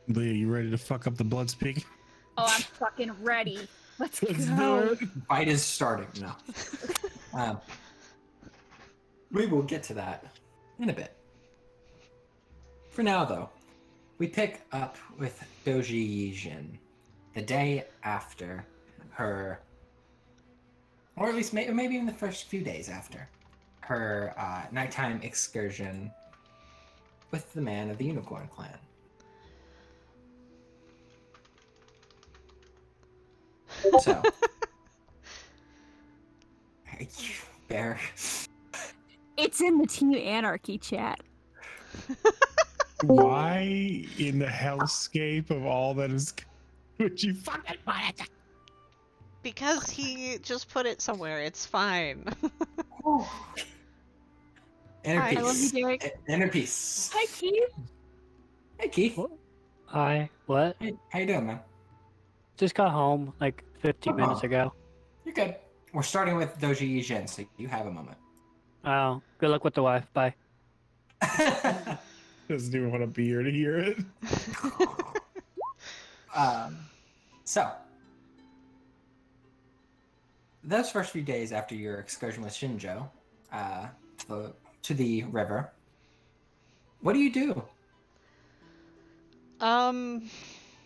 Leah, you ready to fuck up the blood speak? Oh, I'm fucking ready. Let's Let's go. do it. Fight is starting. No. We will get to that in a bit. For now, though, we pick up with Doji Yijin the day after her, or at least maybe even the first few days after her nighttime excursion with the man of the Unicorn Clan. So, Bear. It's in the Team Anarchy chat. Why in the hellscape of all that is would you fucking put it? Because he just put it somewhere. It's fine. Inner Hi. peace. I love you, Derek. Inner peace. Hi, Keith. Hey, Keith. What? Hi, what? Hey, how you doing, man? Just got home like 15 minutes ago. You're good. We're starting with Doji Yijin, so you have a moment. Oh, good luck with the wife. Bye. Doesn't even want to be here to hear it. So, those first few days after your excursion with Shinjo to the river, what do you do?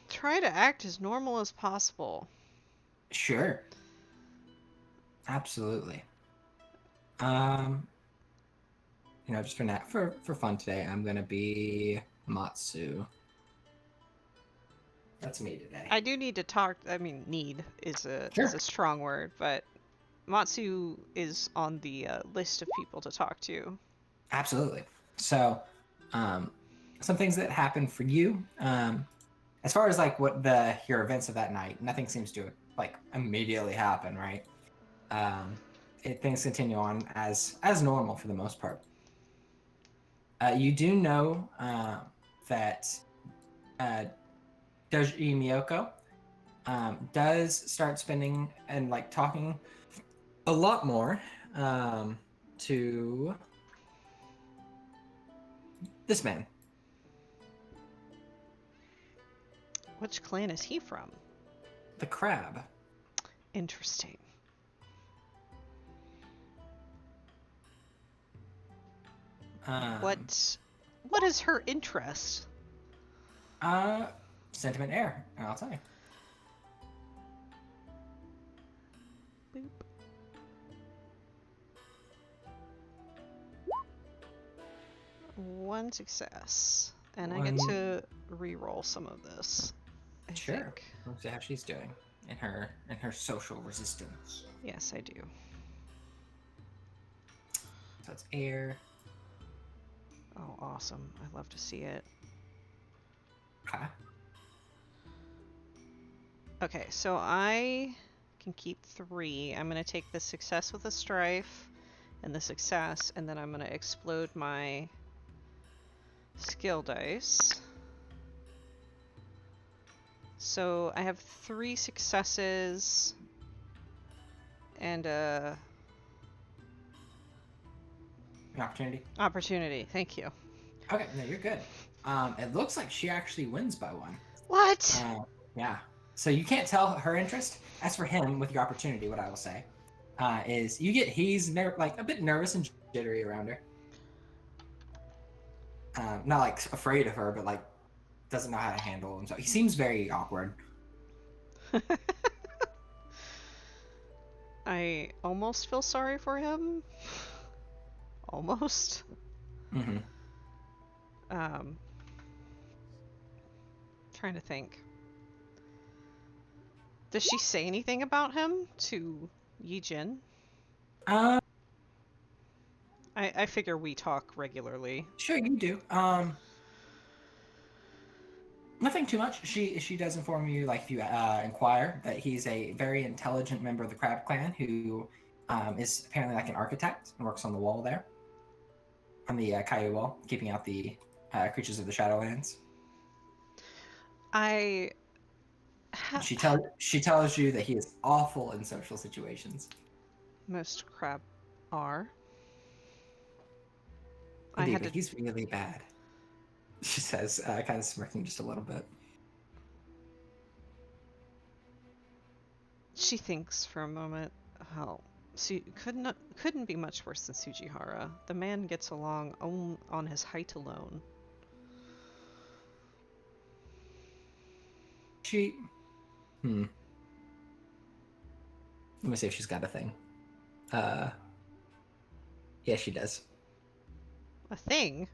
Try to act as normal as possible. Sure. Absolutely. Just for fun today, I'm gonna be Matsu. That's me today. I do need to talk. I mean, need is a Sure. strong word, but Matsu is on the list of people to talk to. Absolutely. So, some things that happened for you. As far as like your events of that night, nothing seems to like immediately happen, right? Things continue on as normal for the most part. You do know that Doji Miyoko does start spending and like talking a lot more to this man. Which clan is he from? The crab. Interesting. What is her interest? Sentiment air, and I'll tell you. Boop. One success. And I get to re-roll some of this. I Sure. think. Let's see how she's doing in her social resistance. Yes, I do. So it's air. Oh, awesome. I love to see it. Okay. Okay, so I can keep 3. I'm going to take the success with the strife and the success, and then I'm going to explode my skill dice. So I have 3 successes and An opportunity. opportunity. Thank you. Okay, no, you're good. It looks like she actually wins by 1. What? Yeah. So you can't tell her interest. As for him, with your opportunity, what I will say is he's like a bit nervous and jittery around her. Not like afraid of her, but like doesn't know how to handle himself. He seems very awkward. I almost feel sorry for him. Almost. Mm-hmm. Trying to think. Does she say anything about him to Yijin? I figure we talk regularly. Sure, you do. Nothing too much. She does inform you, like if you inquire, that he's a very intelligent member of the Crab Clan who is apparently like an architect and works on the wall there, on the Kaiu wall, keeping out the creatures of the Shadowlands. She tells you that he is awful in social situations. Most crab are. Indeed, but he's really bad. She says, kind of smirking just a little bit. She thinks for a moment. Hell, couldn't be much worse than Sujihara. The man gets along on his height alone. She. Let me see if she's got a thing. Yeah, she does. A thing?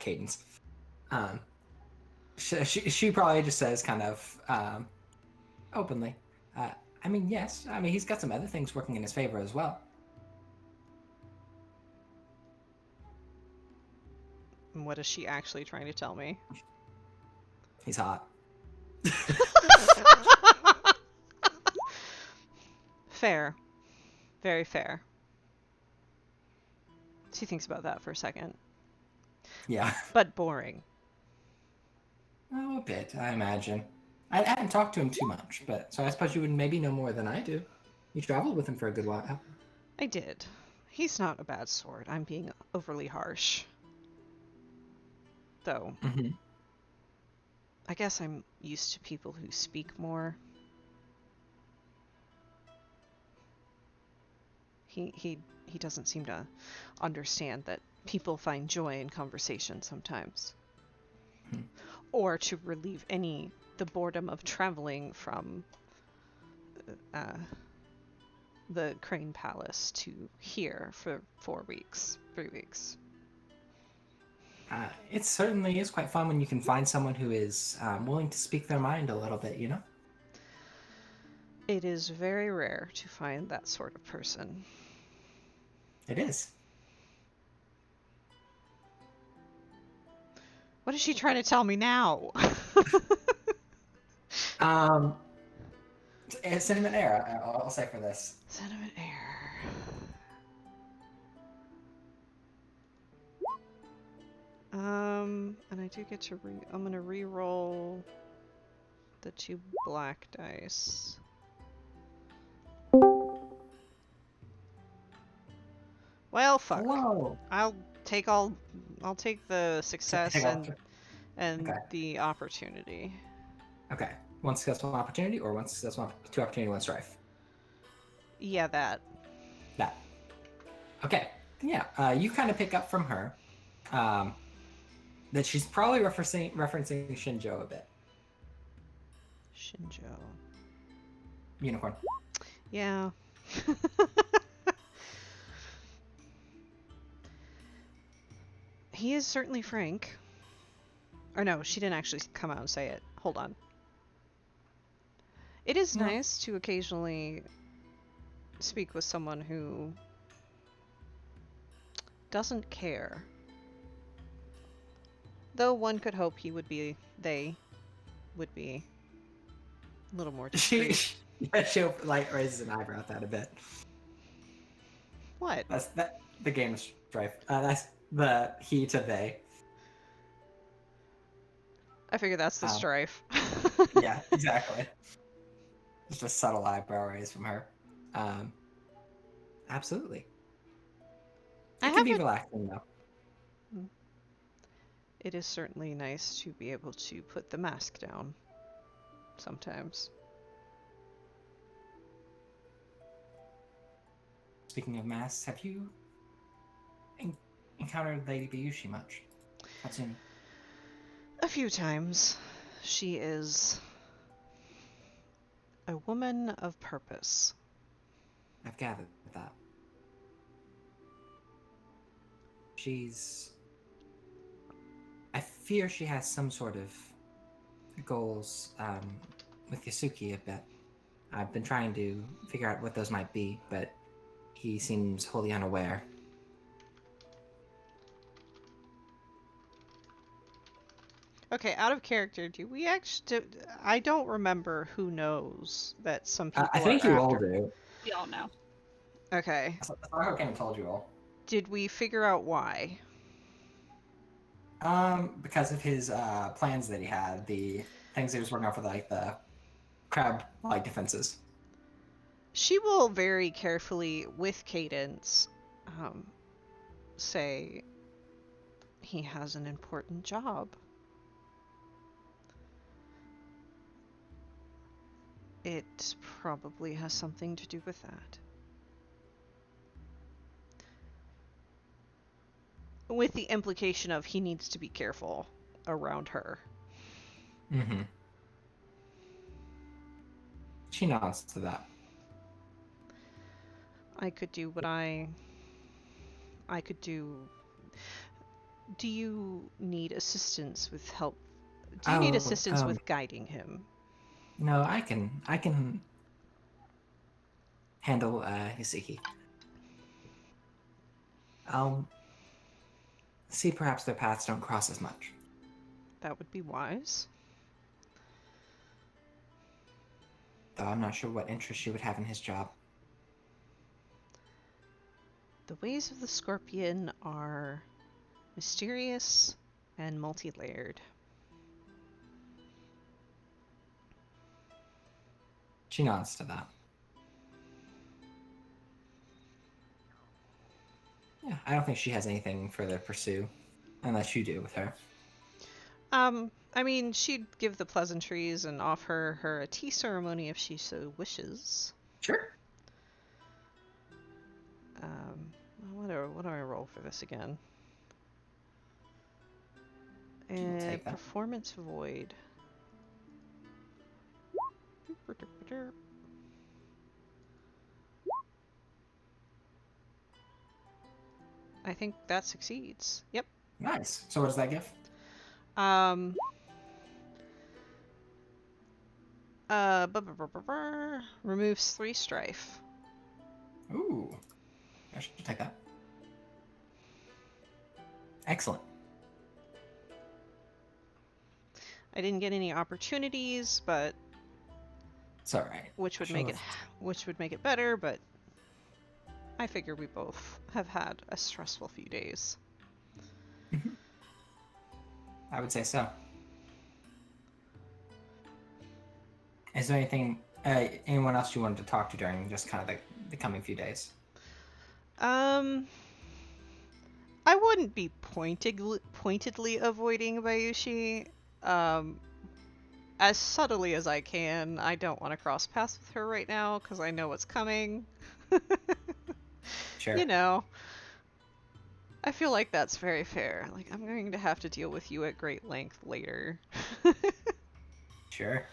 Cadence. She probably just says kind of openly. I mean, yes. I mean, he's got some other things working in his favor as well. And what is she actually trying to tell me? He's hot. Fair. Very fair. She thinks about that for a second. Yeah. But boring. Oh, a bit, I imagine. I hadn't talked to him too much, but so I suppose you would maybe know more than I do. You traveled with him for a good while. I did. He's not a bad sort. I'm being overly harsh. Though, I guess I'm used to people who speak more. He doesn't seem to understand that people find joy in conversation sometimes. Or to relieve the boredom of traveling from the Crane Palace to here for 3 weeks. It certainly is quite fun when you can find someone who is willing to speak their mind a little bit, you know? It is very rare to find that sort of person. It is. What is she trying to tell me now? Cinnamon air, I'll say for this. Cinnamon air. And I do get to I'm gonna re-roll the 2 black dice. Well, fuck. Whoa. I'll take the success and Okay. the opportunity. Okay. 1 successful opportunity or 1 successful 2 opportunity, 1 strife? Yeah, that. That. Okay. Yeah. You kind of pick up from her that she's probably referencing Shinjo a bit. Shinjo. Unicorn. Yeah. He is certainly frank. Or no, she didn't actually come out and say it. Hold on. It is nice to occasionally speak with someone who doesn't care. Though one could hope they would be a little more discreet. She like raises an eyebrow at that a bit. What? That's the game of strife. That's the he to they. I figure that's the strife. Yeah, exactly. Just a subtle eyebrow raise from her. Absolutely. It can be relaxing though. It is certainly nice to be able to put the mask down sometimes. Speaking of masks, have you encountered Lady Bayushi much? Hatsumi? A few times. She is a woman of purpose. I've gathered that. I fear she has some sort of goals with Yasuki a bit. I've been trying to figure out what those might be, but he seems wholly unaware. Okay, out of character, do we actually... I don't remember who knows that some people I think are you all after... do. We all know. Okay. I came and told you all. Did we figure out why? Because of his plans that he had, the things he was working on for the crab-like defenses. She will very carefully, with Cadence, say he has an important job. It probably has something to do with that. With the implication of he needs to be careful around her. Mm-hmm. She nods to that. I could do what I could do. Do you need assistance with help? Do you need assistance with guiding him? No, I can handle Hisiki. I'll see perhaps their paths don't cross as much. That would be wise. Though I'm not sure what interest she would have in his job. The ways of the Scorpion are mysterious and multi-layered. She nods to that. Yeah, I don't think she has anything further to pursue, unless you do with her. I mean, she'd give the pleasantries and offer her a tea ceremony if she so wishes. Sure. What do I roll for this again? Take that. Performance void. I think that succeeds. Yep. Nice. So what does that give? Removes 3 strife. Ooh. I should take that. Excellent. I didn't get any opportunities, but It's alright. which would make it better, but I figure we both have had a stressful few days. I would say so. Is there anything, anyone else you wanted to talk to during just kind of the coming few days? I wouldn't be pointedly avoiding Bayushi. As subtly as I can. I don't want to cross paths with her right now because I know what's coming. Sure. You know. I feel like that's very fair. Like, I'm going to have to deal with you at great length later. Sure.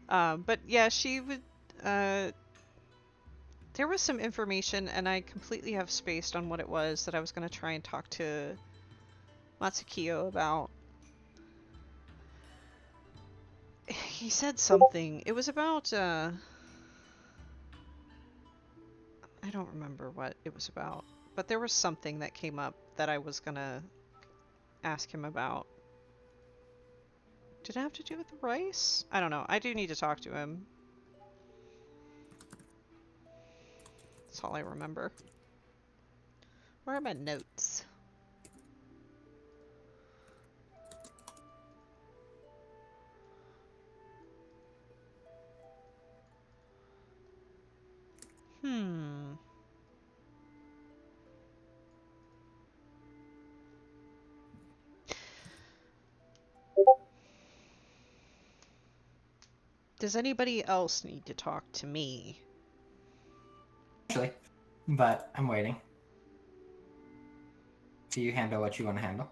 But yeah, she would, there was some information, and I completely have spaced on what it was that I was going to try and talk to Matsukiyo about. He said something. It was about, I don't remember what it was about, but there was something that came up that I was gonna ask him about. Did it have to do with the rice? I don't know. I do need to talk to him. That's all I remember. Where are my notes? Does anybody else need to talk to me? Actually, but I'm waiting. Do you handle what you want to handle?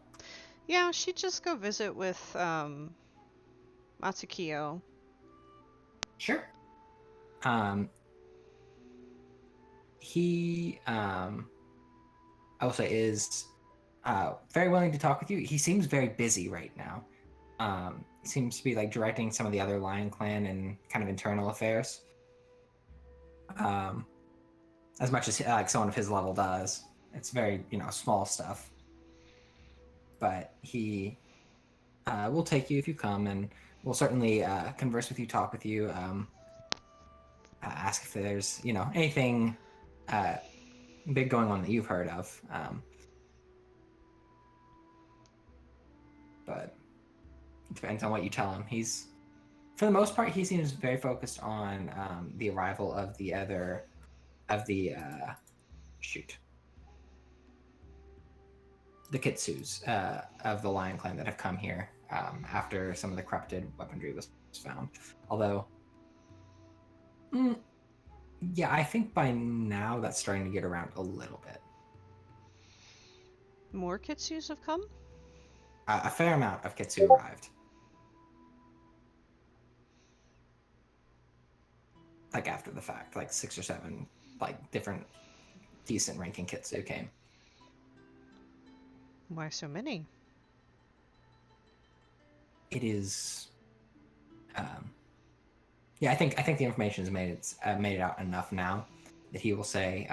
Yeah, she'd just go visit with Matsukiyo. Sure. He, I will say, is very willing to talk with you. He seems very busy right now. He seems to be like directing some of the other Lion Clan and kind of internal affairs. As much as like someone of his level does. It's very, small stuff. But he will take you if you come, and we'll certainly converse with you, talk with you, ask if there's, anything big going on that you've heard of. But it depends on what you tell him. He's, for the most part, he seems very focused on the arrival of the Kitsus of the Lion Clan that have come here after some of the corrupted weaponry was found. Although Mm, yeah, I think by now that's starting to get around a little bit. More Kitsus have come? A fair amount of Kitsu arrived. Like after the fact, like 6 or 7, like different decent ranking Kitsu came. Why so many? It is, yeah. I think the information has made it out enough now that he will say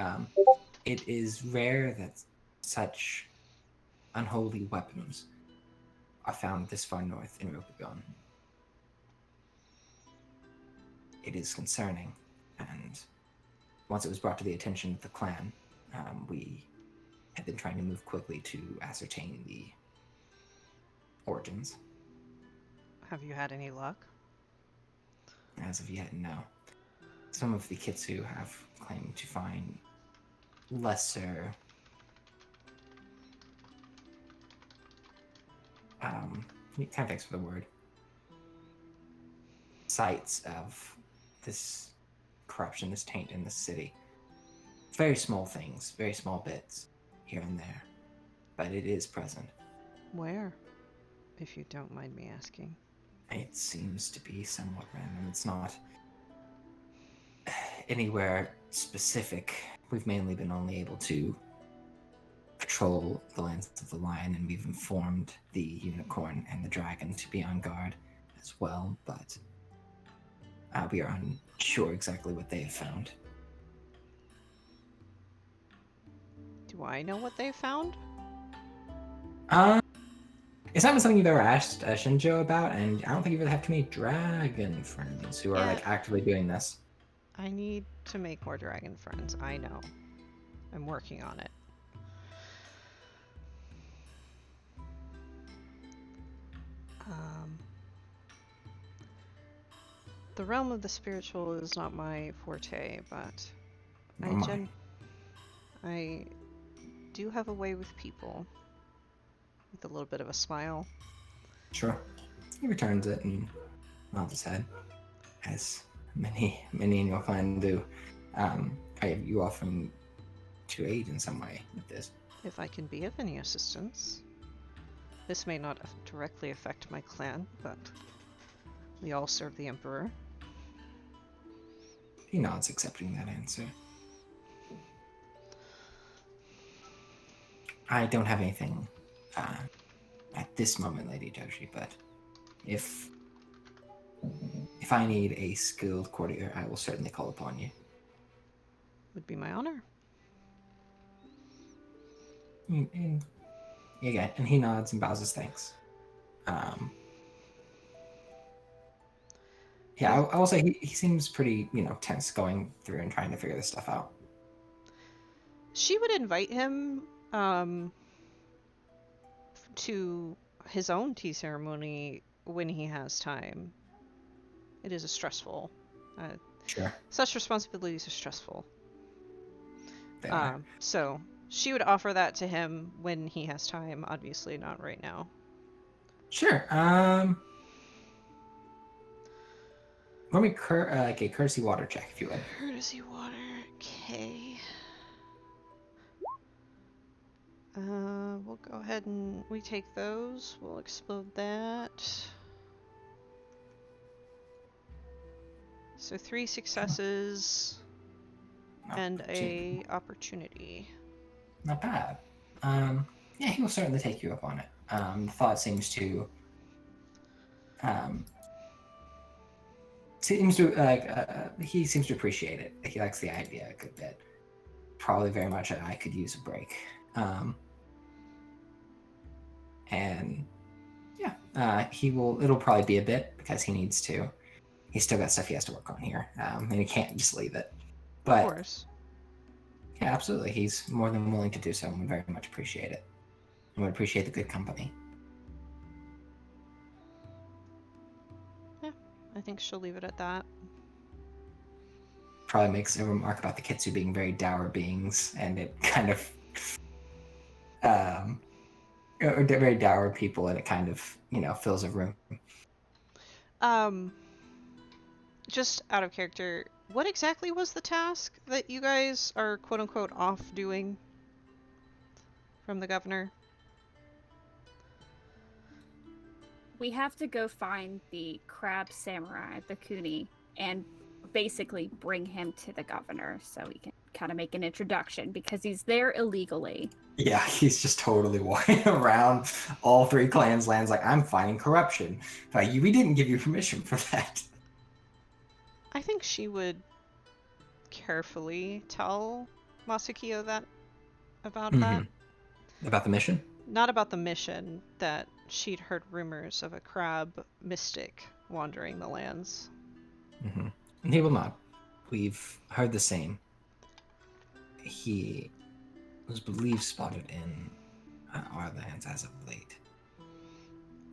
it is rare that such unholy weapons are found this far north in Rokugan. It is concerning, and once it was brought to the attention of the clan, we have been trying to move quickly to ascertain the origins. Have you had any luck? As of yet, no. Some of the Kitsu have claimed to find lesser kind of thanks for the word, sites of this corruption, this taint in the city. Very small things, very small bits here and there, but it is present. Where? If you don't mind me asking. It seems to be somewhat random. It's not anywhere specific. We've mainly been only able to patrol the lands of the lion, and we've informed the unicorn and the dragon to be on guard as well, but we are unsure exactly what they have found. Do I know what they found? It's not something you've ever asked Shinjo about, and I don't think you really have too many dragon friends who are like actively doing this. I need to make more dragon friends. I know. I'm working on it. The realm of the spiritual is not my forte, but I do have a way with people. With a little bit of a smile. Sure. He returns it and nods his head, as many in your clan do. Are you offering to aid in some way with this? If I can be of any assistance. This may not directly affect my clan, but we all serve the Emperor. He nods, accepting that answer. I don't have anything at this moment, Lady Toshi, but if I need a skilled courtier, I will certainly call upon you. Would be my honor. And he nods and bows his thanks. Yeah, I will say he seems pretty, tense going through and trying to figure this stuff out. She would invite him to his own tea ceremony when he has time. It is a stressful. Sure. Such responsibilities are stressful. They are. So she would offer that to him when he has time. Obviously, not right now. Sure. Let me like a courtesy water check, if you would. Courtesy water. Okay. We'll go ahead and we take those. We'll explode that. So 3 successes and a opportunity. Not bad. Yeah, he will certainly take you up on it. The thought seems to he seems to appreciate it. He likes the idea a good bit. Probably very much I could use a break. And yeah, it'll probably be a bit because he's still got stuff he has to work on here. And he can't just leave it. But Of course. yeah, absolutely. He's more than willing to do so and would very much appreciate it. And would appreciate the good company. Yeah, I think she'll leave it at that. Probably makes a remark about the Kitsu being very dour beings, and it kind of or very dour people, and it kind of fills a room. Just out of character, what exactly was the task that you guys are quote-unquote off doing from the governor? We have to go find the crab samurai, the Kuni, and basically bring him to the governor so we can kind of make an introduction because he's there illegally. Yeah, he's just totally walking around all three clans' lands like, I'm fighting corruption. But we didn't give you permission for that. I think she would carefully tell Masakio that about that. About the mission? Not about the mission, that she'd heard rumors of a crab mystic wandering the lands. And he will not. We've heard the same. He was believed spotted in our lands as of late.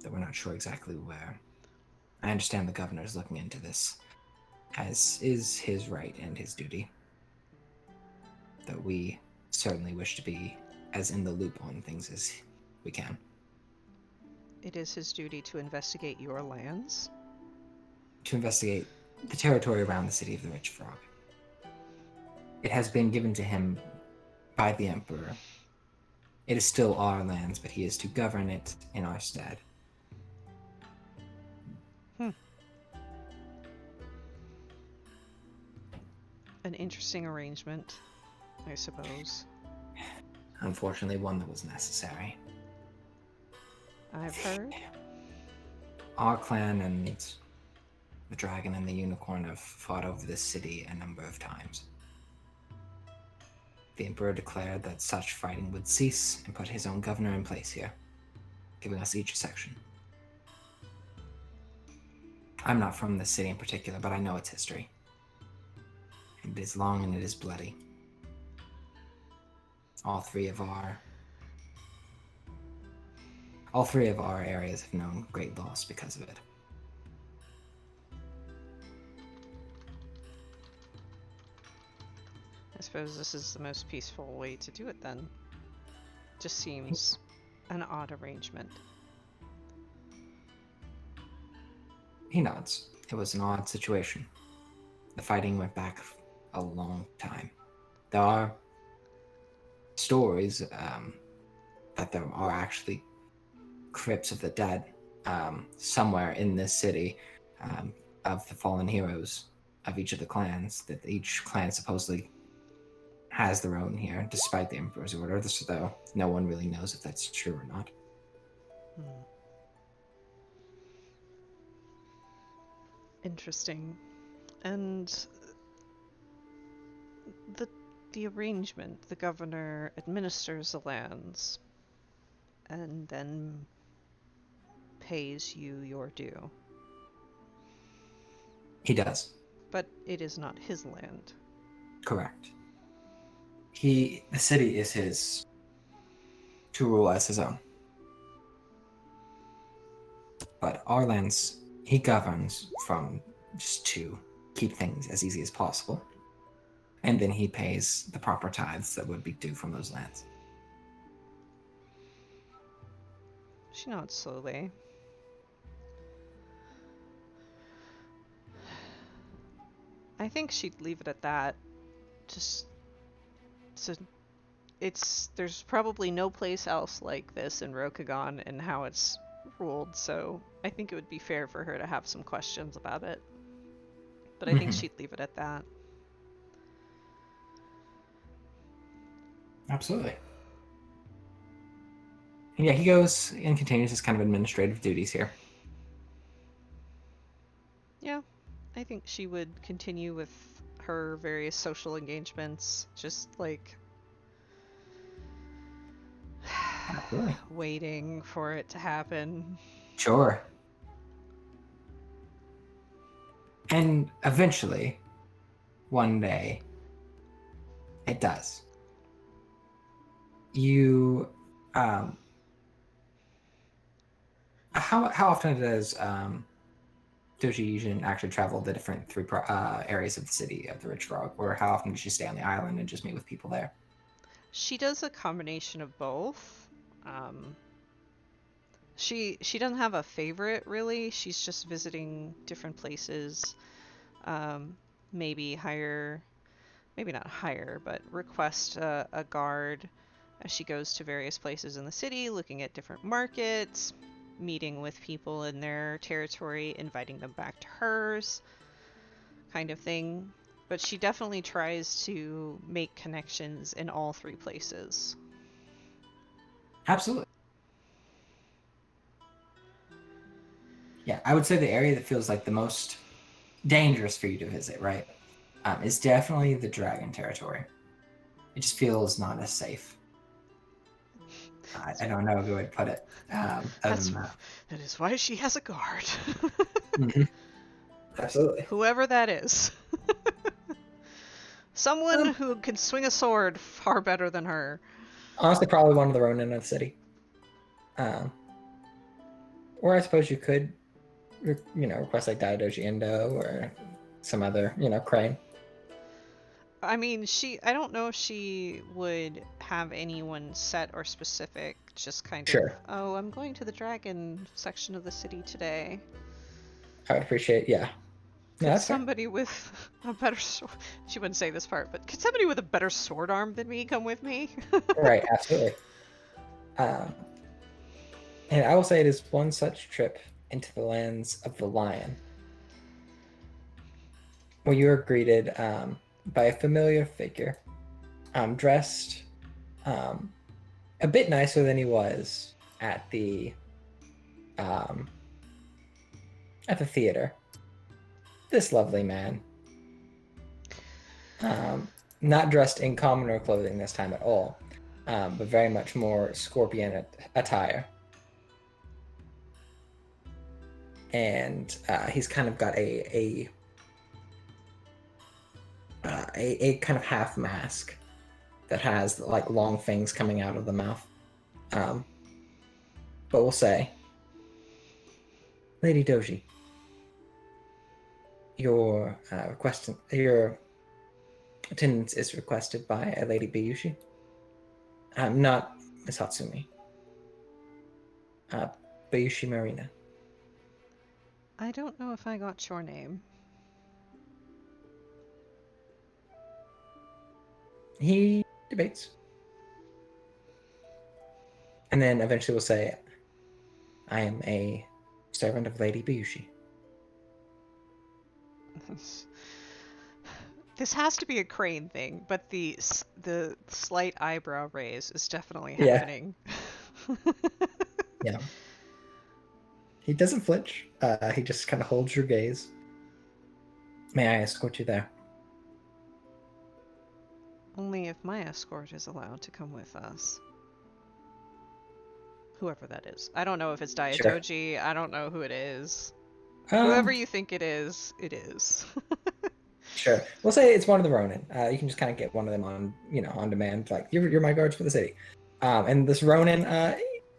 Though we're not sure exactly where. I understand the governor is looking into this, as is his right and his duty. Though we certainly wish to be as in the loop on things as we can. It is his duty to investigate your lands? To investigate the territory around the city of the Rich Frog. It has been given to him by the Emperor. It is still our lands, but he is to govern it in our stead. An interesting arrangement, I suppose. Unfortunately, one that was necessary. I've heard. Our clan and the dragon and the unicorn have fought over this city a number of times. The Emperor declared that such fighting would cease and put his own governor in place here, giving us each a section. I'm not from this city in particular, but I know its history. It is long and it is bloody. All three of our areas have known great loss because of it. I suppose this is the most peaceful way to do it then. Just seems an odd arrangement. He nods. It was an odd situation. The fighting went back a long time. There are stories that there are actually crypts of the dead somewhere in this city of the fallen heroes of each of the clans, that each clan supposedly has their own here, despite the Emperor's order, though no one really knows if that's true or not. Interesting. And the arrangement, the governor administers the lands and then pays you your due. He does. But it is not his land. Correct. The city is his to rule as his own. But our lands, he governs from just to keep things as easy as possible. And then he pays the proper tithes that would be due from those lands. She nods slowly. I think she'd leave it at that. There's probably no place else like this in Rokugan and how it's ruled, so I think it would be fair for her to have some questions about it. But I think she'd leave it at that. Absolutely. And yeah, he goes and continues his kind of administrative duties here. Yeah, I think she would continue with her various social engagements, just like Absolutely. waiting for it to happen. Sure. And eventually, one day, it does. You, how often does Doji Yijin actually travel the different three areas of the city of the Rich Frog, or how often does she stay on the island and just meet with people there? She does a combination of both. She doesn't have a favorite really. She's just visiting different places. maybe hire, maybe not hire, but request a guard as she goes to various places in the city, looking at different markets, meeting with people in their territory, inviting them back to hers, kind of thing. But she definitely tries to make connections in all three places. Absolutely. Yeah, I would say the area that feels like the most dangerous for you to visit, right, is definitely the dragon territory. It just feels not as safe. I don't know a good way to put it. Other than that. That is why she has a guard. Mhm. Absolutely. Whoever that is. Someone who can swing a sword far better than her. Honestly, probably one of the Ronin of the city. Or I suppose you could, request like Daidoji Indo or some other, crane. I mean, I don't know if she would have anyone set or specific, just kind of, Sure. oh, I'm going to the dragon section of the city today. I would appreciate, yeah. Could Yeah, that's fair. somebody with a better sword, she wouldn't say this part, but could somebody with a better sword arm than me come with me? Right, absolutely. And I will say it is one such trip into the lands of the lion, where you are greeted by a familiar figure, dressed a bit nicer than he was at the theater. This lovely man, not dressed in commoner clothing this time at all, but very much more scorpion attire. And he's kind of got a kind of half mask that has like long fangs coming out of the mouth. But we'll say, Lady Doji, your attendance is requested by Lady Bayushi. Not Miss Hatsumi. Bayushi Marina. I don't know if I got your name. He debates. And then eventually will say, I am a servant of Lady Bayushi. This has to be a crane thing, but the slight eyebrow raise is definitely Yeah. happening. Yeah. He doesn't flinch. He just kind of holds your gaze. May I escort you there? Only if my escort is allowed to come with us. Whoever that is. I don't know if it's Daidoji. I don't know who it is. Whoever you think it is, it is. Sure. We'll say it's one of the Ronin. You can just kind of get one of them on, on demand. Like, you're my guards for the city. And this Ronin,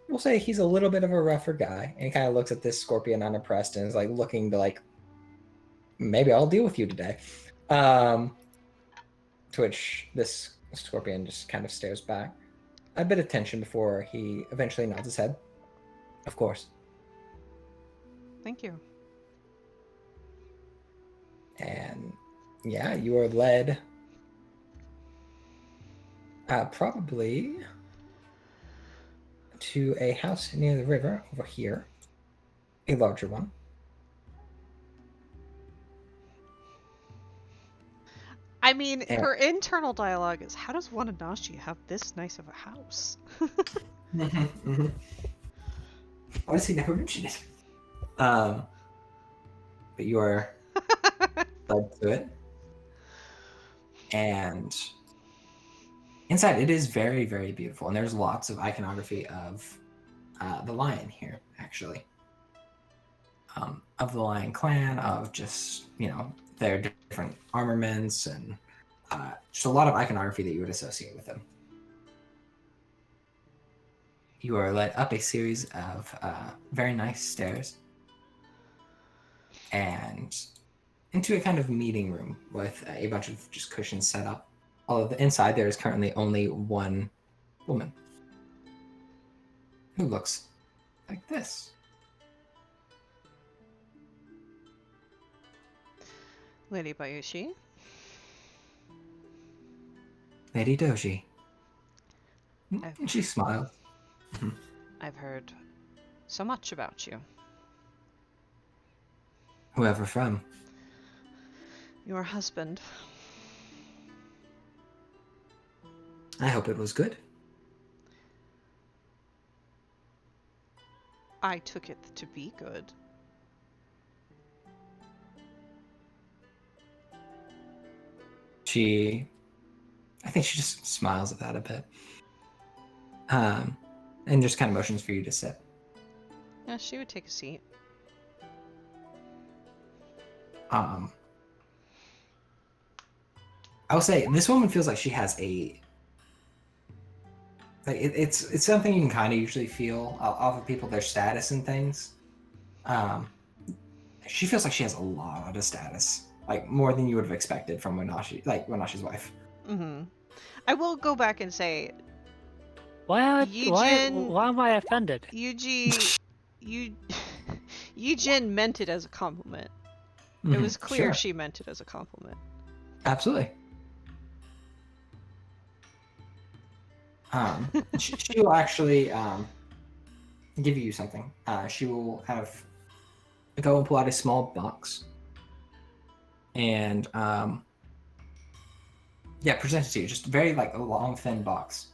we'll say he's a little bit of a rougher guy. And he kind of looks at this Scorpion unimpressed and is like looking to like, maybe I'll deal with you today. To which this Scorpion just kind of stares back. A bit of tension before he eventually nods his head. Of course. Thank you. And yeah, you are led probably to a house near the river over here, a larger one. I mean, Yeah. her internal dialogue is, how does Wananashi have this nice of a house? Why does he never mention it? But you are led to it. And inside, it is very, very beautiful. And there's lots of iconography of the lion here, actually. Of the Lion Clan, of just, their different armaments, and just a lot of iconography that you would associate with them. You are led up a series of very nice stairs and into a kind of meeting room with a bunch of just cushions set up. Although inside there is currently only one woman who looks like this. Lady Bayushi. Lady Doji. I've- She smiled. I've heard so much about you. Whoever from? Your husband. I hope it was good. I took it to be good. I think she just smiles at that a bit. And just kind of motions for you to sit. Yeah, she would take a seat. I will say this woman feels like she has it's something you can kind of usually feel off of people, their status and things. She feels like she has a lot of status, like more than you would have expected from Wenashi's wife. Mm-hmm. I will go back and say, Why Yujin- am I offended? Yujin meant it as a compliment. It Mhm, was clear sure. she meant it as a compliment. Absolutely. She will actually give you something. She will have go and pull out a small box, and present it to you. Just very like a long, thin box.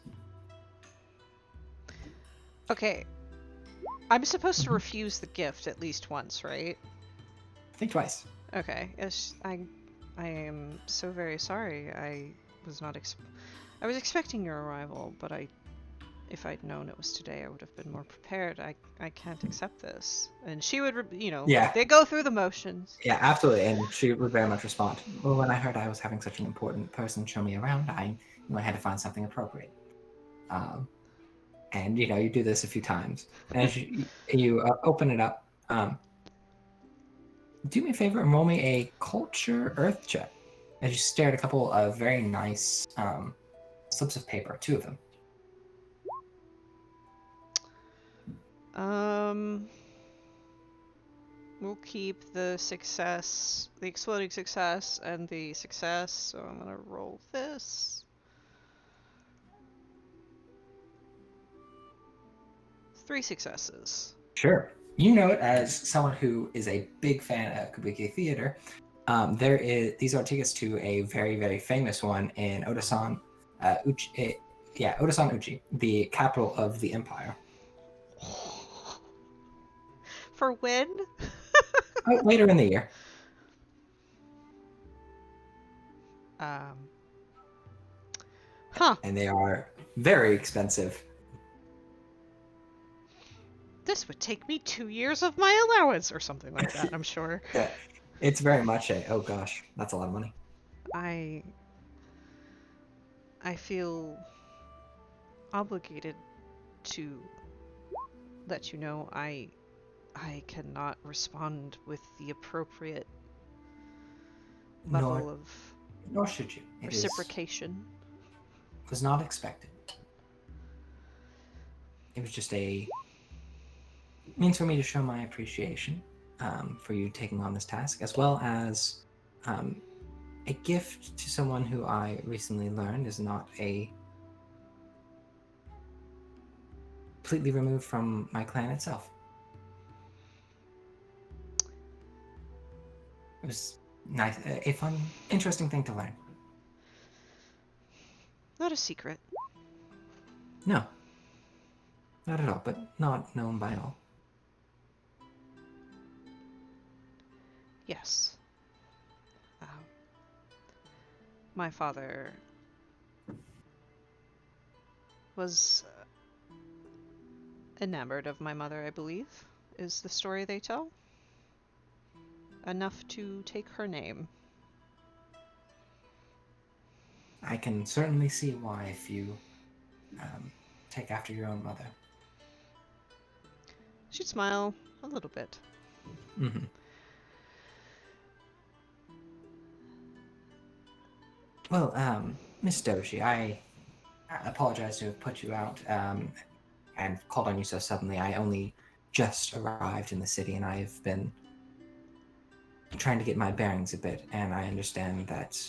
Okay. I'm supposed to Mhm. refuse the gift at least once, right? Think twice. Okay. I am so very sorry. I was not I was expecting your arrival, but if I'd known it was today, I would have been more prepared. I can't accept this. And she would, Yeah. they go through the motions. Yeah, absolutely. And she would very much respond. Well, when I heard I was having such an important person show me around, I had to find something appropriate. And you do this a few times, and as you open it up, do me a favor and roll me a culture earth check. As you stare at a couple of very nice slips of paper, 2 of them. We'll keep the success, the exploding success, and the success. So I'm gonna roll this. 3 successes. Sure. You know it as someone who is a big fan of Kabuki theater. These are tickets to a very, very famous one in Odasan, Odasan Uchi, the capital of the empire. For when? Later in the year. Huh. And they are very expensive. This would take me 2 years of my allowance or something like that, I'm sure. Yeah, it's very much oh gosh, that's a lot of money. I feel obligated to let you know I cannot respond with the appropriate level of Nor should you. It reciprocation. was not expected. It was just a means for me to show my appreciation for you taking on this task, as well as a gift to someone who I recently learned is not completely removed from my clan itself. It was nice, a fun, interesting thing to learn. Not a secret. No, not at all, but not known by all. Yes. My father was enamored of my mother, I believe, is the story they tell. Enough to take her name. I can certainly see why if you take after your own mother. She'd smile a little bit. Mm-hmm. Well, Miss Doshi, I apologize to have put you out and called on you so suddenly. I only just arrived in the city, and I have been trying to get my bearings a bit, and I understand that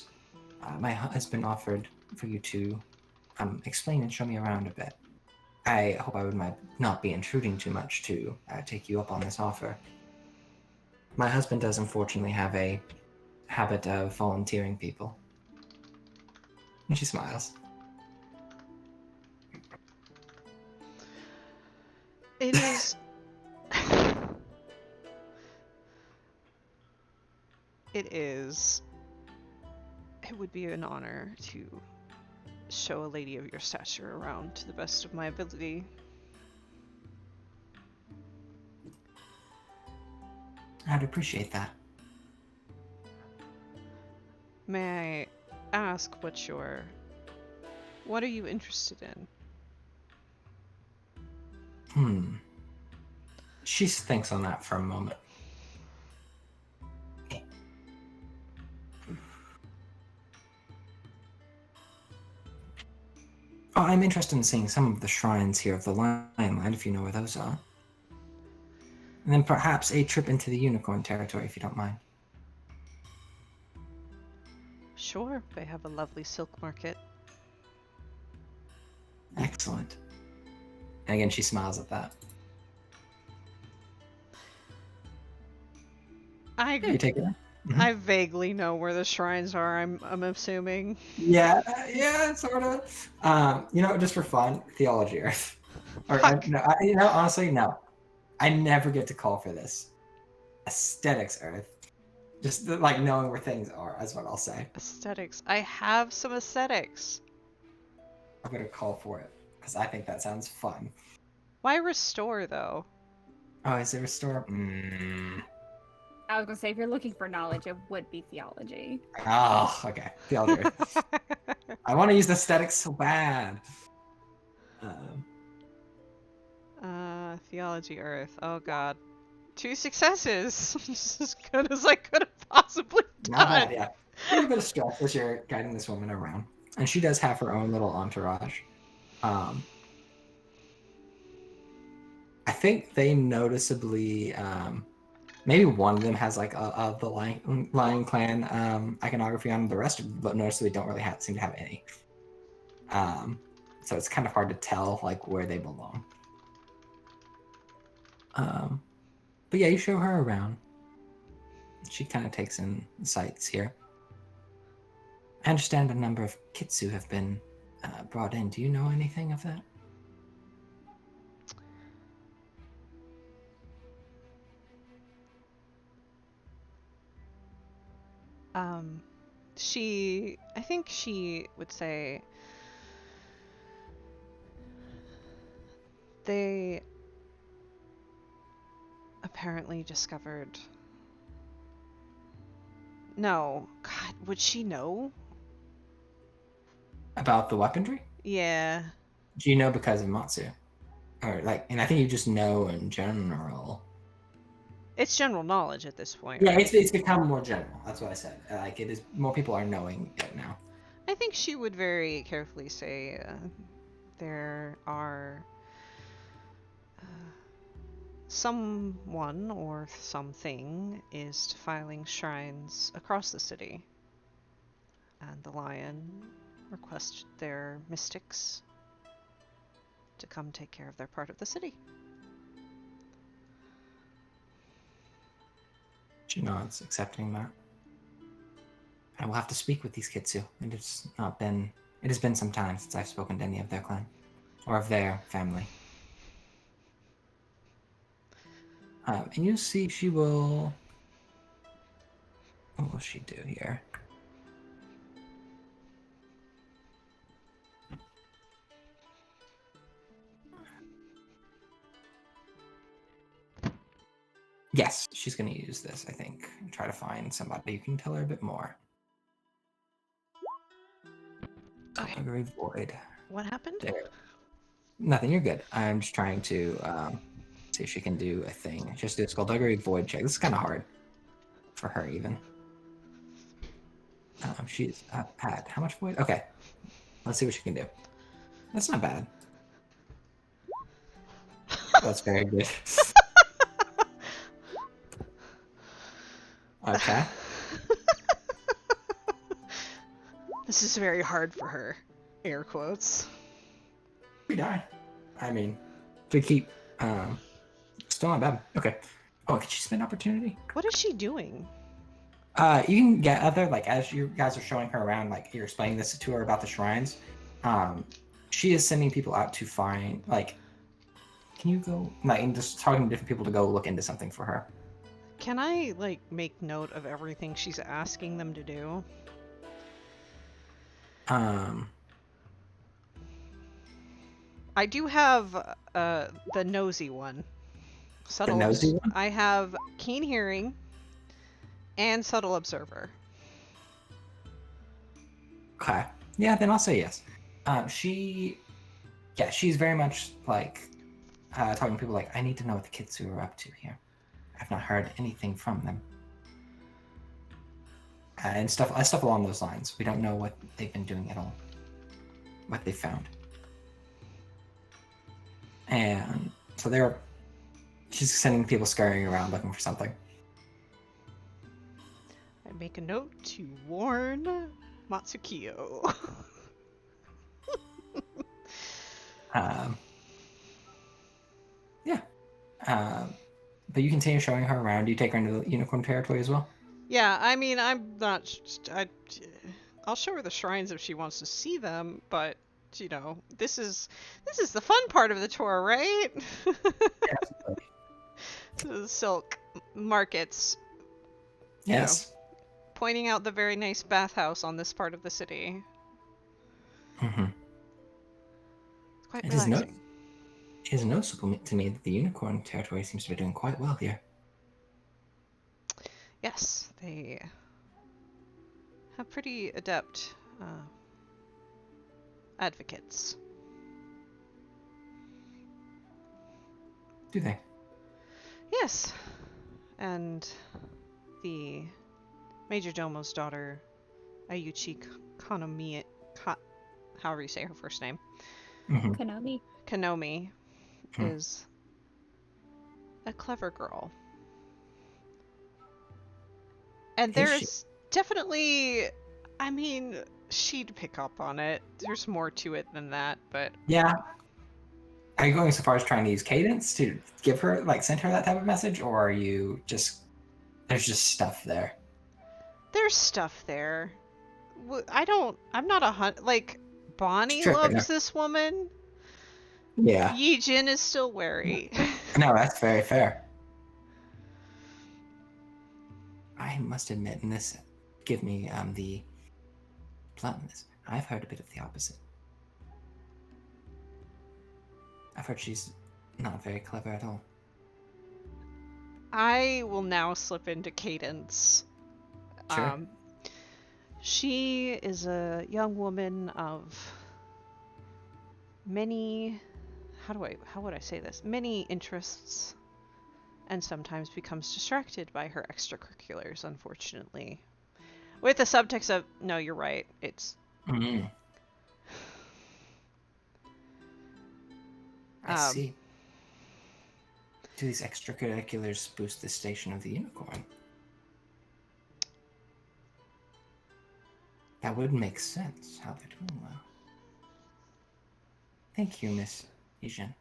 my husband offered for you to explain and show me around a bit. I hope I would not be intruding too much to take you up on this offer. My husband does unfortunately have a habit of volunteering people. And she smiles. It is. It is. It would be an honor to show a lady of your stature around to the best of my ability. I'd appreciate that. May I ask what are you interested in? She thinks on that for a moment. Oh, I'm interested in seeing some of the shrines here of the Lionland, if you know where those are. And then perhaps a trip into the Unicorn territory, if you don't mind. Sure, they have a lovely silk market. Excellent. And again, she smiles at that. I Yeah, you take it. I vaguely know where the shrines are. I'm assuming. Yeah, sort of. Just for fun, Theology Earth. Or Fuck. no, honestly, no. I never get to call for this. Aesthetics Earth. Just like knowing where things are, is what I'll say. Aesthetics. I have some aesthetics. I'm gonna call for it because I think that sounds fun. Why restore though? Oh, is there a store? I was gonna say, if you're looking for knowledge, it would be theology. Oh, okay. Theology Earth. I want to use the aesthetics so bad. Theology Earth. Oh god. 2 successes! Just as good as I could have possibly done. Not bad, yeah. A little bit of stress as you're guiding this woman around. And she does have her own little entourage. I think they noticeably, maybe one of them has like the Lion Clan iconography on. The rest noticeably don't really seem to have any. So it's kind of hard to tell like where they belong. But yeah, you show her around. She kind of takes in the sights here. I understand a number of Kitsu have been brought in. Do you know anything of that? I think she would say they apparently discovered. No, God, would she know? About the weaponry? Yeah. Do you know because of Matsu? Or and I think you just know in general. It's general knowledge at this point. Yeah, right? it's become more general. That's what I said. Like it is, more people are knowing it now. I think she would very carefully say there are someone or something is defiling shrines across the city, and the Lion request their mystics to come take care of their part of the city. She nods, accepting that. I will have to speak with these Kitsu. It has been some time since I've spoken to any of their clan. Or of their family. And you see she will... What will she do here? Yes, she's going to use this, I think. And try to find somebody who can tell her a bit more. Okay. Very void. What happened? There. Nothing, you're good. I'm just trying to see if she can do a thing. Just do a Skullduggery Void check. This is kind of hard. For her, even. She's had how much void? Okay. Let's see what she can do. That's not bad. That's very good. Okay. This is very hard for her. Air quotes. We die. I mean, to keep still not bad. Okay. Oh, could you spend opportunity? What is she doing? You can get other, like, as you guys are showing her around, like you're explaining this to her about the shrines. She is sending people out to find, like, can you go, like, and just talking to different people to go look into something for her. Can I, like, make note of everything she's asking them to do? I do have the nosy one. Subtle. nosy one? I have keen hearing and subtle observer. Okay. Yeah, then I'll say yes. She's very much like talking to people like, I need to know what the kids who are up to here. I've not heard anything from them. And stuff along those lines. We don't know what they've been doing at all. What they found. And so she's sending people scurrying around looking for something. I make a note to warn Matsukiyo. But you continue showing her around. Do you take her into the unicorn territory as well? Yeah, I mean, I'm not. I'll show her the shrines if she wants to see them, but you know, this is the fun part of the tour, right? The silk markets. Yes. Pointing out the very nice bathhouse on this part of the city. Mm-hmm. It's quite It is relaxing. It is noticeable to me that the unicorn territory seems to be doing quite well here. Yes, they have pretty adept advocates. Do they? Yes, and the Major Domo's daughter, Ayuchi Konomi, however you say her first name, Mm-hmm. Konomi. is a clever girl. And Is there's definitely, I mean, she'd pick up on it. There's more to it than that, but Yeah. Are you going so far as trying to use cadence to give her, like, send her that type of message, or are you just there's just stuff there? there's stuff there. I'm not like, Bonnie Sure, loves this woman. Yeah. Yijin is still wary. No, that's very fair. I must admit, and this give me the bluntness. I've heard a bit of the opposite. I've heard she's not very clever at all. I will now slip into cadence. Sure. She is a young woman of many, how would I say this? Many interests, and sometimes becomes distracted by her extracurriculars, unfortunately. With the subtext of, no, you're right, it's... Mm-hmm. I see. Do these extracurriculars boost the station of the unicorn? That would make sense, how they're doing well. Thank you, Miss Yijin.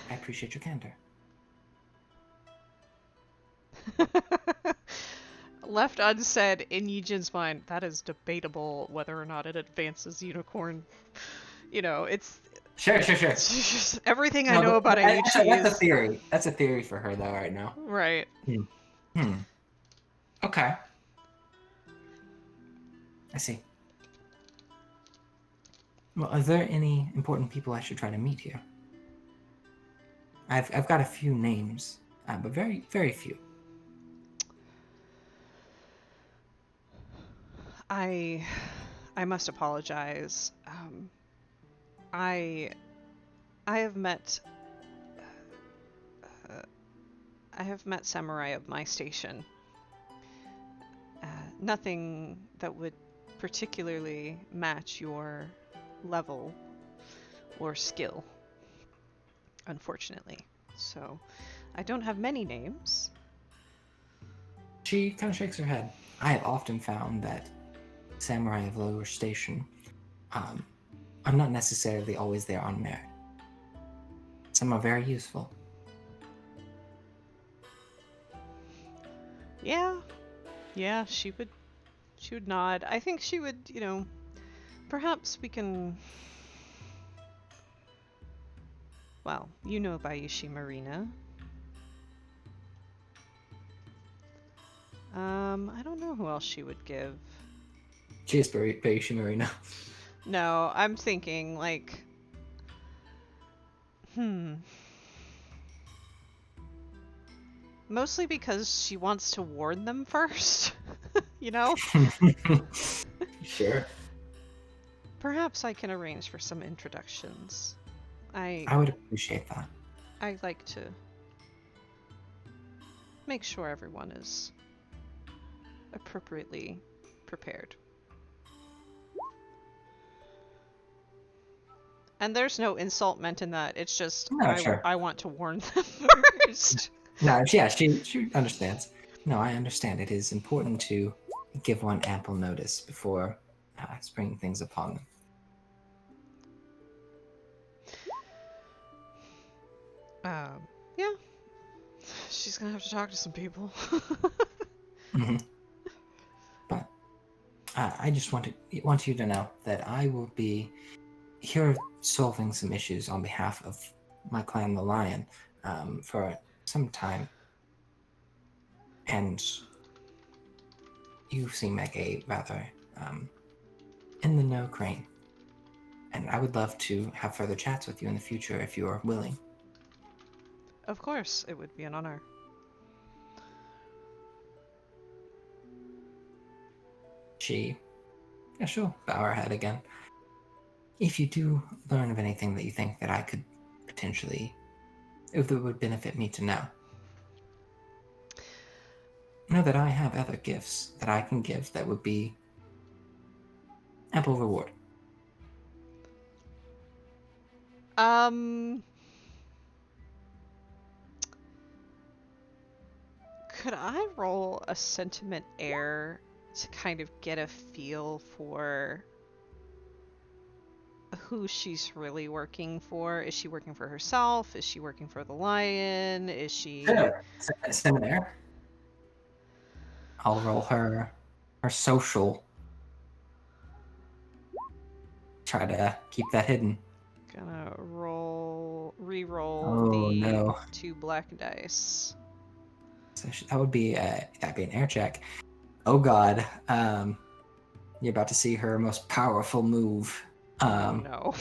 I appreciate your candor. Left unsaid in Yijin's mind, that is debatable whether or not it advances unicorn. You know, it's Sure. just everything I No, know but about that's Ayuchi a is... theory. That's a theory for her, though, right now. Right. Okay. I see. Well, are there any important people I should try to meet here? I've got a few names, but very, very few. I must apologize. I have met samurai of my station. Nothing that would particularly match your level or skill, unfortunately. So I don't have many names. She kind of shakes her head. I have often found that samurai of lower station are not necessarily always there on merit. Some are very useful. Yeah, she would nod. I think she would, perhaps we can, well, you know Bayushi Marina. I don't know who else she would give. Cheers, Bayushi Marina. No, I'm thinking, like, mostly because she wants to warn them first, you know? Sure. Perhaps I can arrange for some introductions. I would appreciate that. I like to make sure everyone is appropriately prepared. And there's no insult meant in that. It's just No, sure. I want to warn them first. No, yeah, she understands. No, I understand. It is important to give one ample notice before springing things upon them. Yeah. She's gonna have to talk to some people. Mm-hmm. But I just want you to know that I will be here solving some issues on behalf of my clan, the Lion, for some time. And you seem like a rather in the know crane. And I would love to have further chats with you in the future if you are willing. Of course, it would be an honor. She, yeah, sure, bow her head again. If you do learn of anything that you think that I could potentially, if it would benefit me to know that I have other gifts that I can give that would be ample reward. Could I roll a sentiment air to kind of get a feel for who she's really working for? Is she working for herself? Is she working for the Lion? Is she... Sure. Send there. I'll roll her social. Try to keep that hidden. Gonna re-roll the 2 black dice. So that would be that'd be an air check. Oh god. You're about to see her most powerful move. No.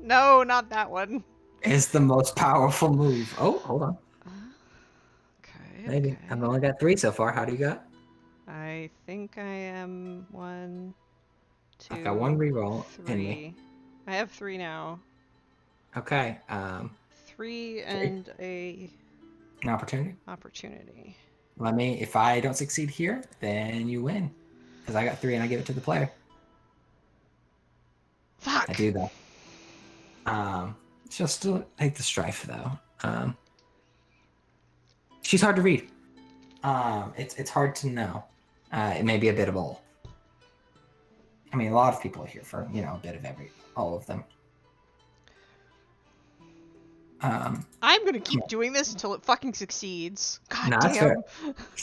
No, not that one. Is the most powerful move. Oh, hold on. Okay. Maybe. Okay. I've only got 3 so far. How do you got? I think I am 1, 2, I've got 1 reroll in 3. me. I have 3 now. Okay. 3 and An opportunity. opportunity. If I don't succeed here, then you win. Because I got 3 and I give it to the player. Fuck. I do that. She'll still take the strife though. She's hard to read. It's hard to know. It may be a bit of all. I mean, a lot of people are here for a bit of all of them. I'm gonna keep doing this until it fucking succeeds. God That's damn. fair.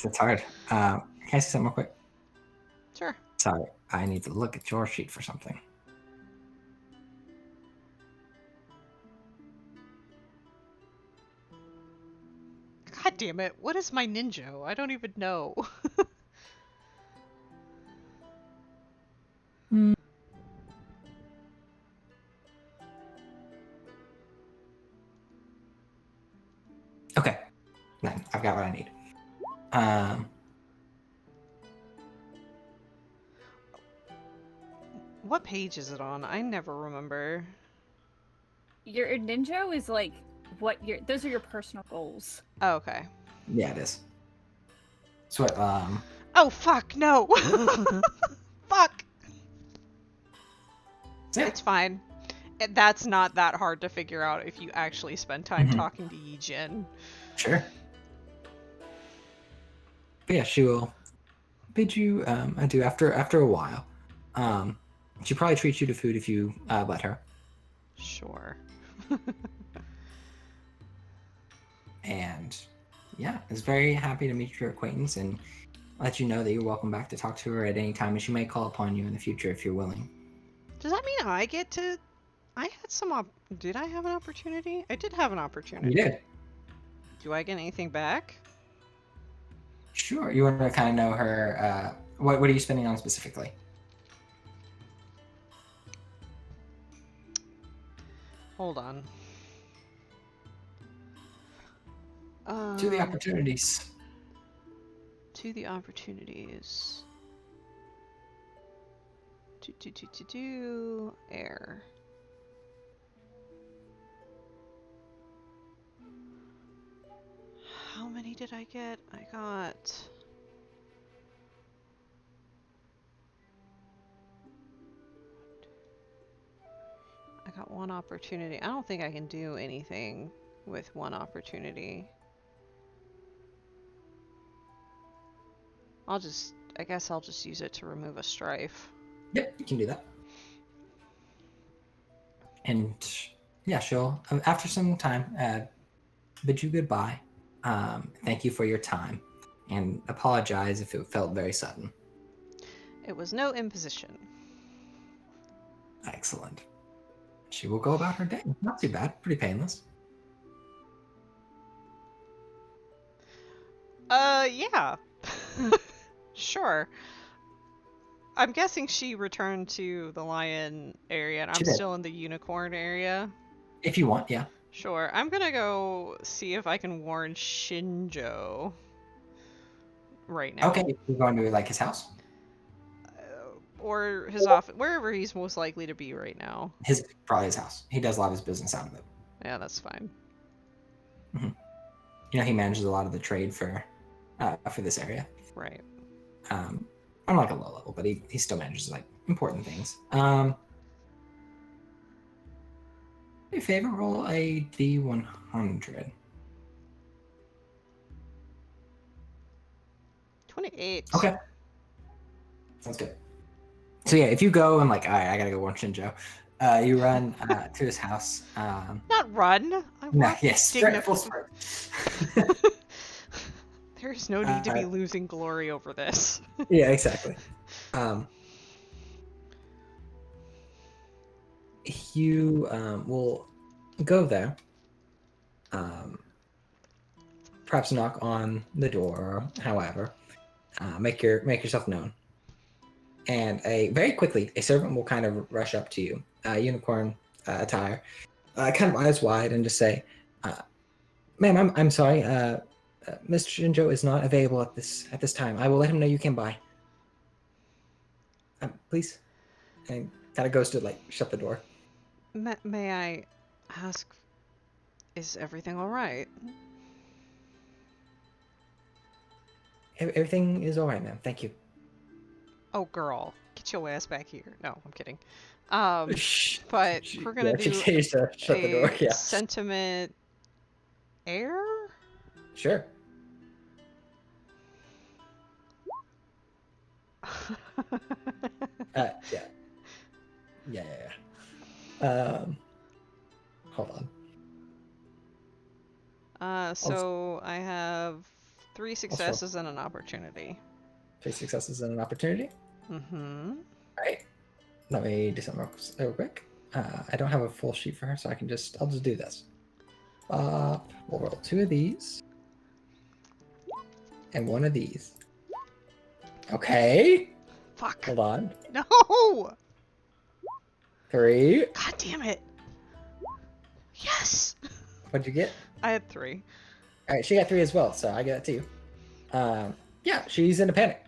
It's hard. Can I say something real quick? Sure. Sorry, I need to look at your sheet for something. God damn it. What is my ninja? I don't even know. Okay. Then I've got what I need. What page is it on? I never remember. Your ninja is like those are your personal goals. Oh, okay. Yeah, it is. So what, Oh, fuck, no! Fuck! yeah. It's fine. That's not that hard to figure out if you actually spend time Mhm. talking to Yi Jin. Sure. But yeah, she will bid you adieu after a while. She'll probably treat you to food if you let her. Sure. And yeah, is very happy to meet your acquaintance and let you know that you're welcome back to talk to her at any time, and she may call upon you in the future if you're willing. Does that mean I get to? I had some. Did I have an opportunity? I did have an opportunity. You did. Do I get anything back? Sure. You want to kind of know her. What are you spending on specifically? Hold on. To the opportunities. To the opportunities. Air. How many did I get? I got one opportunity. I don't think I can do anything with one opportunity. I guess I'll just use it to remove a strife. Yep, you can do that. And yeah, she'll after some time bid you goodbye. Thank you for your time, and apologize if it felt very sudden. It was no imposition. Excellent. She will go about her day. Not too bad. Pretty painless. Yeah. Sure. I'm guessing she returned to the lion area, and She I'm did. still in the unicorn area. If you want, yeah. Sure. I'm gonna go see if I can warn Shinjo right now. Okay, you're going to like his house. Or his office, wherever he's most likely to be right now. Probably his house. He does a lot of his business out of it. Yeah, that's fine. You know, he manages a lot of the trade for this area. Right. On like a low level, but he still manages like important things. Your favorite, roll a D100. 28. Okay. Sounds good. So yeah, if you go and like, all right, I gotta go warn Shinjo. You run to his house. Not run. I No, walk yes, dignified. full sprint. There is no need to be losing glory over this. Yeah, exactly. You will go there. Perhaps knock on the door, however. Make yourself known. And very quickly, a servant will kind of rush up to you, unicorn attire, kind of eyes wide, and just say, "Ma'am, I'm sorry. Mr. Shinjo is not available at this time. I will let him know you came by. Please." And kind of goes to like shut the door. May I ask, is everything all right? Everything is all right, ma'am. Thank you. Oh, girl, get your ass back here. No, I'm kidding. Shh. But we're gonna do she continues to shut the door. Yeah. sentiment air. Sure. Yeah. Hold on. So I have 3 successes and an opportunity. 3 successes and an opportunity. Mm-hmm. All right. Let me do something real quick. I don't have a full sheet for her, so I'll just do this. We'll roll 2 of these. And 1 of these. Okay. Fuck. Hold on. No! 3. God damn it. Yes! What'd you get? I had 3. All right, she got 3 as well, so I get that too. Yeah, she's in a panic.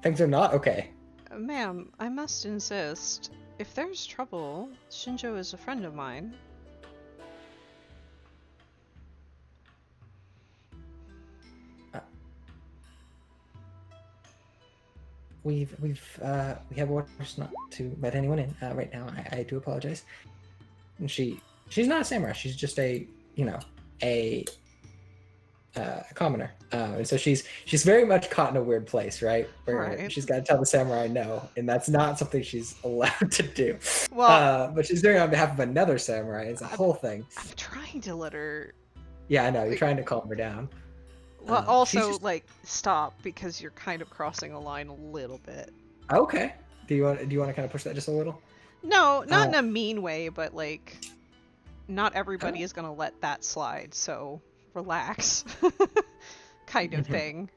Things are not okay. Ma'am, I must insist. If there's trouble, Shinjo is a friend of mine. We have orders not to let anyone in right now. I do apologize. And she's not a samurai. She's just a a commoner, and so she's very much caught in a weird place, right? Where Right. she's got to tell the samurai no, and that's not something she's allowed to do. Well, But she's doing it on behalf of another samurai. It's a whole thing. I'm trying to let her. Yeah, I know. You're like- trying to calm her down. Well, she's also just- like stop because you're kind of crossing a line a little bit. Okay. Do you want to kind of push that just a little? No, not in Uh, a mean way, but like, not everybody is gonna let that slide. So relax, kind of Mhm. thing.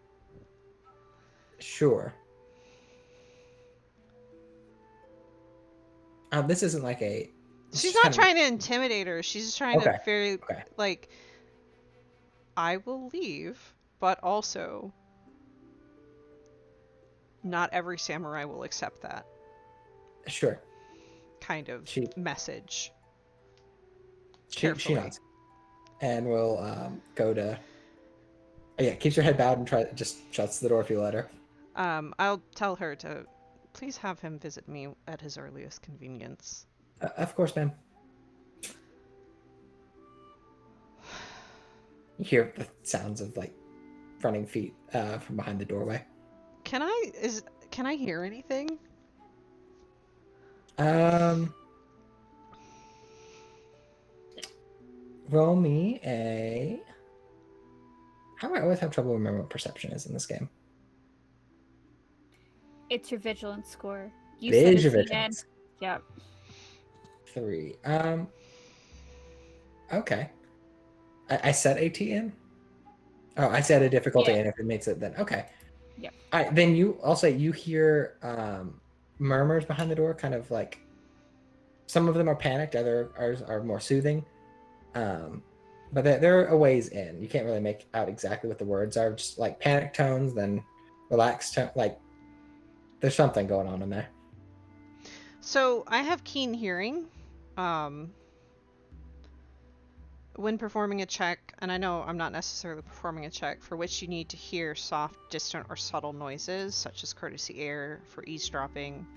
Sure. This isn't like a. this She's is not kind of- trying to intimidate her. She's just trying Okay, to very okay. like. I will leave, but also, not every samurai will accept that Sure. kind of She- message. She Carefully. nods, and we'll go to. Oh, yeah, keeps her head bowed and just shuts the door if you let her. I'll tell her to please have him visit me at his earliest convenience. Of course, ma'am. You hear the sounds of like running feet from behind the doorway. Can I hear anything? Roll me a. How do I always have trouble remembering what perception is in this game? It's your vigilance score. You It said is it's your the end. vigilance. Yep. 3. Okay. I set AT in. Oh, I set a difficulty, Yeah. and if it makes it, then okay. Yep. All right, then I'll say you hear murmurs behind the door, kind of like. Some of them are panicked, others are more soothing. But they're a ways in. You can't really make out exactly what the words are. Just like panic tones, then relaxed tone. Like there's something going on in there. So I have keen hearing. When performing a check, and I know I'm not necessarily performing a check, for which you need to hear soft, distant, or subtle noises, such as courtesy air for eavesdropping,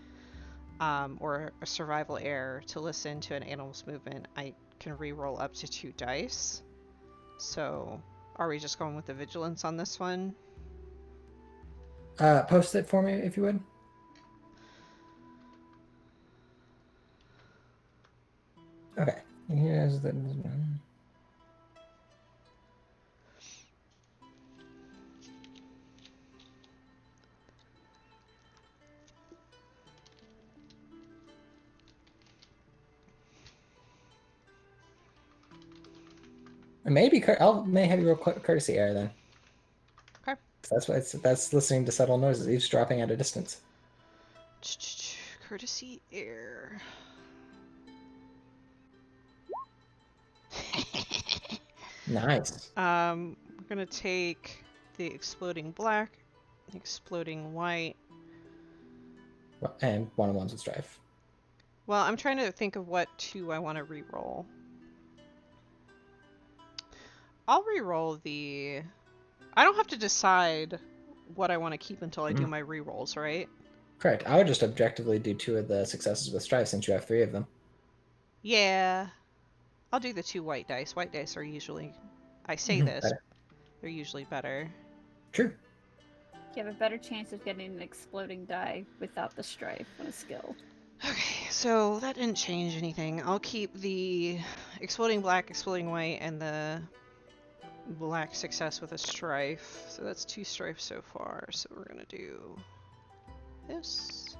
or a survival air to listen to an animal's movement, I can re-roll up to 2 dice. So, are we just going with the vigilance on this one? Post it for me if you would. Okay. Here's the. Maybe may have you roll courtesy air then. Okay. 'Cause that's listening to subtle noises, eavesdropping at a distance. Courtesy air. Nice. We're gonna take the exploding black, exploding white. And one-on-ones with strife. Well, I'm trying to think of what 2 I want to re-roll. I'll re-roll the. I don't have to decide what I want to keep until I do my re-rolls, right? Correct. I would just objectively do 2 of the successes with strife since you have 3 of them. Yeah. I'll do the 2 white dice. White dice are usually. I say this. Better. They're usually better. True. You have a better chance of getting an exploding die without the strife on a skill. Okay, so that didn't change anything. I'll keep the exploding black, exploding white, and the black success with a strife. So that's 2 strifes so far. So we're gonna do this.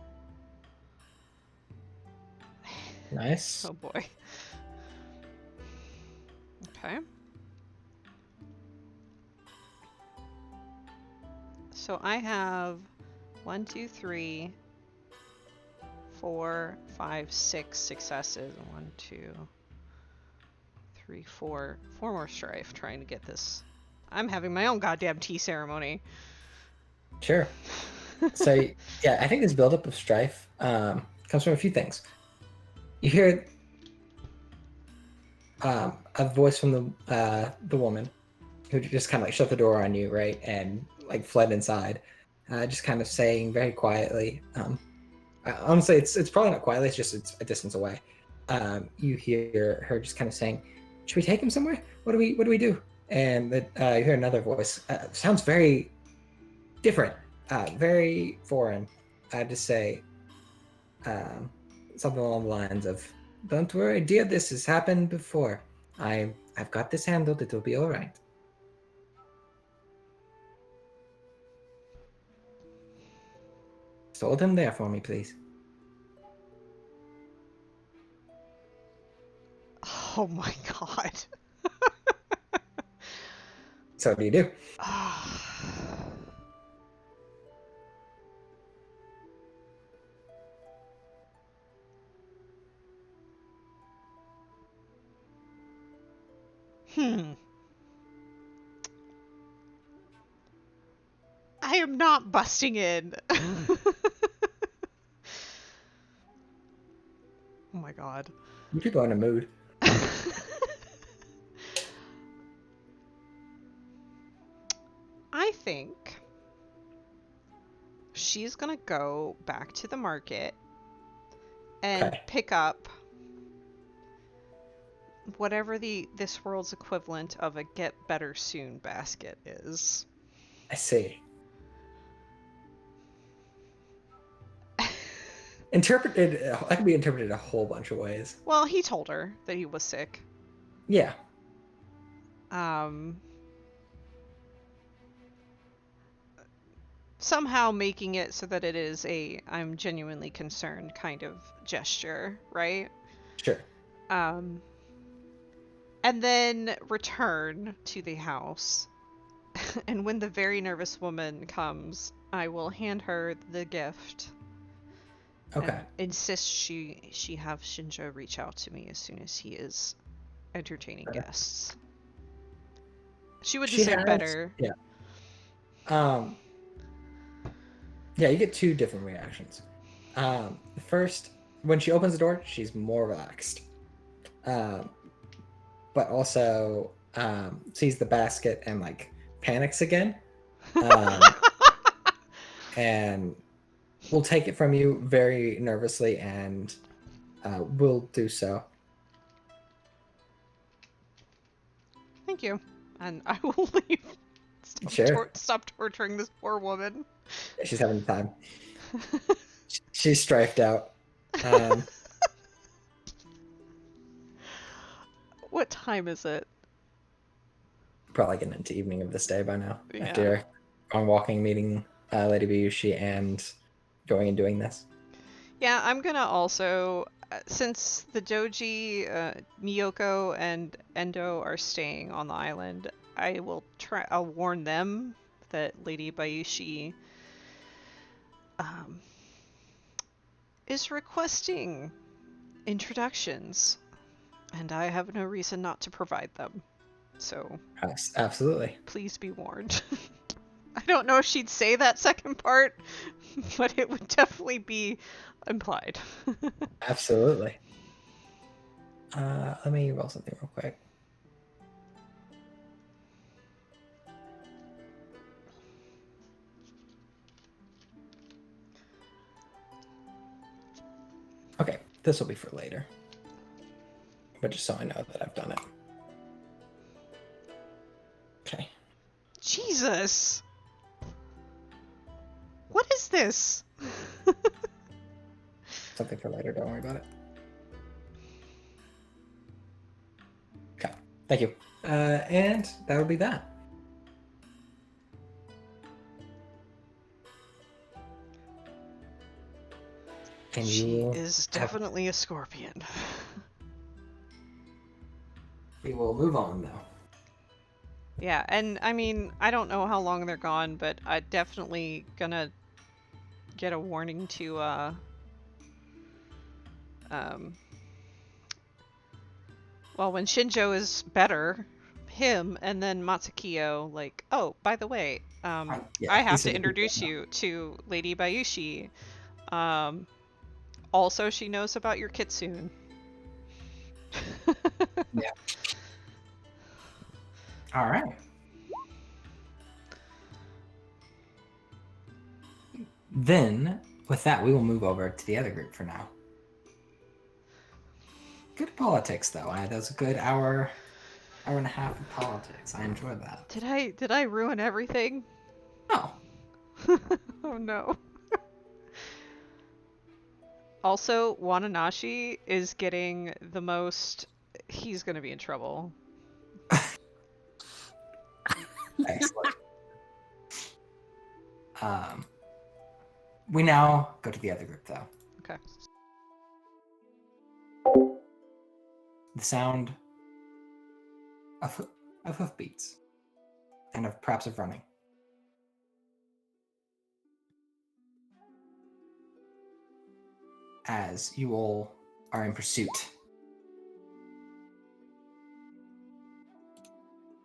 Nice. Oh boy. Okay. So I have 1, 2, 3, 4, 5, 6 successes. 1, 2, 3, 4. 4 more strife trying to get this. I'm having my own goddamn tea ceremony. Sure. So yeah, I think this buildup of strife comes from a few things. You hear a voice from the woman who just kind of like shut the door on you, right, and like fled inside, just kind of saying very quietly. Honestly, it's probably not quietly. It's a distance away. You hear her just kind of saying, "Should we take him somewhere? What do we do?" and you hear another voice. Sounds very different, very foreign. I just say something along the lines of, "Don't worry, dear. This has happened before. I've got this handled. It'll be all right." Just hold him there for me, please. Oh my god. So what do you do? I am not busting in. Oh my god. You people are in a mood. I think she's gonna go back to the market and Okay. pick up whatever this world's equivalent of a get better soon basket is. I see. Interpreted. That can be interpreted a whole bunch of ways. Well, he told her that he was sick. Yeah. Somehow making it so that it is a I'm genuinely concerned kind of gesture, right? Sure. And then return to the house. And when the very nervous woman comes, I will hand her the gift. Okay. And insist she have Shinjo reach out to me as soon as he is entertaining guests. She would deserve better. Yeah. Yeah, you get two different reactions. The first, when she opens the door, she's more relaxed. But also sees the basket and like panics again. And will take it from you very nervously and will do so. Thank you. And I will leave. Stop torturing this poor woman. Yeah, she's having time. She's strifed out. What time is it? Probably getting into evening of this day by now. Yeah. After on walking, meeting Lady Bayushi and going and doing this. Yeah, I'm gonna also, since the Doji, Miyoko, and Endo are staying on the island, I'll warn them that Lady Bayushi is requesting introductions, and I have no reason not to provide them. So Absolutely. Please be warned. I don't know if she'd say that second part, but it would definitely be implied. Absolutely. Let me roll something real quick. Okay, this will be for later. But just so I know that I've done it. Okay. Jesus! What is this? Something for later, don't worry about it. Okay, thank you. And that would be that. And She is definitely a scorpion. We will move on, though. Yeah, and I mean, I don't know how long they're gone, but I definitely gonna get a warning to, well, when Shinjo is better, him, and then Matsukiyo, like, oh, by the way, Yeah, I have he's to a- introduce you to Lady Bayushi. Also, she knows about your kitsune. Yeah. All right. Then, with that, we will move over to the other group for now. Good politics, though. That was a good hour hour and a half of politics. I enjoy that. Did I ruin everything? No. Oh no. Also, Wananashi is getting the most. He's gonna be in trouble. Excellent. We now go to the other group, though. Okay. The sound of hoofbeats and of perhaps of running. As you all are in pursuit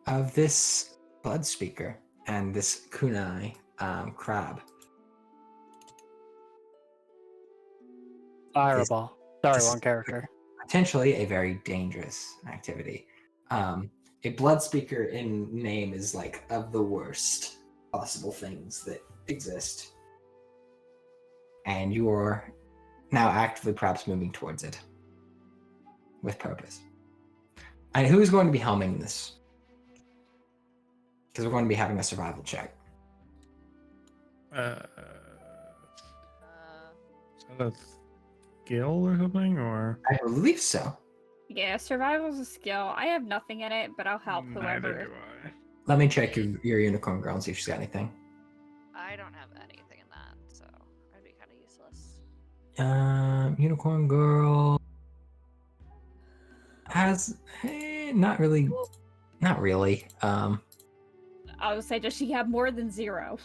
of this blood speaker and this kunai crab. Fireball. Sorry, this wrong is character. Potentially a very dangerous activity. A blood speaker in name is like of the worst possible things that exist. And you're now actively perhaps moving towards it with purpose. And who's going to be helming this? Because we're going to be having a survival check. Is that a skill or something? Or I believe so. Yeah, survival's a skill. I have nothing in it, but I'll help neither whoever. do I. Let me check your unicorn girl and see if she's got anything. I don't have anything in that, so I'd be kind of useless. Unicorn girl has not really. I would say, does she have more than 0?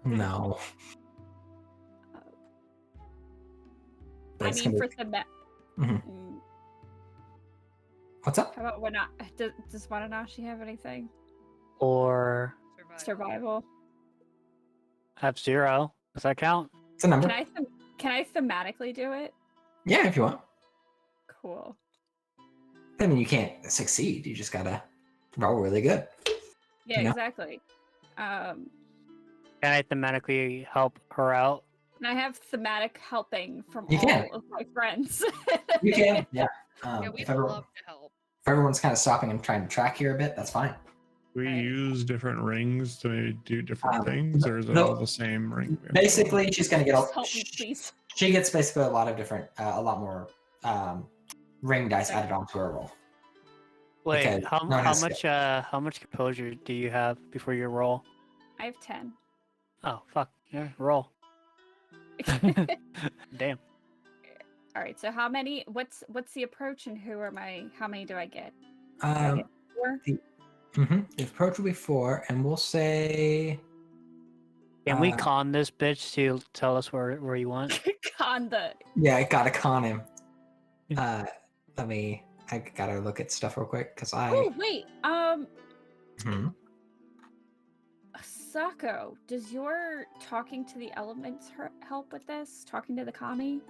No. But I it's mean, gonna for the Mhm. What's up? how about does Wananashi have anything? Or Survival. have 0. Does that count? It's a number. Can I thematically do it? Yeah, if you want. Cool. I mean, you can't succeed. You just gotta roll really good. Yeah, You know? exactly. Can I thematically help her out? And I have thematic helping from You all can. of my friends. You can. Yeah. Yeah, we'd If love to help. everyone's kind of stopping and trying to track here a bit, that's fine. Do we Right. use different rings to maybe do different things, or is it no. all the same ring? we have to roll? Basically, she's gonna get Just all. help me, please. She gets basically a lot of different, a lot more ring dice Okay. added onto her roll. Wait, Okay, how no one has how much composure do you have before you roll? I have 10. Oh fuck, yeah, roll. Damn. All right. So how many? What's the approach, and how many do I get? Do I Um, get 4? The approach will be 4, and we'll say. Can we Uh, con this bitch to tell us where you want? Con the. Yeah, I gotta con him. Yeah. I gotta look at stuff real quick because I. Oh wait. Mhm. Sako, does your talking to the elements help with this? Talking to the kami?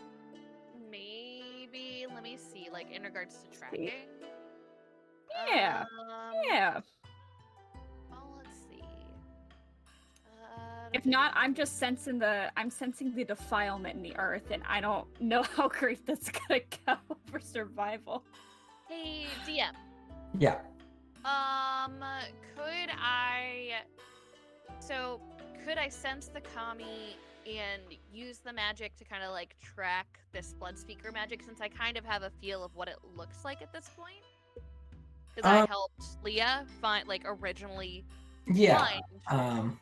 Maybe, let me see, like in regards to tracking. Yeah. Yeah. Oh, let's see. If not, I'm just sensing the defilement in the earth, and I don't know how great that's gonna go for survival. Hey, DM. Yeah. Could I sense the kami and use the magic to kind of like track this blood speaker magic, since I kind of have a feel of what it looks like at this point? Because I helped Leah find, like, originally Yeah. find.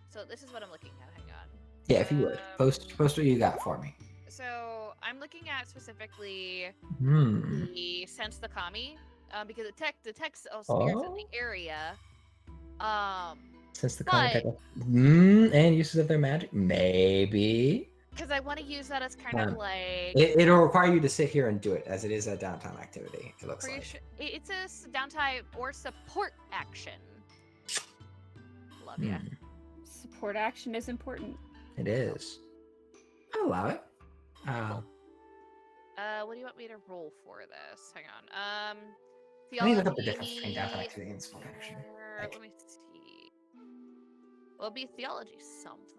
So this is what I'm looking at. Hang on. Yeah, if you would post what you got for me. So I'm looking at specifically Hmm. the sense the kami, because the text also appears in the area. Since the But- contact and uses of their magic, maybe Because I want to use that as kind of like. It'll require you to sit here and do it, as it is a downtime activity. It looks like. It's a downtime or support action. Love ya. Hmm. Support action is important. it is. I'll allow it. What do you want me to roll for this? Hang on. Let me look up the difference between downtime theology activity and support action. or- Like- Let me see. Well, it'd be theology something.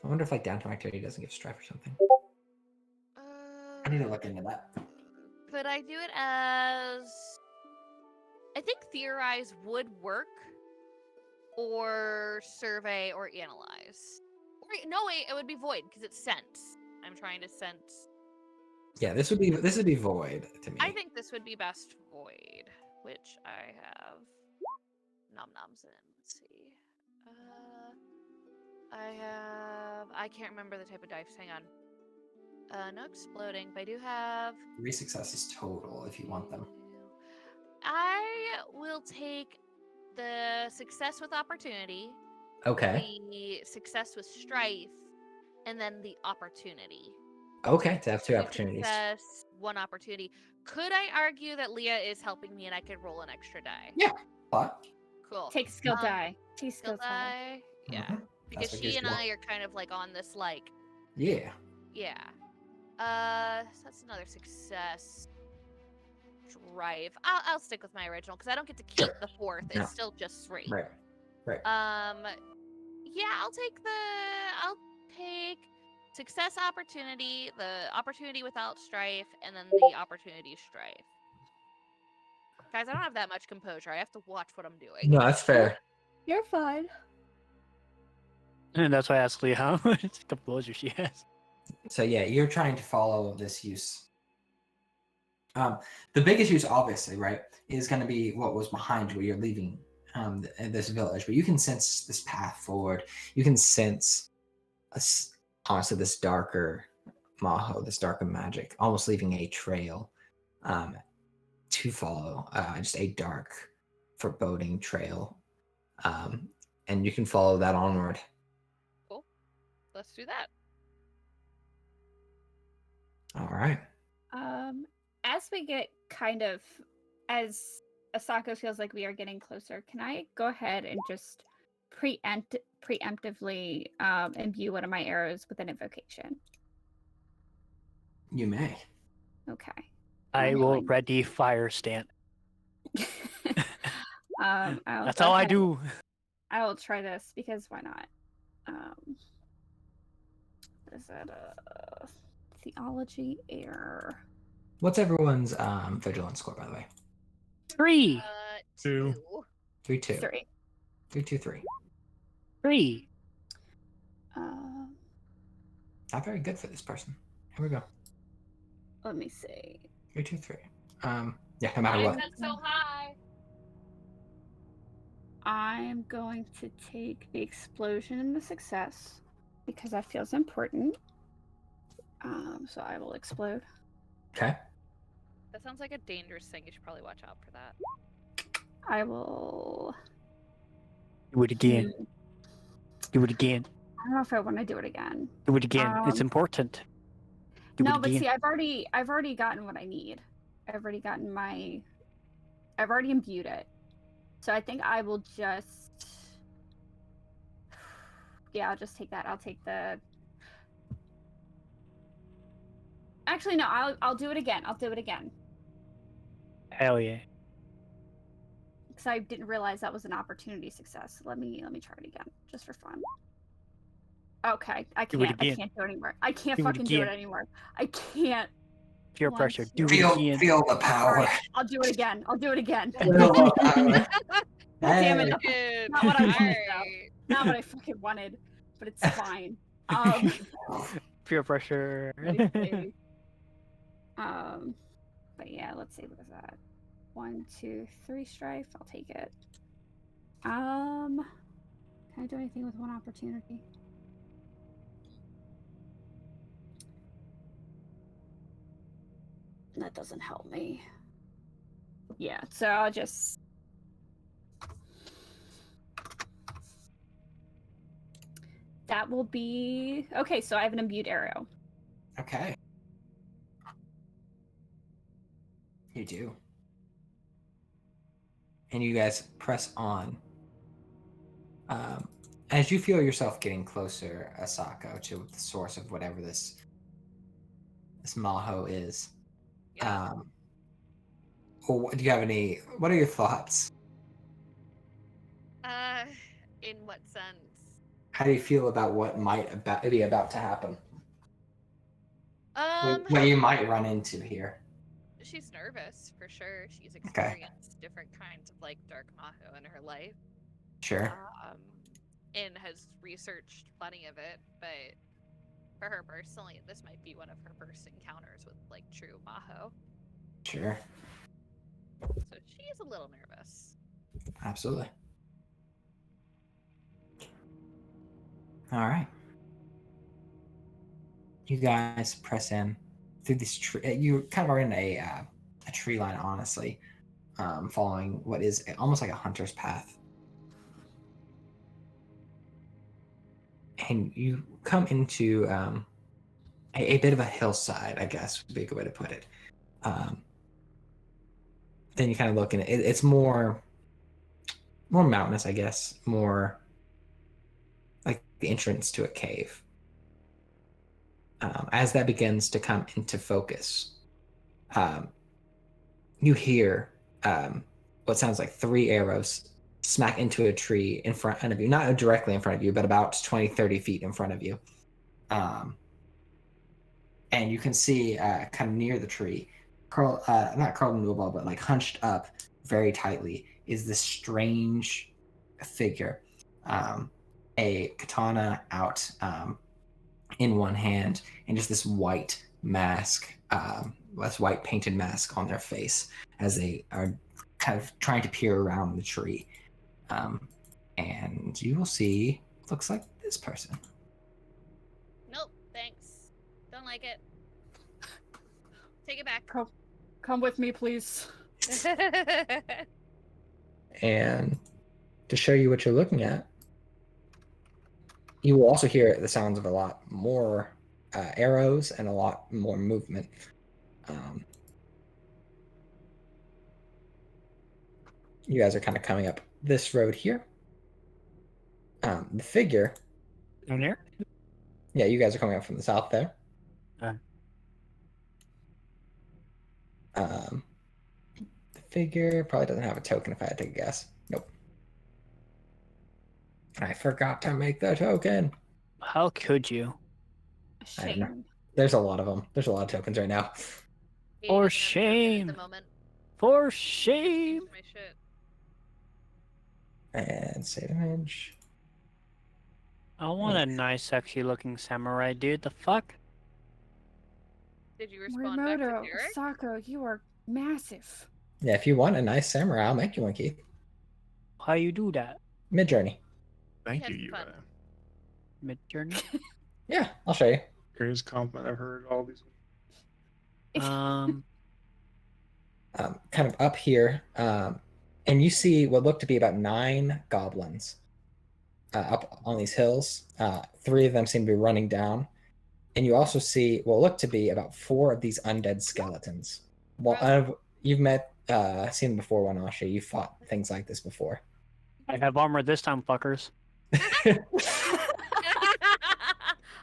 I wonder if like downtime activity doesn't give strife or something. I need to look into that. Could I do it as I think theorize would work, or survey or analyze. Or, no, wait, it would be void because it's sense. I'm trying to sense. Yeah, this would be void to me. I think this would be best void, which I have nom noms in. Let's see. I can't remember the type of dice. Hang on. No exploding, but I do have 3 successes total if you want them. I will take the success with opportunity, Okay. the success with strife, and then the opportunity. Okay, to have 2 Two opportunities. Success, 1 opportunity. Could I argue that Leah is helping me and I could roll an extra die? Yeah. But Cool. Take skill Um, die. Take Skill skill die. die. Yeah. Mhm. Because what she gives and you I are kind of like on this like, yeah. yeah. So that's another success. Drive. I'll stick with my original because I don't get to keep Sure. the 4th. It's No. still just 3. Right. Right. Yeah, I'll take success opportunity, the opportunity without strife, and then the opportunity strife. Guys, I don't have that much composure. I have to watch what I'm doing. No, that's fair. You're fine. And that's why I asked Leah how much composure she has. So yeah, you're trying to follow this use. The biggest use, obviously, right, is going to be what was behind where you're leaving this village. But you can sense this path forward. You can sense, honestly, this darker Maho, this darker magic, almost leaving a trail to follow. Just a dark, foreboding trail, and you can follow that onward. Let's do that. All right. As we get as Asako feels like we are getting closer, can I go ahead and just preemptively imbue one of my arrows with an invocation? You may. Okay. I I'm will going- ready fire stand. I'll That's go all I ahead- do. I will try this because why not? Is that a theology error? What's everyone's vigilance score, by the way? 3. 2. 3, 2. 3. 3, 2, 3. 3. Not very good for this person. Here we go. Let me see. 3, 2, 3. Yeah, no matter what. That's so high. I'm going to take the explosion and the success because that feels important. So I will explode. Okay. That sounds like a dangerous thing. You should probably watch out for that. I will Do it again. Do it again. I don't know if I want to do it again. Do it again. It's Um, important. Do No, it but again. see, I've already gotten what I need. I've already imbued it. So I think I will just, yeah, I'll just take that. I'll take the. Actually, no, I'll do it again. I'll do it again Hell yeah. because I didn't realize that was an opportunity success. Let me try it again just for fun. Okay, I Do it can't. I again. can't do it anymore. I can't Do it fucking do it again. anymore. I can't. Peer One, pressure. two. Do it again. Feel the All power. right, I'll do it again. I'll do it again. Feel the power. Damn it. Hey. Not what I wanted, Alright. Not what I fucking wanted, but it's fine. Um, Peer pressure. let me see. But yeah, let's see, what is that? 1, 2, 3 strife. I'll take it. Can I do anything with 1 opportunity? That doesn't help me. Yeah, so I'll just. That will be okay. So I have an imbued arrow. Okay. You do. And you guys press on. As you feel yourself getting closer, Asako, to the source of whatever this Maho is. Yeah. Do you have any? What are your thoughts? In what sense? How do you feel about what might be about to happen? What you might run into here? She's nervous for sure. She's Okay. experienced different kinds of like dark maho in her life, Sure. and has researched plenty of it. But for her personally, this might be one of her first encounters with like true maho. Sure. So she's a little nervous. Absolutely. All right. You guys press in through this tree. You kind of are in a tree line, honestly, following what is almost like a hunter's path. And you come into a bit of a hillside, I guess would be a good way to put it. Then you kind of look, and it's more mountainous, I guess, more like the entrance to a cave. As that begins to come into focus, you hear what sounds like 3 arrows smack into a tree in front of you. Not directly in front of you, but about 20, 30 feet in front of you. And you can see kind of near the tree, not curled into a ball, but like hunched up very tightly, is this strange figure. A katana out in one hand, and just this white mask, this white painted mask on their face as they are kind of trying to peer around the tree. And you will see, looks like this person. Nope, thanks. Don't like it. Take it back. Come with me, please. And to show you what you're looking at, you will also hear the sounds of a lot more arrows and a lot more movement. You guys are kind of coming up this road here. The figure, In here? yeah, you guys are coming up from the south there. The figure probably doesn't have a token if I had to take a guess. Nope. I forgot to make the token. How could you? I don't know. Shame. There's a lot of them. There's a lot of tokens right now. He For doesn't have a token shame. At the moment. For shame! My shit. And save image. I want a nice, sexy looking samurai dude. The fuck? Did you respond back to Morimoto, Derek? Sako, you are massive. Yeah, if you want a nice samurai, I'll make you one, Keith. How you do that? Mid journey. Thank Have you. fun. Mid journey? Yeah, I'll show you. Greatest compliment I've heard all these. um, Kind of up here, and you see what look to be about 9 goblins up on these hills. 3 of them seem to be running down, and you also see what look to be about 4 of these undead skeletons. Well, you've seen them before, Wanashi. You fought things like this before. I have armor this time, fuckers.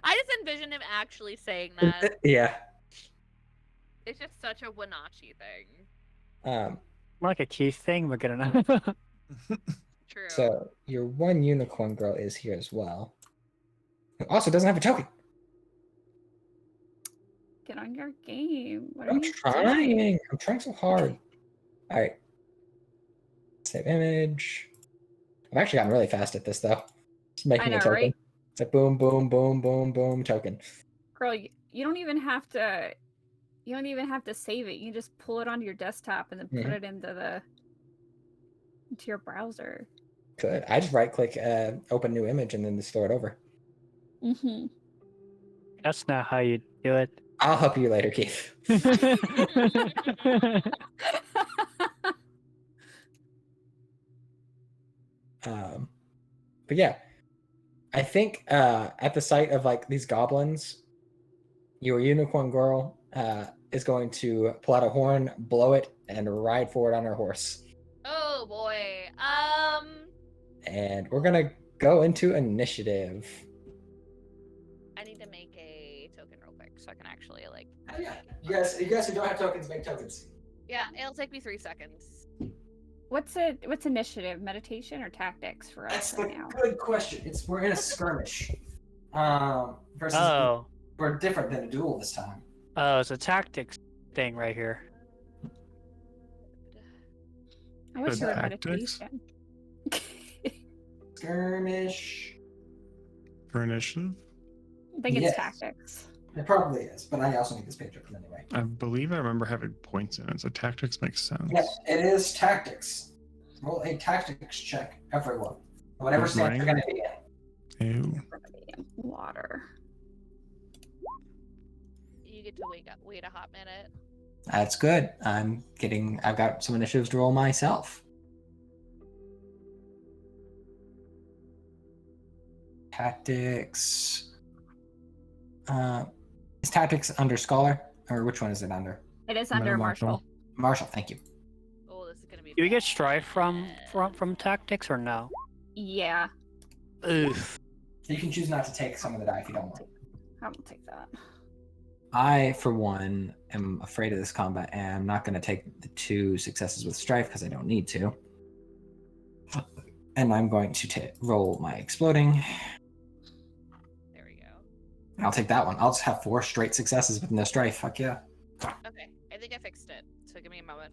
I just envision him actually saying that. Yeah. It's just such a Wanachi thing. Like a Keith thing, but good enough. True. So your one unicorn girl is here as well. Who also doesn't have a token. Get on your game. What are I'm you trying. doing? I'm trying so hard. All right. Save image. I've actually gotten really fast at this though. Just making know, a token. right? It's like boom, boom, boom, boom, boom, token. Girl, you don't even have to. You don't even have to save it. You can just pull it onto your desktop and then put Mhm. it into your browser. Good. I just right click, open new image, and then just throw it over. Mm-hmm. That's not how you do it. I'll help you later, Keith. But yeah, I think at the sight of like these goblins, your unicorn girl is going to pull out a horn, blow it, and ride forward on her horse. Oh boy. And we're gonna go into initiative. I need to make a token real quick so I can actually like. Yeah, you guys who don't have tokens, make tokens. Yeah, it'll take me 3 seconds. What's initiative? Meditation or tactics for us That's right the now? good question. We're in a skirmish. Versus Oh, we're different than a duel this time. oh, it's a tactics thing right here. I wish The you would have tactics? Skirmish. For initiative? I think it's Yes. tactics. It probably is, but I also need this page open anyway. I believe I remember having points in it, so tactics makes sense. Yes, it is tactics. Roll a tactics check, everyone. Whatever Who's stance you're mine? going to be in. Ew. Water. You get to wait a hot minute. That's good. I've got some initiatives to roll myself. Tactics. Is tactics under scholar, or which one is it under? It is I'm under under Marshall. Marshall. Marshall, thank you. Oh, this is gonna be. Do we get strife bad. from tactics or no? Yeah, Oof. So you can choose not to take some of the die if you don't want. I will take that. I, for one, am afraid of this combat, and I'm not going to take the 2 successes with strife because I don't need to. And I'm going to roll my exploding. There we go. And I'll take that one. I'll just have 4 straight successes with no strife. Fuck yeah. Okay, I think I fixed it. So give me a moment,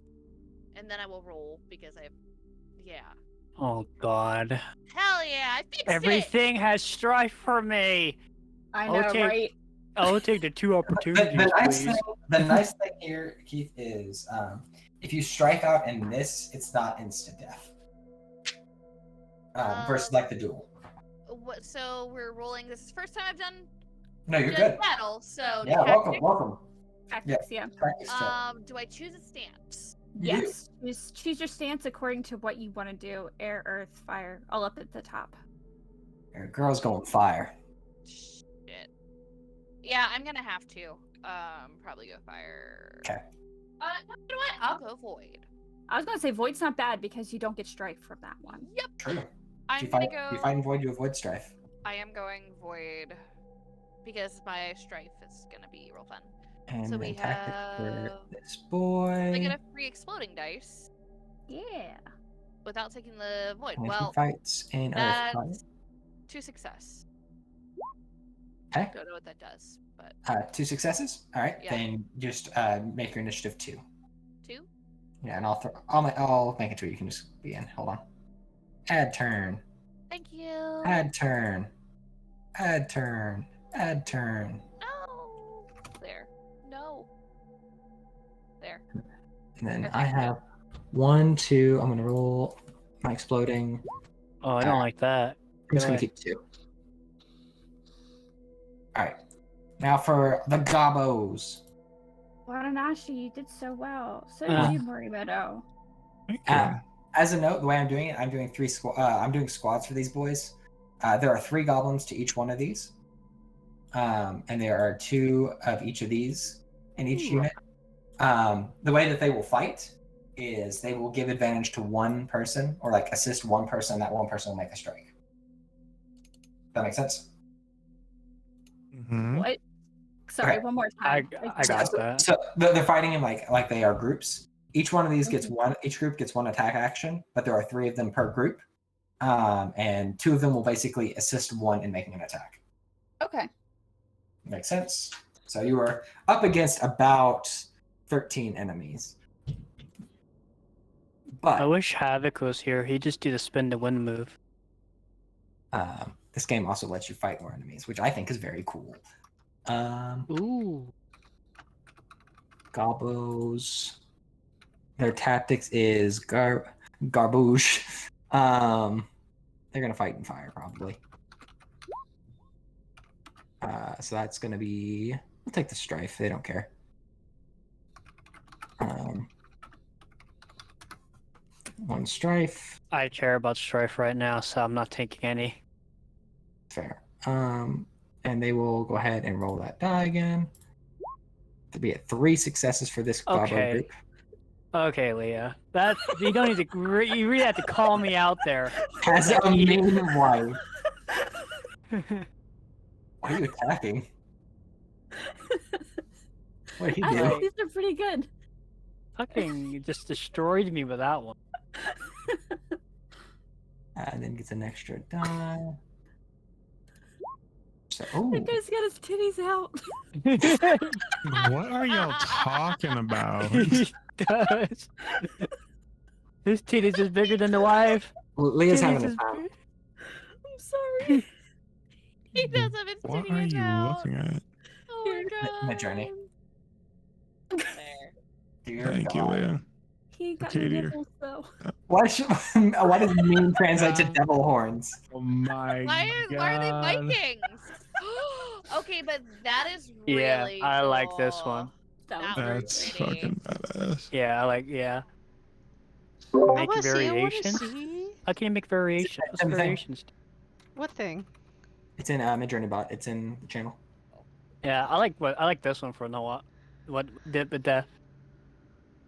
and then I will roll because yeah. Oh god. Hell yeah, I fixed it. Everything has strife for me. I know, Okay. right? I'll take the 2 opportunities, please. The nice thing here, Keith, is if you strike out in this, it's not instant death. Versus like the duel. What? So we're rolling. This is the first time I've done No, you're done good. battle. So Yeah, welcome. Tactics, yeah. Practice check. Do I choose a stance? You do. Yes. Choose your stance according to what you want to do. Air, earth, fire, all up at the top. Your girl's going fire. Shit. Yeah, I'm gonna have to. Probably go fire. Okay. You know what? I'll go void. I was gonna say void's not bad because you don't get strife from that one. Yep. True. I'm you gonna fight, go. You fight and void, you avoid strife. I am going void because my strife is gonna be real fun. And So then we tactic for have- this boy. I get a free exploding dice Yeah. without taking the void. And if he Well, fights in Earth. that's 2 success. Okay. Don't know what that does, but 2 successes. All right. Yeah. Then just make your initiative 2. 2. Yeah, and I'll make it to where you can just be in. Hold on. Add turn. Thank you. Add turn. Add turn. Add turn. No. There. No. There. And then Okay. I have 1, 2. I'm gonna roll my exploding. Oh, I don't like that. I'm just Go gonna ahead. keep 2. All right. Now for the gobos. Wadanashi, you did so well. So Uh. did you, Morimoto. Thank you. As a note, the way I'm doing it, I'm doing I'm doing squads for these boys. There are 3 goblins to each one of these, and there are 2 of each of these in each Ooh. unit. The way that they will fight is they will give advantage to one person, or like assist one person. That one person will make a strike. That makes sense. Mhm. What? Sorry, Okay. one more I time. got that. So they're fighting in like they are groups. Each one of these gets one. Each group gets 1 attack action, but there are 3 of them per group, and 2 of them will basically assist one in making an attack. Okay. Makes sense. So you are up against about 13 enemies. I But wish Havoc was here. He'd just do the spin to win move. this game also lets you fight more enemies, which I think is very cool. Ooh. Gobos. Their tactics is garbouche. They're gonna fight in fire probably. So that's gonna be. We'll take the strife. They don't care. 1 strife. I care about strife right now, so I'm not taking any. Fair. And they will go ahead and roll that die again. To be at 3 successes for this gobbo Okay. group. Okay, Leah. That you don't need to. You really have to call me out there. Has a main wife. Why are you attacking? What did he I do? think these are pretty good. Fucking just destroyed me with that one. And then gets an extra die. So, oh, That guy's got his titties out. What are y'all talking about? He does. His titties is bigger than the wife. Leah's having Titties a is time. big- I'm sorry. He does have his What are titties you out. looking at? Oh my god. Mid-journey. There. Dear Thank you, God. Leah. He got Okay, no dear. nipples though. Why does mean translate to devil horns? Oh my Why are they Vikings? Okay, but that is really Yeah, I like this cool. one. That That was very That's pretty. fucking badass. Yeah, I like. Yeah. I Make wanna see, I wanna variations. see. How can you make variations? What's same thing. variations? What thing? It's in Midjourney bot. It's in the channel. Yeah, I like this one for no what did the death.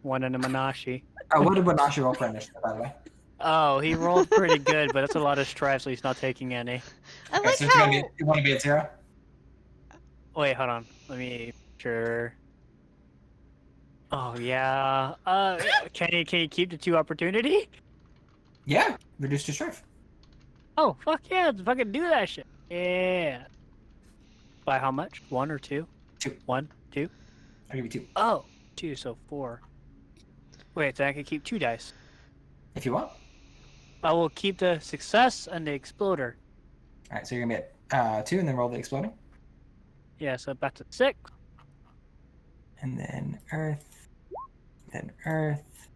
One in the Manashi. Oh, what did Bonashi roll for initiative, by the way? Oh, he rolled pretty good, but that's a lot of strife, so he's not taking any. I Okay, like so it's how. gonna be, you want to be at 0? Wait, hold on. Let me sure. Oh yeah. Can you keep the 2 opportunity? Yeah, reduce to strife. Oh fuck yeah! Let's fucking do that shit. Yeah. By how much? 1 or 2? 2. 1, 2. I'll give you 2 Oh, 2, so 4. Wait, then I can keep 2 dice. if you want. I will keep the success and the exploder. All right, so you're gonna be at 2, and then roll the exploding, Yeah, so back to 6. and then Earth, then Earth.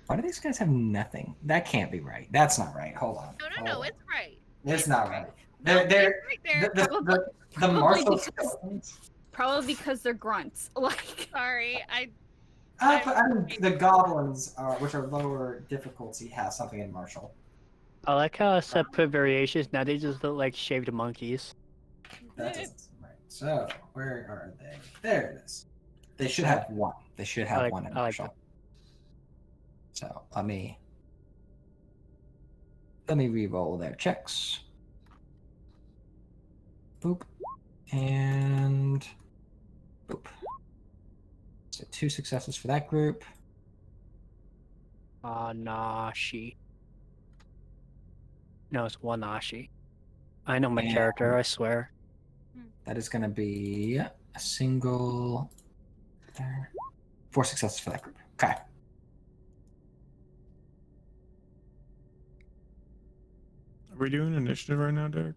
Why do these guys have nothing? That can't be right. That's not right. Hold on. No, Hold on. it's right. It's not right. No, They're it's right there. the Probably martial because- skeletons. Probably because they're grunts. Like Sorry, But I mean, the goblins, which are lower difficulty, have something in martial. I like how I said put variations. Now they just look like shaved monkeys. That doesn't seem right. So where are they? There it is. They should have 1. They should have like- 1 in I like martial. So let me re-roll their checks. Boop. And boop. So 2 successes for that group. Anashi. No, it's Wanashi. I know my And- character, I swear. That is going to be a single. There. 4 successes for that group. Okay. Are we doing initiative right now, Derek?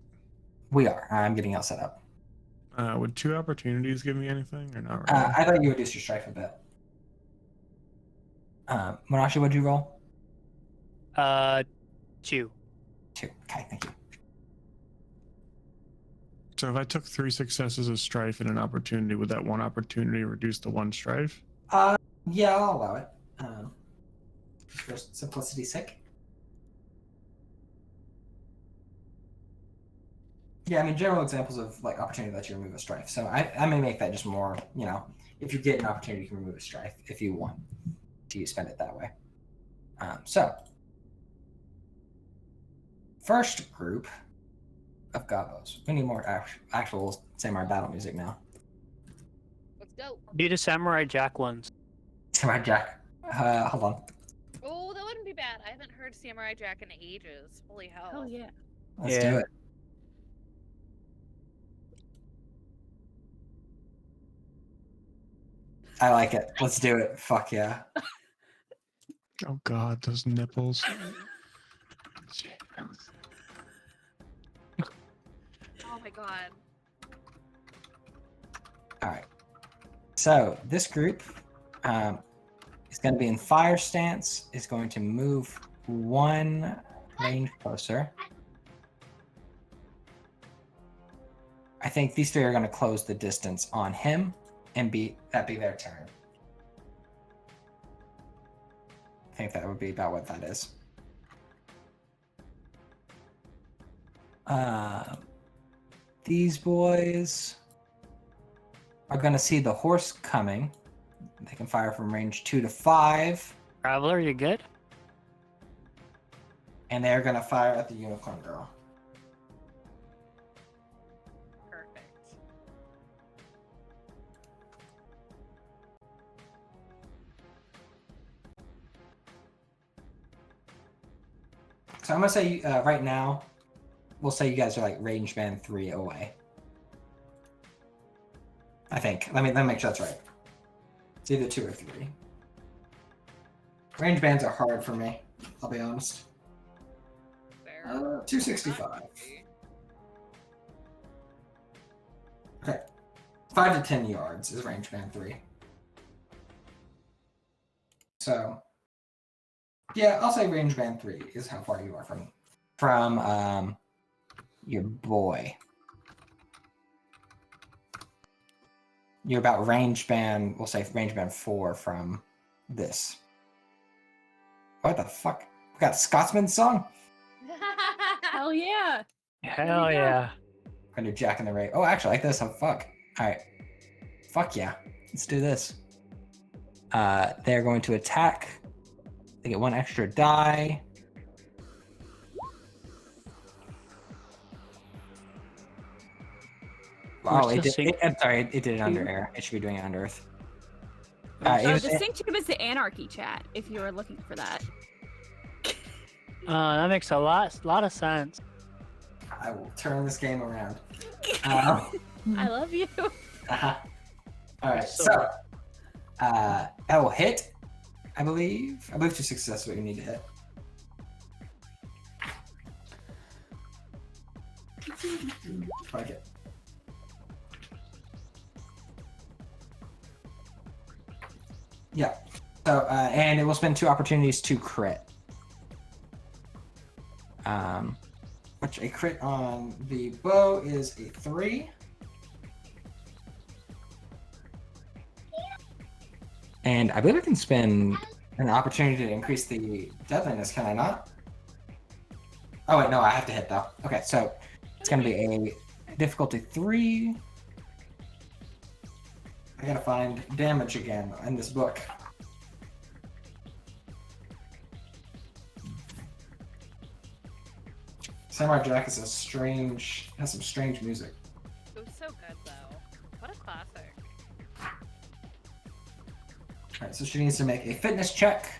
We are. I'm getting all set up. Would 2 opportunities give me anything or not really? I thought you reduced your strife a bit. Monashi, what'd you roll? 2. 2. Okay, thank you. So if I took 3 successes of strife and an opportunity, would that 1 opportunity reduce the 1 strife? Yeah, I'll allow it. Just for simplicity's sake. Yeah, I mean, general examples of like opportunity lets you remove a strife. So I may make that just more, if you get an opportunity, you can remove a strife if you want to spend it that way. So, first group of gobos. We need more actual samurai battle music now. let's go. Do the Samurai Jack ones. Samurai Jack. Hold on. Oh, that wouldn't be bad. I haven't heard Samurai Jack in ages. Holy hell. hell yeah. Let's Yeah. do it. I like it. Let's do it. Fuck yeah. Oh god, those nipples. Oh my god. All right. So this group is going to be in fire stance. Is going to move 1 range closer. I think these 3 are going to close the distance on him, and that be their turn. I think that would be about what that is. These boys are going to see the horse coming. They can fire from range 2 to 5, Traveler, you good? and they're going to fire at the unicorn girl. Perfect. So I'm going to say right now, we'll say you guys are like range band 3 away. I think. Let me make sure that's right. It's either 2 or 3. Range bands are hard for me. I'll be honest. Fair. 265. Okay. 5 to 10 yards is range band 3. So, yeah, I'll say range band 3 is how far you are from your boy. You're about range band, we'll say range band 4 from this. What the fuck? We got a Scotsman song? Hell yeah. Hell go. yeah. I'm gonna do Jack in the Ray. Oh, actually, I like this. Oh, fuck. Alright. Fuck yeah. Let's do this. They're going to attack. They get 1 extra die. Oh, We're it still did. I'm sorry, it did it under Two. air. It should be doing it under earth. The sync tube is the anarchy chat, if you were looking for that. That makes a lot of sense. I will turn this game around. I love you. Uh-huh. Alright, so that will hit, I believe. I believe 2 success is what you need to hit. Fuck it. Yeah. So and it will spend 2 opportunities to crit. Which a crit on the bow is a 3. And I believe I can spend an opportunity to increase the deadliness, can I not? Oh wait, no, I have to hit though. Okay, so it's gonna be a difficulty 3. I gotta find damage again in this book. Samurai Jack is has some strange music. It was so good though. What a classic. Alright, so she needs to make a fitness check.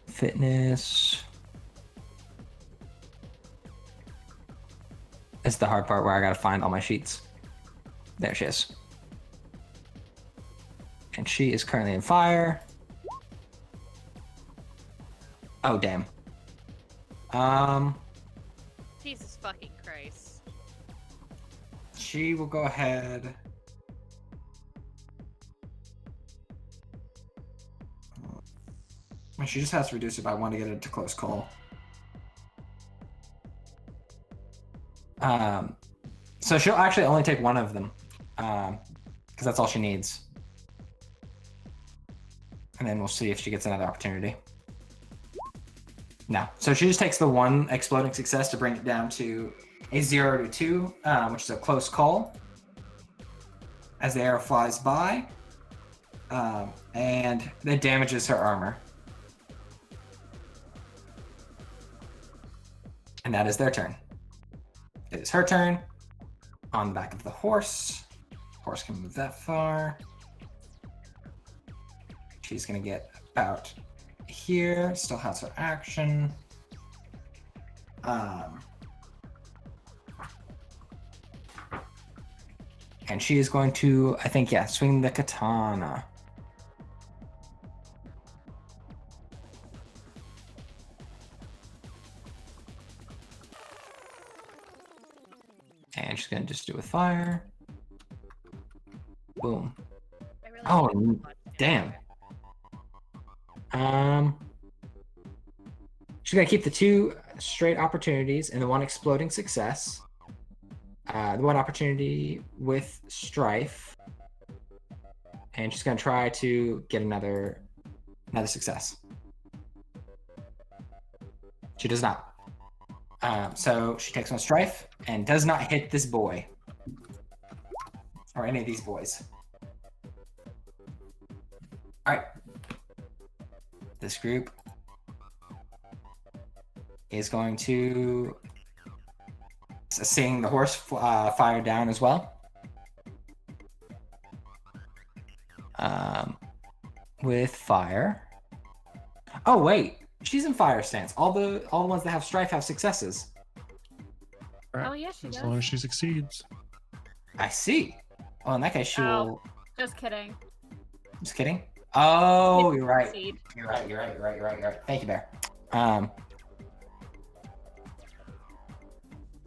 Fitness. It's the hard part where I gotta find all my sheets. There she is. And she is currently in fire. Oh, damn. Jesus fucking Christ. She will go ahead. She just has to reduce it by 1 to get it to close call. So she'll actually only take 1 of them, because that's all she needs. And then we'll see if she gets another opportunity. No. So she just takes the 1 exploding success to bring it down to a 0 to 2, which is a close call. As the arrow flies by, and it damages her armor. And that is their turn. It is her turn. On the back of the horse. Horse can move that far. She's gonna get about here. Still has her action. And she is going to, I think, yeah, swing the katana. And she's gonna just do it with fire. Boom. I really Oh, like to watch it. damn. She's gonna keep the 2 straight opportunities and the 1 exploding success. The 1 opportunity with strife. And she's gonna try to get another success. She does not. So she takes 1 strife and does not hit this boy. Or any of these boys. Alright. This group is going to seeing the horse fire down as well. With fire. Oh wait, she's in fire stance. All the ones that have strife have successes. Oh yeah, she As does. long as she succeeds. I see. Oh, in that case, she Oh. will. Just kidding. Just kidding. Oh, you're right. Proceed. You're right. Thank you, Bear.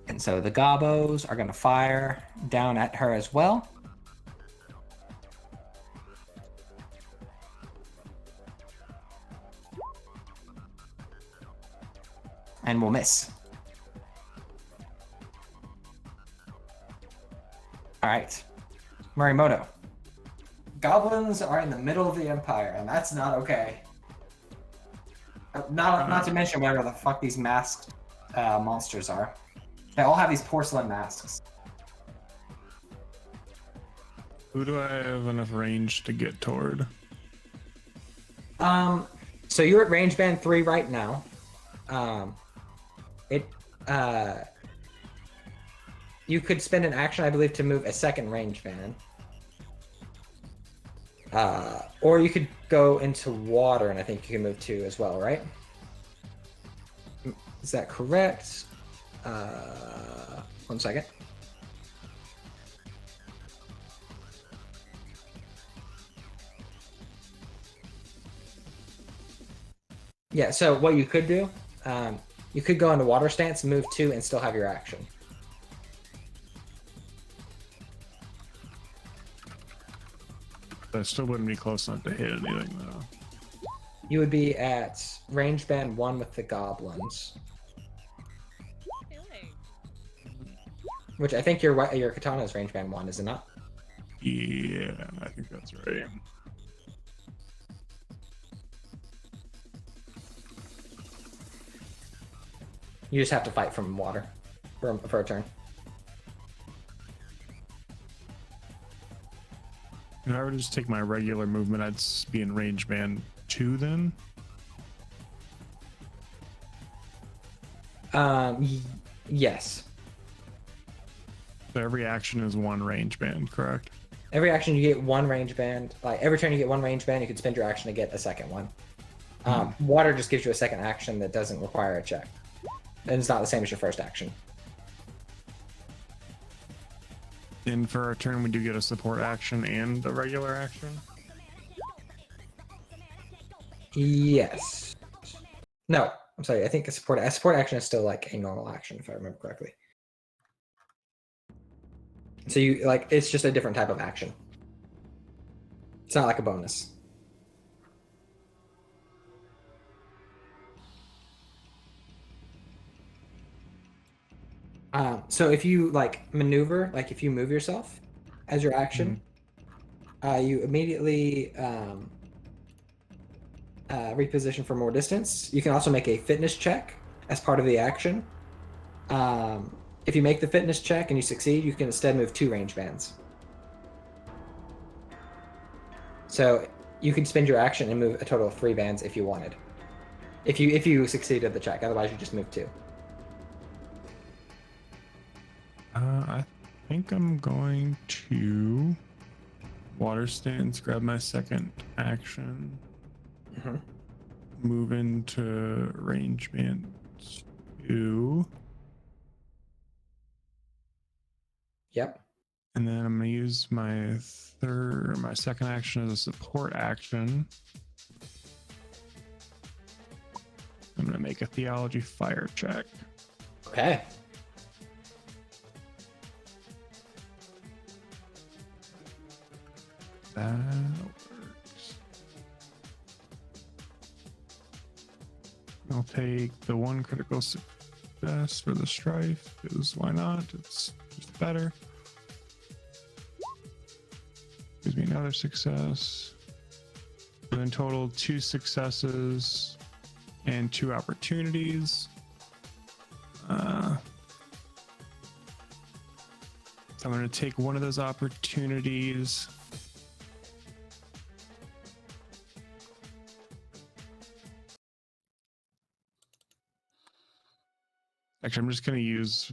And so the gobos are gonna fire down at her as well. And we'll miss. All right, Morimoto. Goblins are in the middle of the Empire, and that's not okay. Not to mention whatever the fuck these masked monsters are. They all have these porcelain masks. Who do I have enough range to get toward? So you're at range band 3 right now. You could spend an action, I believe, to move a second range band. Or you could go into water, and I think you can move 2 as well, right? Is that correct? 1 second. Yeah, so what you could do, you could go into water stance, move 2, and still have your action. That still wouldn't be close enough to hit anything, though. You would be at range band 1 with the goblins, which I think your katana is range band 1, is it not? Yeah, I think that's right. You just have to fight from water for a turn. If I were to just take my regular movement, I'd be in range band 2 then. Yes. So every action is 1 range band, correct? Every action you get 1 range band. Like every turn you get 1 range band, you could spend your action to get a second one. Water just gives you a second action that doesn't require a check. And it's not the same as your first action. And for our turn, we do get a support action and a regular action. Yes. No, I'm sorry. I think a support action is still like a normal action, if I remember correctly. So you like it's just a different type of action. It's not like a bonus. So if you like maneuver, like if you move yourself as your action, you immediately reposition for more distance. You can also make a fitness check as part of the action. If you make the fitness check and you succeed, you can instead move 2 range bands. So you can spend your action and move a total of 3 bands if you wanted. If you succeeded the check, otherwise you just move 2. I think I'm going to water stance, grab my second action, move into range band 2. Yep. And then I'm gonna use my second action as a support action. I'm gonna make a theology fire check. Okay. That works. I'll take the 1 critical success for the strife, because why not? It's just better. Gives me another success. So in total, 2 successes and 2 opportunities. So I'm going to take one of those opportunities. Actually, I'm just going to use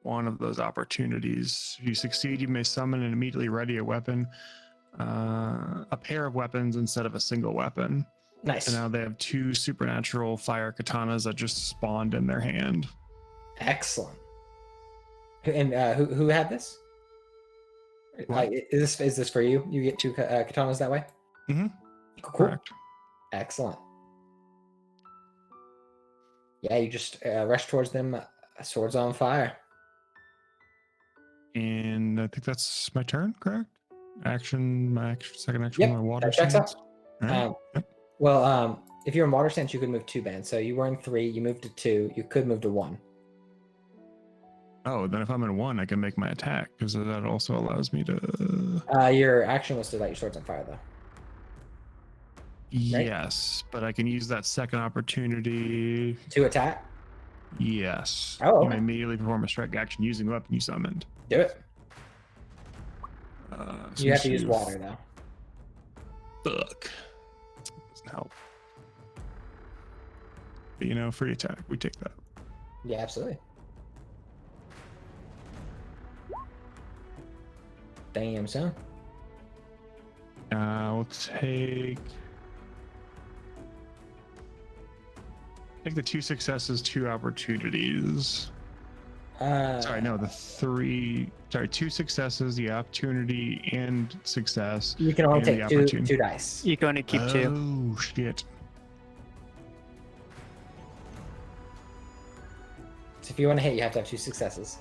one of those opportunities. If you succeed, you may summon and immediately ready a weapon, a pair of weapons instead of a single weapon. Nice. And now they have 2 supernatural fire katanas that just spawned in their hand. Excellent. And who had this? Like, is this for you? You get two katanas that way? Mhm. Cool. Correct. Excellent. Yeah, you just rush towards them, swords on fire. And I think that's my turn, correct? Second action, Yep, my water that checks stance. out. All right. Um, well, if you're in water stance, you could move 2 bands. So you were in 3, you moved to 2, you could move to 1. Oh, then if I'm in 1, I can make my attack because that also allows me to. Your action was to light your swords on fire, though. Yes, but I can use that second opportunity. To attack? Yes. Oh, You okay. may immediately perform a strike action using the weapon you summoned. Do it. So You have to let's use do- water, though. Fuck. Doesn't help. But, you know, free attack. We take that. Yeah, absolutely. Damn, son. We'll take the 2 successes, 2 opportunities. Sorry, no, 2 successes, the opportunity and success. You can only and the take two opportunity. dice. You can only keep 2. Oh shit. So if you want to hit, you have to have 2 successes.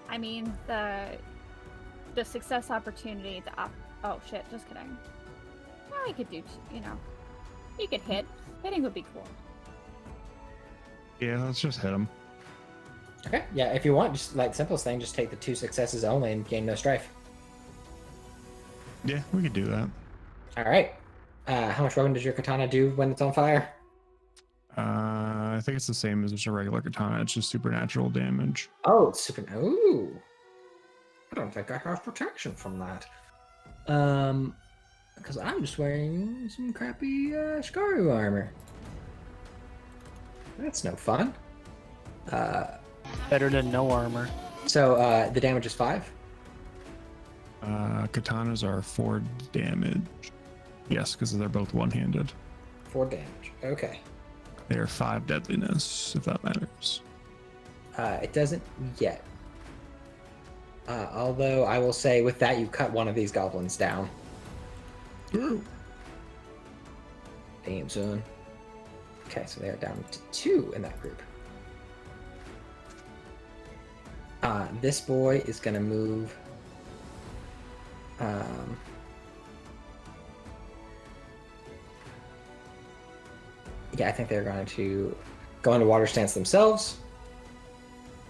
I mean, the success opportunity, oh shit, just kidding. No, you could do, you could hit. Hitting would be cool. Yeah, let's just hit him. Okay. Yeah, if you want, just like simplest thing, just take the 2 successes only and gain no strife. Yeah, we could do that. All right. How much weapon does your katana do when it's on fire? I think it's the same as just a regular katana. It's just supernatural damage. Oh, it's super. Ooh. I don't think I have protection from that. Because I'm just wearing some crappy Shikaru armor. That's no fun. Better than no armor. So the damage is 5. Katanas are 4 damage. Yes, because they're both one-handed. 4 damage. Okay. They are 5 deadliness, if that matters. It doesn't yet. Although I will say with that, you cut one of these goblins down. Ooh. Damn, son. Okay, so they're down to 2 in that group. This boy is going to move. Yeah, I think they're going to go into water stance themselves.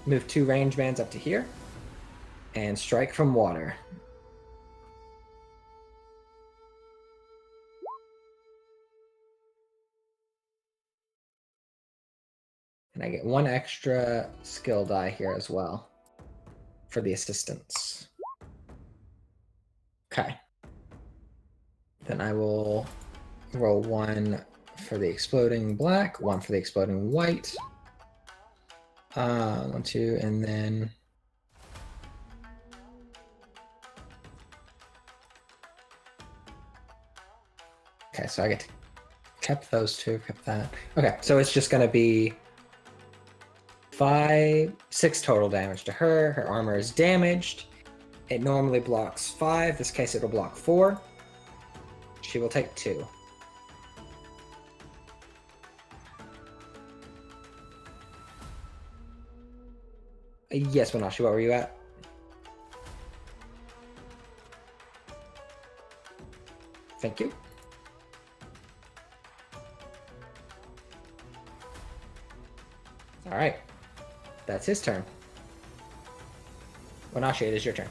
Move 2 range bands up to here. And strike from water. And I get 1 extra skill die here as well for the assistance. Okay. Then I will roll 1 for the exploding black, 1 for the exploding white. 1, 2, and then okay, so I get to kept those 2, kept that. Okay, so it's just gonna be 6 total damage to her. Her armor is damaged. It normally blocks 5. This case it'll block 4. She will take 2. Yes, Wanashi, what were you at? Thank you. All right. That's his turn. Wanashi, it is your turn.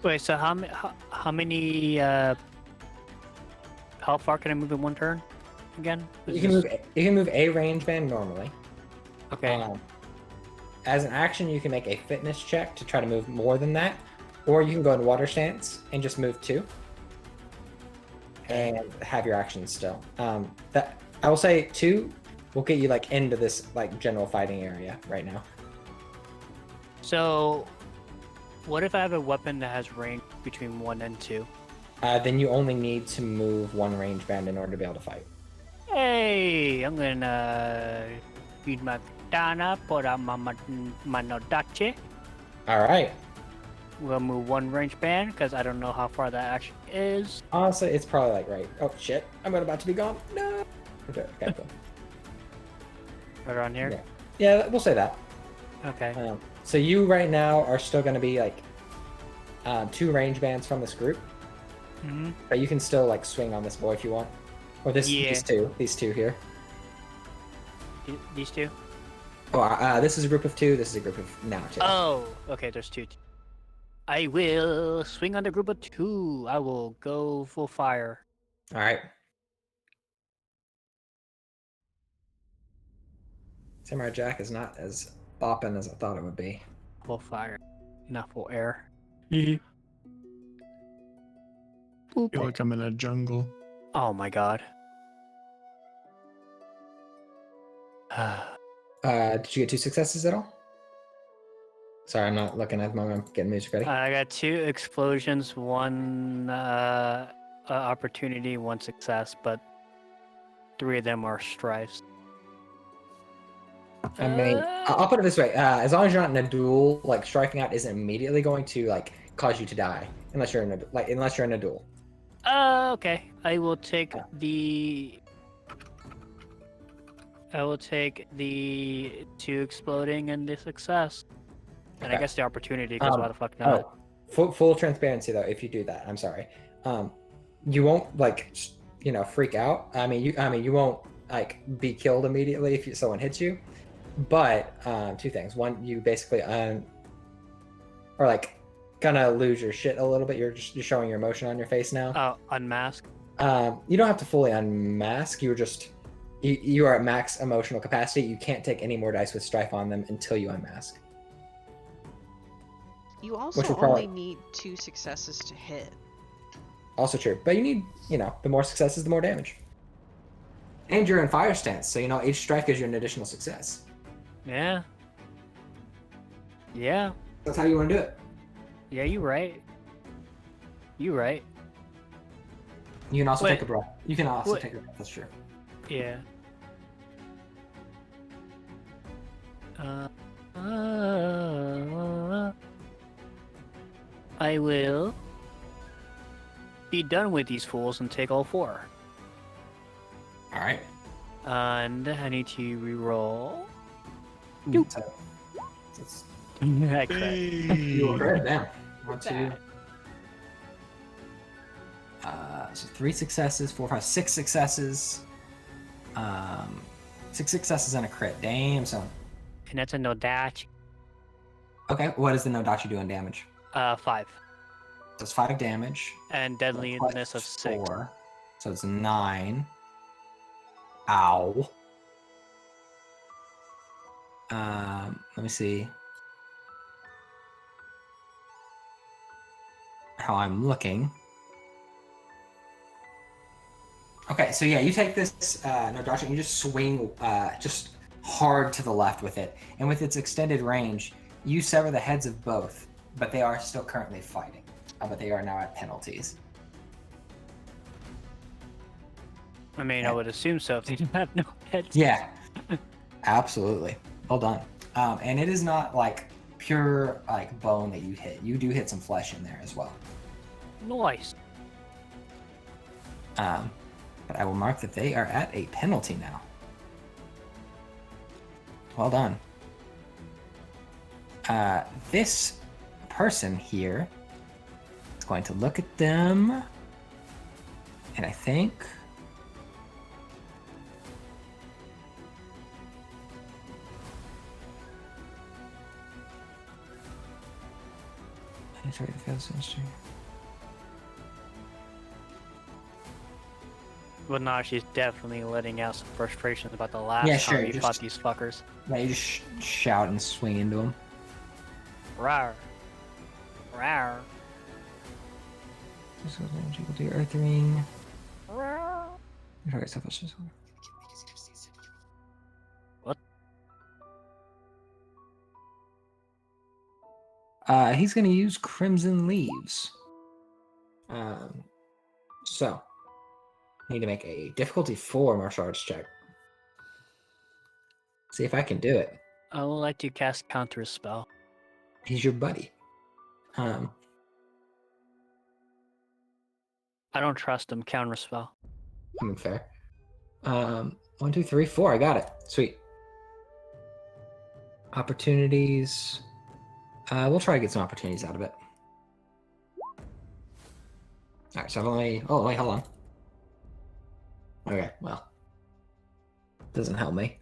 Wait, so how many how far can I move in 1 turn again? You can move a range band normally. Okay. As an action, you can make a fitness check to try to move more than that, or you can go in water stance and just move 2, and have your actions still. That I will say 2 will get you like into this like general fighting area right now. So, what if I have a weapon that has range between 1 and 2? Then you only need to move 1 range band in order to be able to fight. Hey, I'm gonna use my katana, put out my Manodachi. All right. We'll move one range band because I don't know how far that actually is. Honestly, it's probably like right. Oh shit! I'm about to be gone. No. Okay, cool. Right around here. Yeah, we'll say that. Okay. So you right now are still going to be like 2 range bands from this group, Mm-hmm. but you can still like swing on this boy if you want, or these two here. These two. Oh, this is a group of 2. This is a group of now 2. Oh, okay. There's 2. I will swing on the group of 2. I will go full fire. All right. Samurai Jack is not as bopping as I thought it would be. Full fire, not full air. I feel like I'm in a jungle. Oh my god. Did you get 2 successes at all? Sorry, I'm not looking at the moment. I'm getting music ready. I got 2 explosions, 1 opportunity, 1 success, but 3 of them are strifes. I mean, I'll put it this way: as long as you're not in a duel, like striking out isn't immediately going to like cause you to die, unless you're in a duel. Okay. I will take the 2 exploding and the success. And I Okay. guess the opportunity, because why the fuck not? Full transparency though. If you do that, I'm sorry. You won't like freak out. I mean, you won't like be killed immediately if someone hits you. But 2 things. One, you basically are like gonna lose your shit a little bit. You're showing your emotion on your face now. Oh, unmask. You don't have to fully unmask. You are at max emotional capacity. You can't take any more dice with strife on them until you unmask. You also will probably- only need 2 successes to hit. Also true, but you need the more successes, the more damage. And you're in fire stance, so each strike gives you an additional success. Yeah. Yeah. That's how you want to do it. Yeah, you right. You right. You can also Wait. take a breath. You can also Wait. take a breath. That's true. Yeah. I will be done with these fools and take all 4. All right. And I need to reroll. Nope. I crit. You are correct. Damn. 1, 2. Bad. So 3 successes, 4, 5, 6 successes. 6 successes and a crit. Damn, son. And that's a no dash. Okay, what does the Nodachi do in damage? 5. So it's 5 damage. And deadliness of 6. 4. So it's 9. Ow. Let me see how I'm looking. Okay, so yeah, you take this Nodachi and you just swing just hard to the left with it. And with its extended range, you sever the heads of both, but they are still currently fighting. But they are now at penalties. I mean, I would assume so if they don't have no heads. Yeah, absolutely. Well done. And it is not like pure like bone that you hit. You do hit some flesh in there as well. Nice. But I will mark that they are at a penalty now. Well done. This person here is going to look at them, and I think But now she's definitely letting out some frustrations about the last Yeah, sure, time you just- fought these fuckers. yeah, you just shout and swing into them. Rawr. Rawr. Do your earth ring. Rawr. What? He's going to use Crimson Leaves. So, I need to make a difficulty 4 martial arts check. See if I can do it. I would like to cast counter spell. He's your buddy. I don't trust him. Counter spell. I mean, fair. 1, 2, 3, 4. I got it. Sweet. Opportunities. We'll try to get some opportunities out of it. All right, so I've only. Oh wait, hold on. Okay, well, doesn't help me.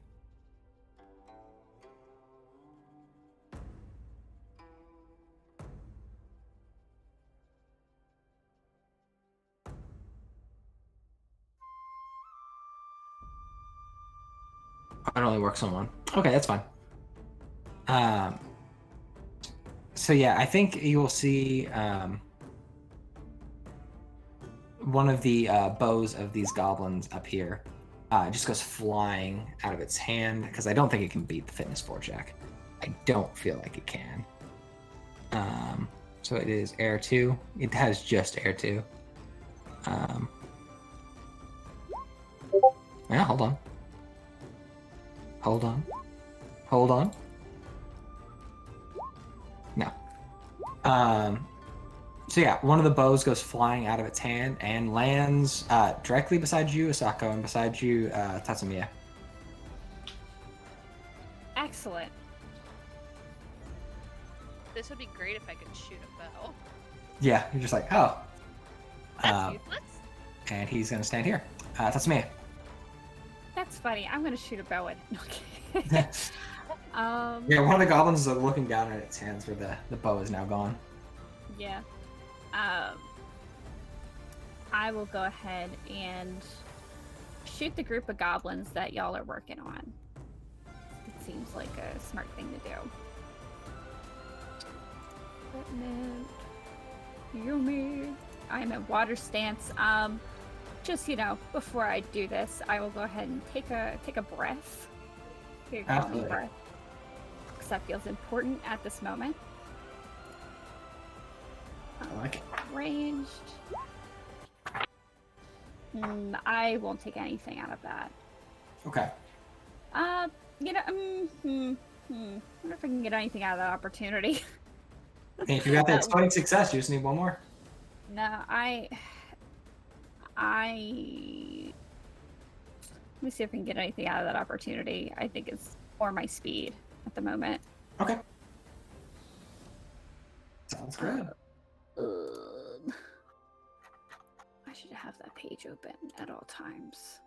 It only works on one. Okay, that's fine. So yeah, I think you will see one of the bows of these goblins up here just goes flying out of its hand because I don't think it can beat the fitness 4 check. I don't feel like it can. So it is air 2. It has just air 2. Yeah, hold on. Hold on. Hold on. No. So yeah, one of the bows goes flying out of its hand and lands directly beside you, Asako, and beside you, Tatsumiya. Excellent. This would be great if I could shoot a bow. Yeah, you're just like, oh. That's useless. And he's gonna stand here. Tatsumiya. That's funny. I'm gonna shoot a bow at him. Okay. Yeah, one of the goblins is looking down at its hands where the bow is now gone. Yeah. I will go ahead and shoot the group of goblins that y'all are working on. It seems like a smart thing to do. Equipment. Yumi. I'm at water stance. Just, you know, before I do this, I will go ahead and take a breath. Take a calming Absolutely. breath. Because that feels important at this moment. I like it. Ranged. I won't take anything out of that. Okay. You know, I wonder if I can get anything out of that opportunity. And if you got that exploding success, you just need one more. No, let me see if I can get anything out of that opportunity. I think it's more my speed at the moment. Okay. Sounds good. I should have that page open at all times.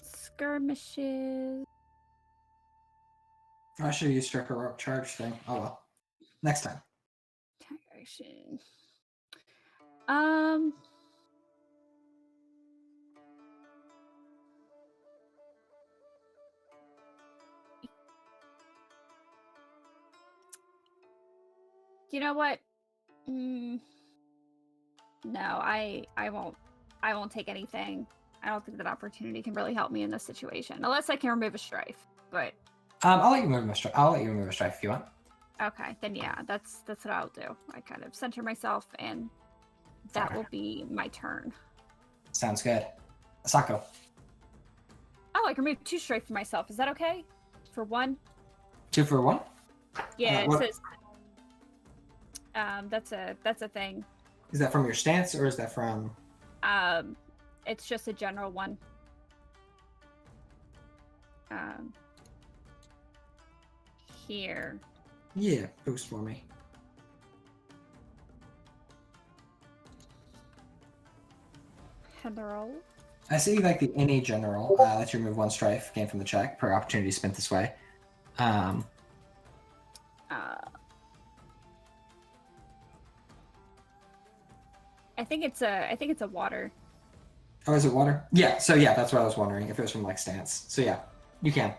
Skirmishes. I should have used your heroic charge thing. Oh well. Next time. Attack action. You know what? No, I won't take anything. I don't think that opportunity can really help me in this situation, unless I can remove a strife. But I'll let you remove a strife. I'll let you remove a strife if you want. okay, then yeah, that's what I'll do. I kind of center myself, and that Fair. will be my turn. Sounds good. Asako. Oh, I can remove 2 strife for myself. Is that okay? For 1? 2 for 1? Yeah, it what- says. That's a thing. Is that from your stance or is that from? It's just a general one. Here. Yeah, boost for me. Hello. I see like the any general lets you remove 1 strife gained from the check per opportunity spent this way. I think it's a water. Oh, is it water? Yeah. So yeah, that's what I was wondering if it was from like stance. So yeah, you can.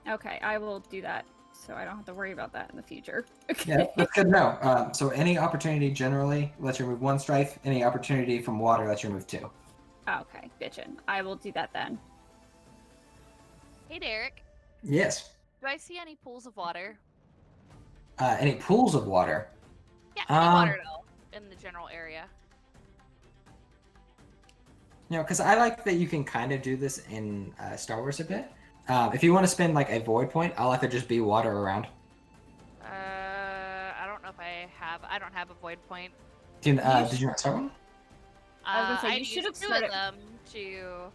Okay, I will do that, so I don't have to worry about that in the future. Yeah, that's good to know. So any opportunity generally lets you remove 1 strife. Any opportunity from water lets you remove 2. Okay, bitchin'. I will do that then. Hey, Derek. Yes. Do I see any pools of water? Any pools of water? Yeah, any water at all in the general area. You know, because I like that you can kind of do this in Star Wars a bit. If you want to spend like a void point, I'll let there just be water around. I don't know if I have. I don't have a void point. Did you not start one? I was gonna say, I'd you should use have 2 of started- them to,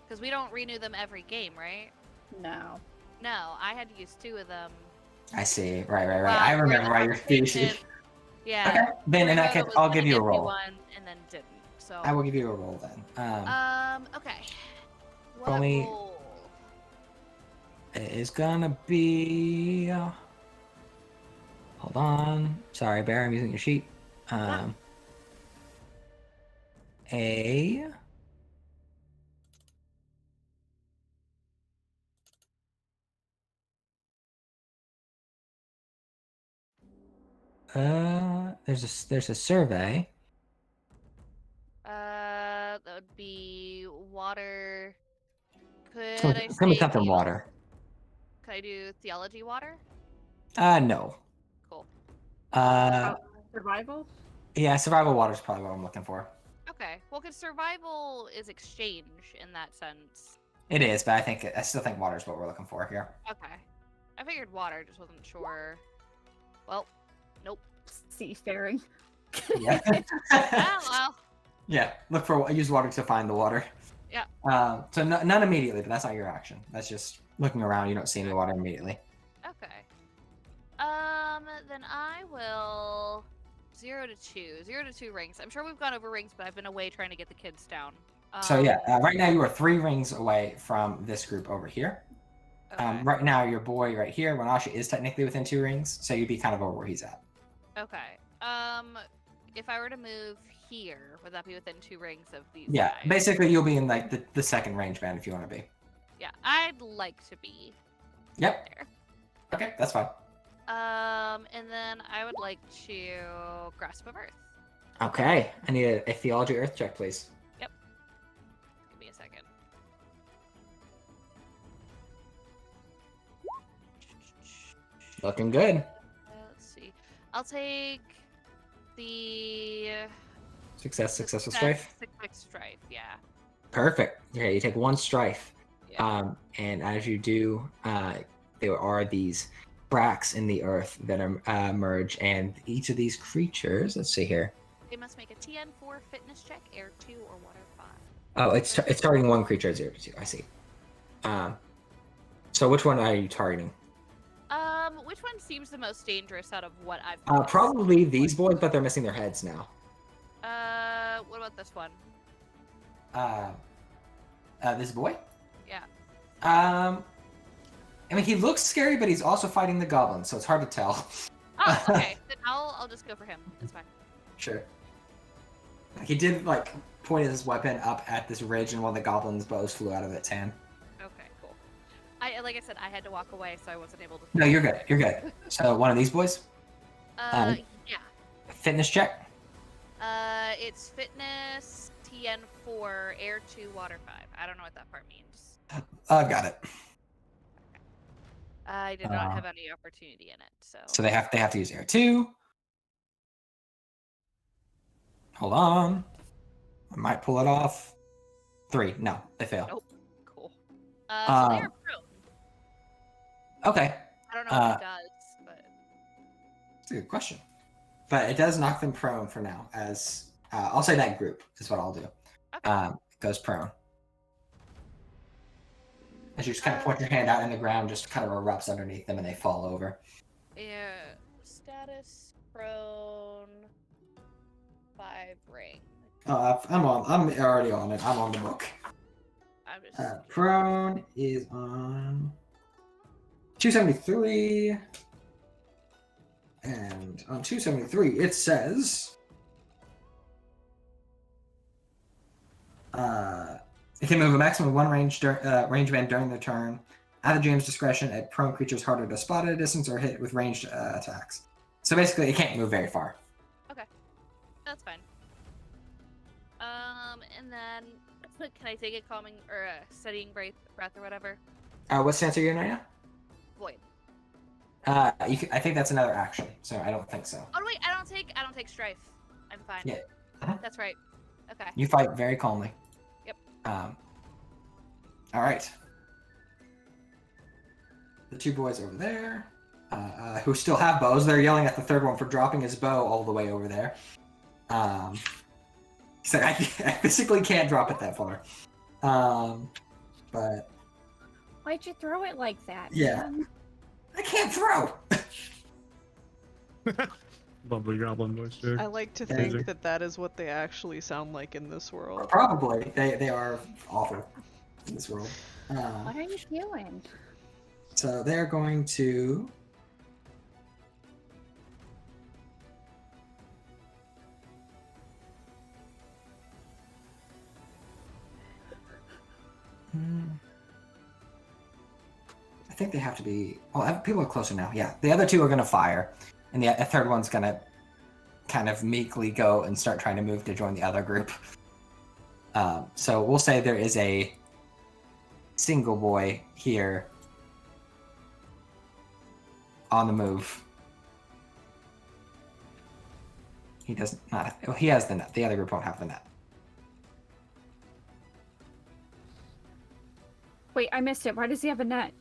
because we don't renew them every game, right? No. No, I had to use 2 of them. I see. Right. I We're in remember the why you're conversation. species. Yeah. Okay. Then in that Bruno case, was I'll gonna give you a me roll. one and then didn't. So. I will give you a roll then. Okay. What roll me- roll? It is gonna be. Hold on. Sorry, Bear. I'm using your sheet. A. There's a survey. That would be water. Could Come I with say something water. Could I do theology water? No. Cool. Survival? Yeah, survival water is probably what I'm looking for. Okay. Well, because survival is exchange in that sense. It is, but I still think water is what we're looking for here. Okay. I figured water, just wasn't sure. Well, nope. Seafaring. Yeah. Oh, well. Yeah. Use water to find the water. Yeah. So none immediately, but that's not your action. That's just looking around. You don't see any water immediately. Okay. Then I will 0 to 2. 0 to 2 rings. I'm sure we've gone over rings, but I've been away trying to get the kids down. So yeah, right now you are 3 rings away from this group over here. Okay. Right now your boy right here, Renasha, is technically within 2 rings, so you'd be kind of over where he's at. Okay. If I were to move here, would that be within 2 rings of these Yeah, guys? basically you'll be in like the second range band if you want to be. Yeah, I'd like to be Yep. there. Okay, that's fine. And then I would like to grasp of earth. Okay, I need a theology earth check, please. Give me a second. Looking good. Let's see. I'll take the Successful strife. Success strife, yeah. Perfect. Yeah, you take 1 strife. Yeah. And as you do, there are these cracks in the earth that emerge, and each of these creatures, let's see here. They must make a TN4 fitness check, air 2, or water 5. Oh, it's targeting 1 creature at 0 to 2. I see. So which one are you targeting? Which one seems the most dangerous out of what I've Probably these boys, but they're missing their heads now. What about this one? This boy? Yeah. I mean, he looks scary, but he's also fighting the goblins, so it's hard to tell. Oh, okay. Then I'll just go for him. It's fine. Sure. He did like point his weapon up at this ridge, and one of the goblins' bows flew out of its hand. Okay, cool. Like I said, I had to walk away, so I wasn't able to. No, you're good. You're good. So one of these boys, Yeah. fitness check. It's fitness TN4, air 2, water 5. I don't know what that part means. I've got it. I did not have any opportunity in it, so. So they have to use air 2. Hold on. I might pull it off. 3. No, they fail. Nope. Cool. So they are prone. Okay. I don't know what it does, but. That's a good question. But it does knock them prone for now, as I'll say that group is what I'll do. Okay. Goes prone. As you just kind of point your hand out in the ground, just kind of erupts underneath them and they fall over. Yeah. Status prone 5 ring. I'm already on it. I'm on the book. I'm just. Prone is on 273. And on 273, it says it can move a maximum of 1 range band during the turn. At the GM's discretion, a prone creature is harder to spot at a distance or hit with ranged attacks. So basically, it can't move very far. Okay. That's fine. And then can I take a calming or a steadying breath or whatever? What stance are you in right now? Void. I think that's another action, so I don't think so. Oh wait, I don't take strife. I'm fine. Yeah. That's right. Okay. You fight very calmly. All right. The two boys over there, who still have bows, they're yelling at the third one for dropping his bow all the way over there. He said, I physically can't drop it that far. But Why'd you throw it like that? Yeah. man? I can't throw! Bubbly goblin voice joke. I like to Amazing. think that that is what they actually sound like in this world. Probably. They are awful in this world. What are you doing? So they're going to... I think they have to be... Well, people are closer now. Yeah, the other two are going to fire. And the third one's going to kind of meekly go and start trying to move to join the other group. So we'll say there is a single boy here on the move. He does not. Oh, he has the net. The other group won't have the net. Wait, I missed it. Why does he have a net?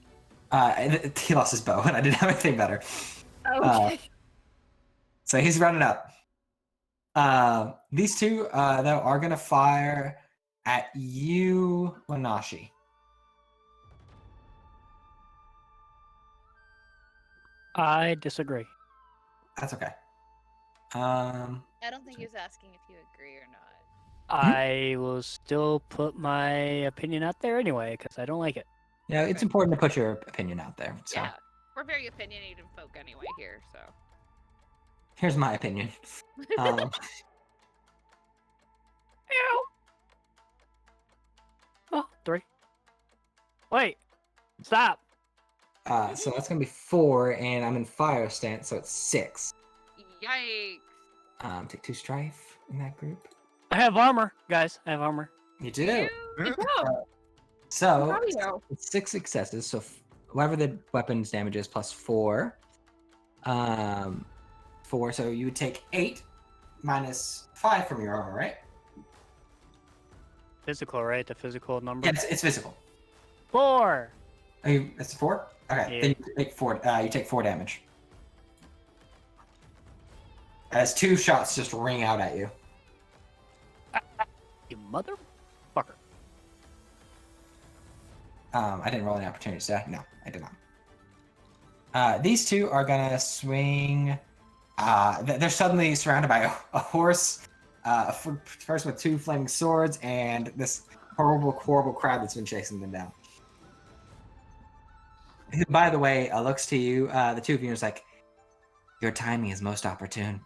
He lost his bow, and I didn't have anything better. Okay. So he's running up. These two, though, are going to fire at you, Wanashi. I disagree. That's okay. I don't think he was asking if you agree or not. I will still put my opinion out there anyway because I don't like it. Yeah, it's important to put your opinion out there. So Yeah, we're very opinionated folk anyway here, so. here's my opinion. Oh, 3. Wait. Stop. So that's going to be 4, and I'm in fire stance, so it's 6. Yikes. Take 2 strife in that group. I have armor, guys. I have armor. You do. Good job. So Mario. 6 successes. So whatever the weapon's damage is plus 4. 4. So you would take 8 minus 5 from your armor, right? Physical, right? The physical number. Yeah, it's physical. 4. It's 4. Okay, Yeah. then you take 4. You take 4 damage. As 2 shots just ring out at you. You motherfucker. I didn't roll any opportunities, did I? No, I did not. These two are gonna swing. They're suddenly surrounded by a horse, first with 2 flaming swords, and this horrible crab that's been chasing them down. Who, by the way, looks to you, the two of you, and is like, "Your timing is most opportune."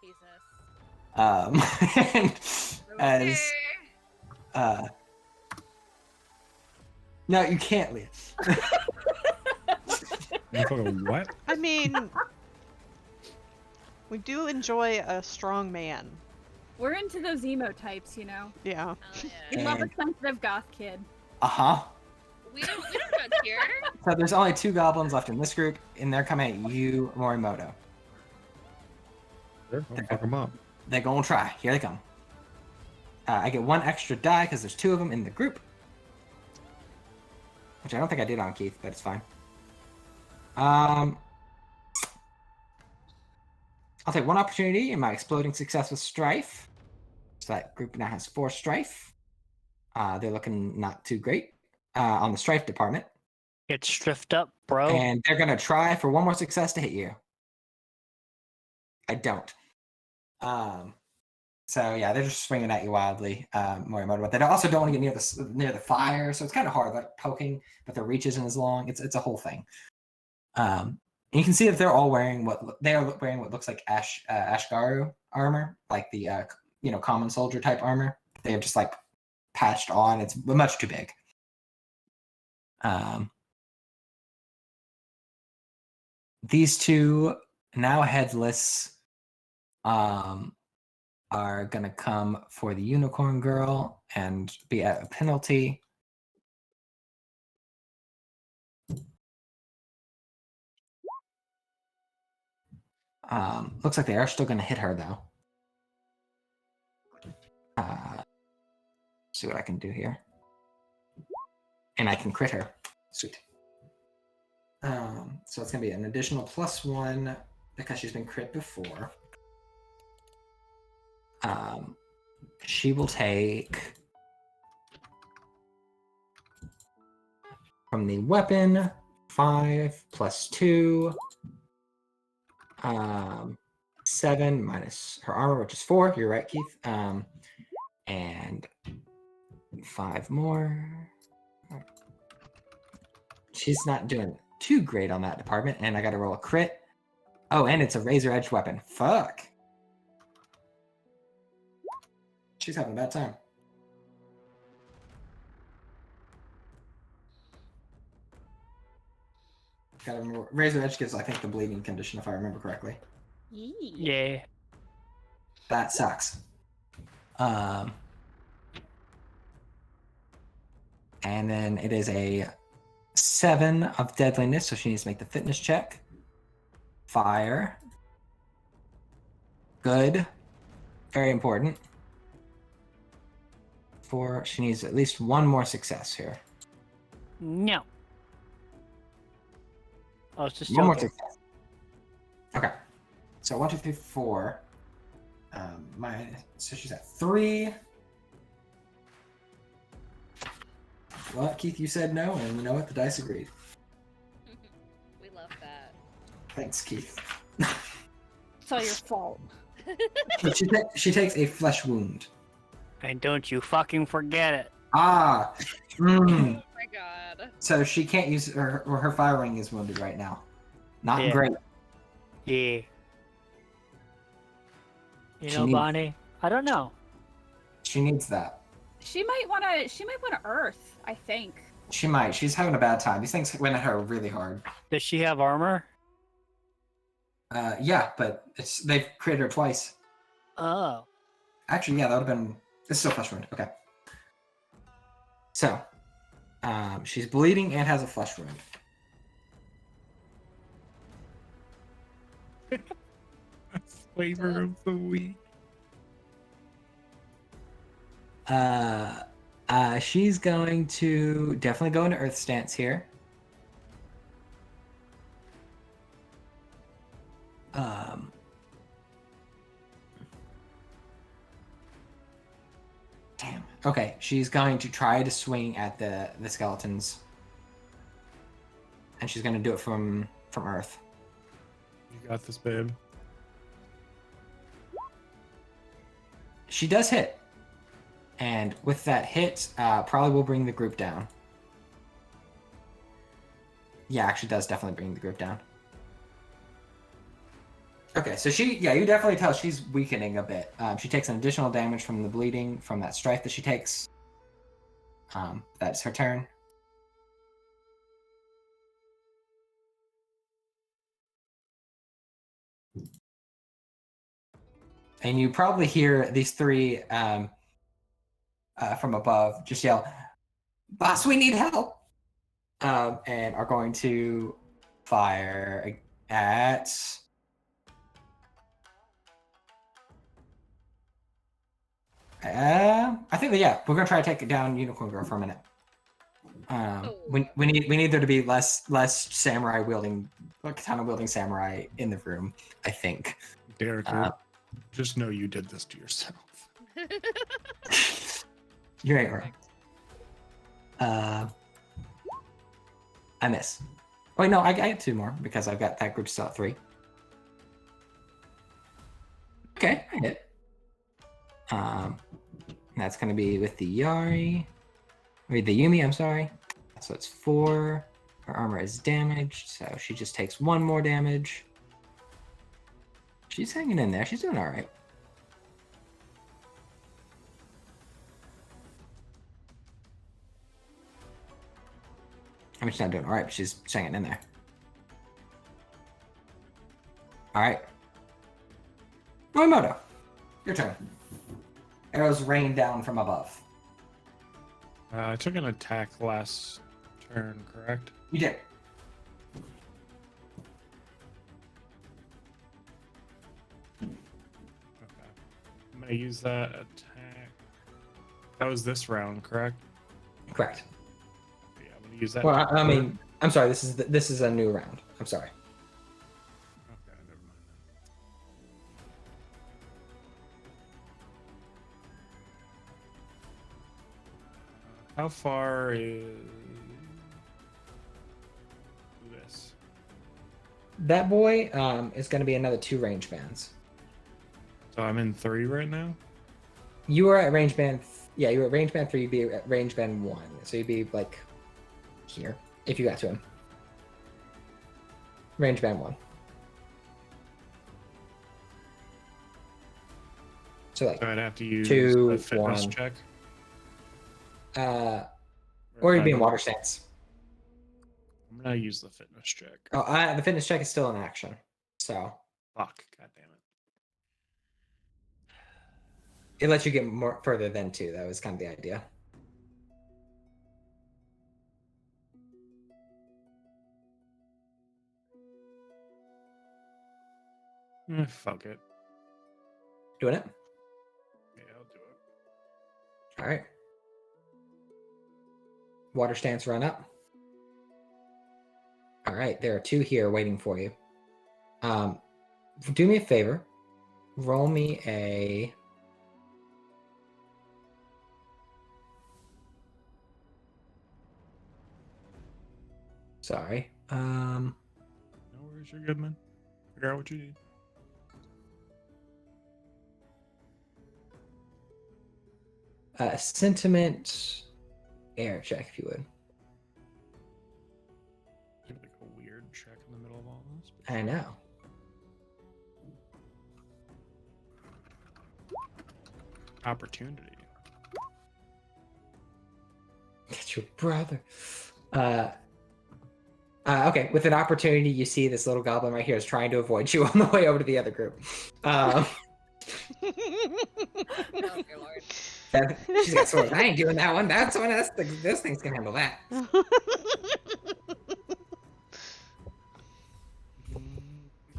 Jesus. And as Okay. no, you can't leave. What? I mean, we do enjoy a strong man. We're into those emo types, you know. Yeah. Oh, We yeah. love a And- sensitive goth kid. Uh-huh. We don't go here. So there's only 2 goblins left in this group, and they're coming at you, Morimoto. Sure, I'll fuck him up. They're gonna try. Here they come. I get 1 extra die because there's 2 of them in the group. Which I don't think I did on Keith, but it's fine. I'll take 1 opportunity in my exploding success with Strife. So that group now has 4 Strife. They're looking not too great on the Strife department. Get stripped up, bro. And they're gonna try for 1 more success to hit you. I don't. So yeah, they're just swinging at you wildly, Morimoto. But they also don't want to get near the fire, so it's kind of hard, like poking. But their reach isn't as long. It's a whole thing. And you can see that they're all wearing what looks like Ashgaru armor, like the common soldier type armor. They have just like patched on. It's much too big. These two now headless are gonna come for the unicorn girl and be at a penalty. Looks like they are still gonna hit her though. see what I can do here. And I can crit her. Sweet. So it's gonna be an additional +1 because she's been crit before. She will take from the weapon 5 + 2, 7 minus her armor, which is 4. You're right, Keith. And 5 more. She's not doing too great on that department, and I got to roll a crit. Oh, and it's a razor edge weapon. Fuck. She's having a bad time. Gotta remember, razor edge gives, I think, the bleeding condition, if I remember correctly. Yee. Yeah. That sucks. And then it is a 7 of deadliness, so she needs to make the fitness check. Fire. Good. Very important. She needs at least 1 more success here. No. I was just 1 more joking. success. Okay. So 1, 2, 3, 4. So she's at 3. Well, Keith, you said no, and you know what? The dice agreed. We love that. Thanks, Keith. It's all your fault. But she takes a flesh wound. And don't you fucking forget it. Ah. Mm. Oh my god. So she can't use her fire ring is wounded right now. Not Yeah. great. Yeah. You She know, needs- Bonnie? I don't know. She needs that. She might wanna Earth, I think. She might. She's having a bad time. These things went at her really hard. Does she have armor? Yeah, but they've created her twice. Oh. Actually, yeah, that would have been. It's still flesh wound. Okay. So, she's bleeding and has a flesh wound. Flavor of the week. She's going to definitely go into Earth stance here. Damn. Okay, she's going to try to swing at the skeletons, and she's going to do it from Earth. You got this, babe. She does hit, and with that hit, probably will bring the group down. Yeah, actually does definitely bring the group down. Okay, so you definitely tell she's weakening a bit. She takes an additional damage from the bleeding from that strife that she takes. That's her turn. And you probably hear these 3 from above just yell, "Boss, we need help!" And are going to fire at... I think that, we're gonna try to take it down Unicorn Girl for a minute. We need there to be less samurai wielding, katana wielding samurai in the room, I think. Derek, just know you did this to yourself. You ain't right. I miss. Wait, no, I get 2 more because I've got that group still at 3. Okay, I hit. That's gonna be with the Yumi, I'm sorry. So it's 4. Her armor is damaged, so she just takes 1 more damage. She's hanging in there. She's doing all right. I mean, she's not doing all right, but she's hanging in there. All right. Morimoto, your turn. Arrows rain down from above. I took an attack last turn, correct? You did. Okay. I'm gonna use that attack. That was this round, correct? Correct. Yeah, I'm gonna use that. Well, to- I mean, I'm sorry. This is a new round. I'm sorry. Okay, never mind then. How far is this? That boy is going to be another 2 range bands. So I'm in 3 right now. You were at range band. Yeah, you were at range band 3. You'd be at range band 1. So you'd be like here if you got to him. Range band 1. So like, So I'd have to use 2, a fitness 1. check. or you'd be I in don't- water stance. I'm gonna use the fitness check. Oh, the fitness check is still in action. So Fuck, god damn it. it lets you get more further than 2. That was kind of the idea. Fuck it. Doing it. Yeah, I'll do it. All right. Water stance run up. All right, there are 2 here waiting for you. Do me a favor. Roll me a. Sorry. No worries, you're good, man. Figure out what you need. Sentiment air check, if you would. Like a weird check in the middle of all this. I know. Opportunity. Get your brother. Okay, with an opportunity, you see this little goblin right here is trying to avoid you on the way over to the other group. Oh, dear lord. She's got swords. I ain't doing that one. That's one. This thing's can handle that.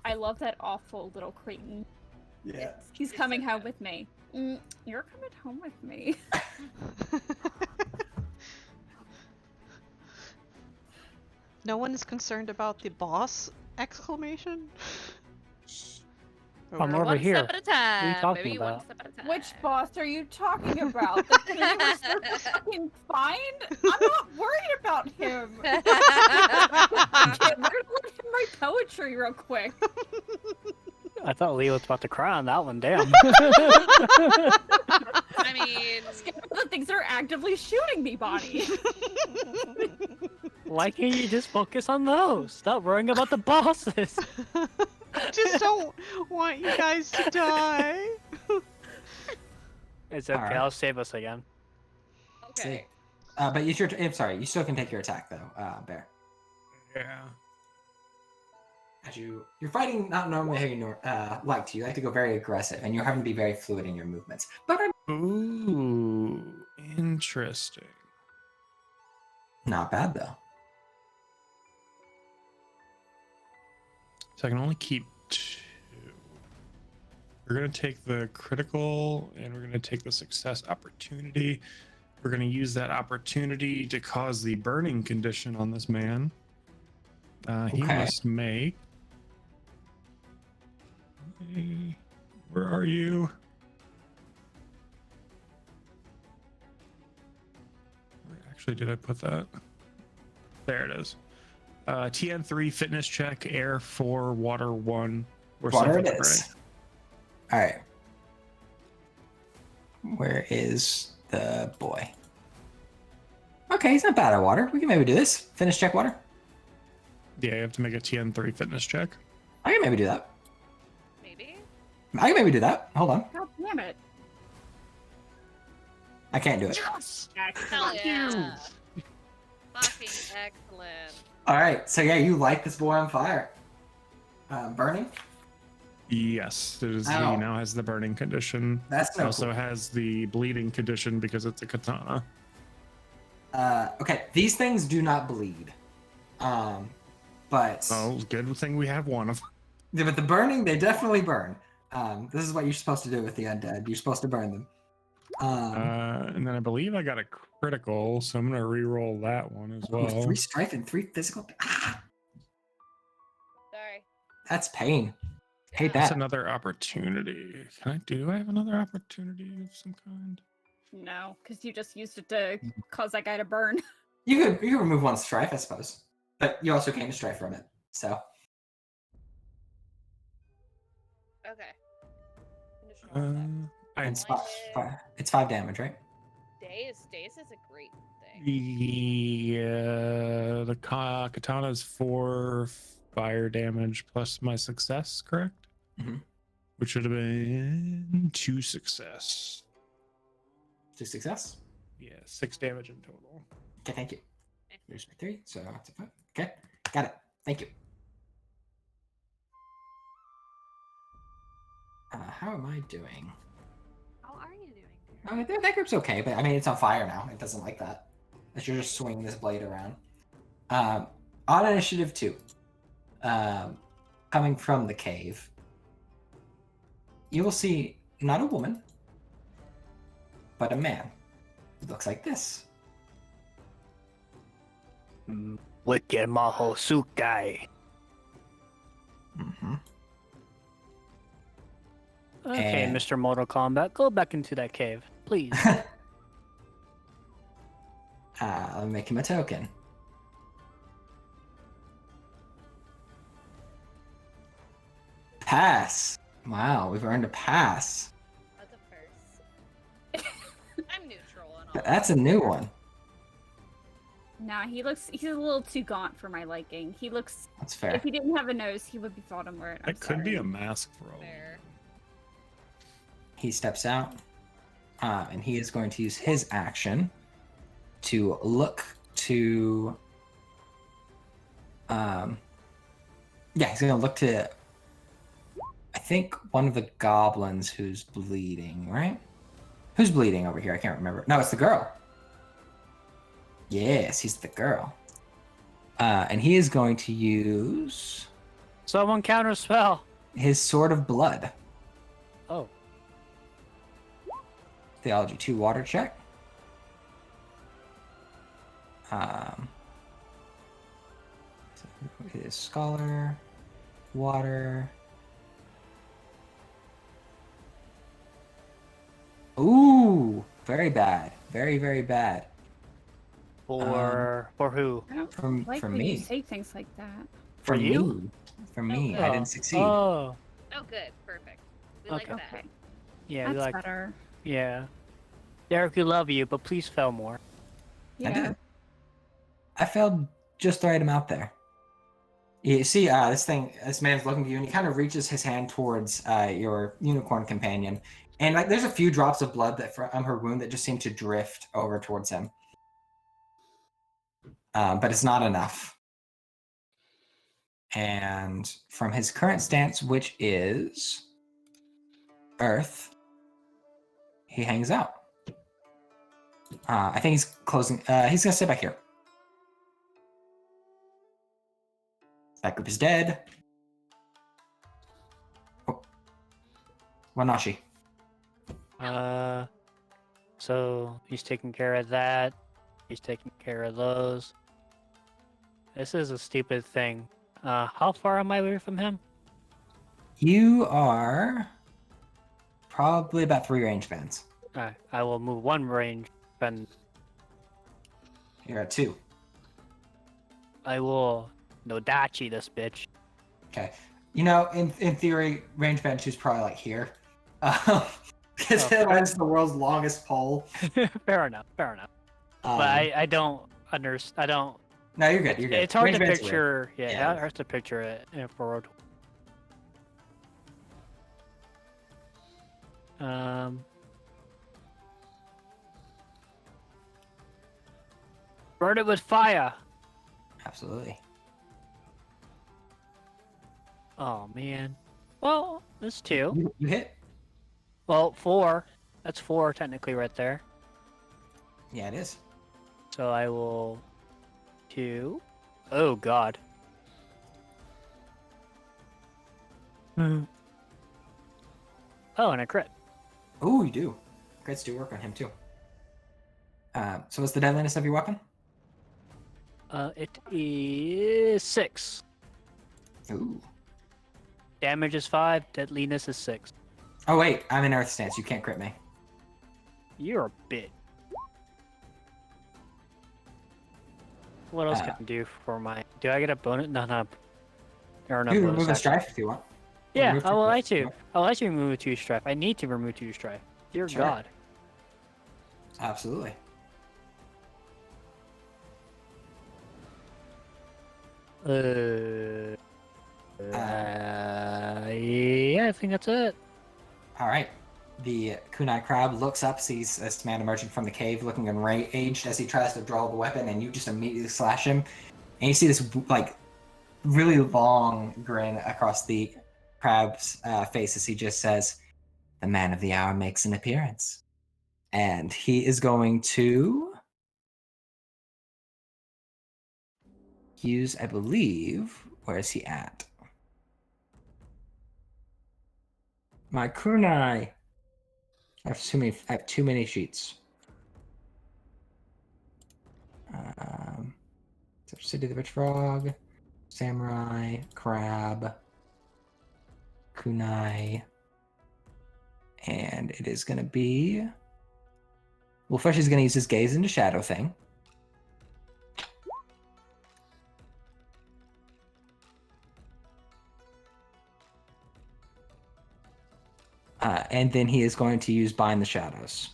I love that awful little cretin. Yeah. He's coming home with me. You're coming home with me. No one is concerned about the boss! Exclamation. I'm over One here. step at a time. talking Baby, one about? step at a time. Which boss are you talking about? The one you were supposed to fucking find? I'm not worried about him. Okay, we're gonna let him write poetry real quick. I thought Leo was about to cry on that one. Damn. I mean, The things that are actively shooting me, body. Why can't you just focus on those? Stop worrying about the bosses. I just don't want you guys to die. It's okay. Alright. I'll save us again. okay. But I'm sorry. You still can take your attack though, Bear. Yeah. As you're fighting not normally how you like to. You like to go very aggressive, and you're having to be very fluid in your movements. But Ooh, interesting. not bad though. So I can only keep 2. We're going to take the critical and we're going to take the success opportunity. We're going to use that opportunity to cause the burning condition on this man. He Okay. must make. Hey, where are you? Where actually did I put that? There it is. TN3 fitness check, air 4, water 1. Or Water something it like is. All right. Where is the boy? Okay, he's not bad at water. We can maybe do this. Fitness check water. Yeah, you have to make a TN3 fitness check. I can maybe do that. Maybe. I can maybe do that. Hold on. God damn it. I can't do it. Yes! Hell yeah. Fucking excellent. All right. So yeah, you light this boy on fire. Burning. Yes, it is, he Ow. now has the burning condition. That's It no also cool. has the bleeding condition because it's a katana. Okay, these things do not bleed. But Oh, good thing we have one of them. yeah, but the burning, they definitely burn. This is what you're supposed to do with the undead. You're supposed to burn them. And then I believe I got a critical, so I'm gonna re-roll that one as ooh, well. 3 strife and 3 physical. Ah, Sorry. that's pain. Hate That's that. another opportunity. Do I have another opportunity of some kind? No, because you just used it to cause that guy to burn. You could remove 1 strife, I suppose, but you also gain a strife from it. So Okay. Conditional effect. I it's 5 damage, right? Daze is a great thing. the katana is 4 fire damage plus my success, correct? Mhm. Which would have been 2 success. 2 success. Yeah, 6 damage in total. Okay, thank you. There's my 3, so that's a 5. Okay, got it. Thank you. How am I doing? How are you doing, dear? That group's okay, but I mean, it's on fire now. It doesn't like that. As you're just swinging this blade around. On initiative 2, coming from the cave, you will see not a woman, but a man. It looks like this. Wicked Maho Sukai. Mm-hmm. Okay, And- Mr. Mortal Kombat, go back into that cave, please. Let me make him a token. Pass. Wow, we've earned a pass. That's a first. I'm neutral on all. That's a new one. Nah, he's a little too gaunt for my liking. He looks, That's fair. if he didn't have a nose, he would be Voldemort. That could be a mask for all. Fair. He steps out, and he is going to use his action to look to. Yeah, he's going to look to. I think one of the goblins who's bleeding, right? Who's bleeding over here? I can't remember. No, it's the girl. Yes, he's the girl. And he is going to use Someone counter spell. his Sword of Blood. Oh, Theology 2 water check. So it is scholar, water. Ooh, very bad. Very, very bad. for who? I don't From like for when you me. say things like that. For you? me. For me. Oh, I Oh, didn't succeed. Oh, Oh, good. Perfect. We like Okay. that. Okay, yeah, that's we like, better. yeah. Derek, we love you, but please fail more. Yeah. I did. I failed just the right amount there. You see, this man's looking at you, and he kind of reaches his hand towards your unicorn companion, and like there's a few drops of blood that from her wound that just seem to drift over towards him, but it's not enough. And from his current stance, which is Earth, he hangs out. I think he's closing. He's gonna stay back here. That group is dead. Oh. Wanashi. So he's taking care of that. He's taking care of those. This is a stupid thing. How far am I away from him? You are probably about 3 range bands. I will move one range, and You're at 2. I will Nodachi this bitch. Okay. You know, in theory, range band 2 is probably like here. Because Oh, it has the world's longest pole. Fair enough. Fair enough. Um, But I don't understand. I don't. No, you're good. You're good. It's hard Range to bands are weird. picture. Yeah, Yeah. it's hard to picture it in forward. Burn it with fire. Absolutely. Oh man. Well, that's 2. You hit? Well, 4. That's 4 technically right there. Yeah, it is. So I will 2. Oh god. Oh, and I crit. Oh, you do. Crits do work on him too. So what's the deadliness of your weapon? It is 6. Ooh. Damage is 5. Deadliness is 6. Oh wait, I'm in Earth stance. You can't crit me. You're a bit. What else can I do for my? Do I get a bonus? No, no. Or no You can bonus remove a action. strife if you want. Yeah, remove I will two like strife. to. I will like to remove 2 strife. I need to remove 2 strife. Dear Sure. God. Absolutely. Yeah, I think that's it. All right. The kunai crab looks up, sees this man emerging from the cave, looking enraged as he tries to draw the weapon, and you just immediately slash him. And you see this like really long grin across the crab's face as he just says, "The man of the hour makes an appearance," and he is going to use, I believe, where is he at? My kunai. I have too many sheets. So City of the Rich Frog, Samurai, Crab, Kunai, and it is going to be. Wolfish is going to use his Gaze into Shadow thing. And then he is going to use Bind the Shadows.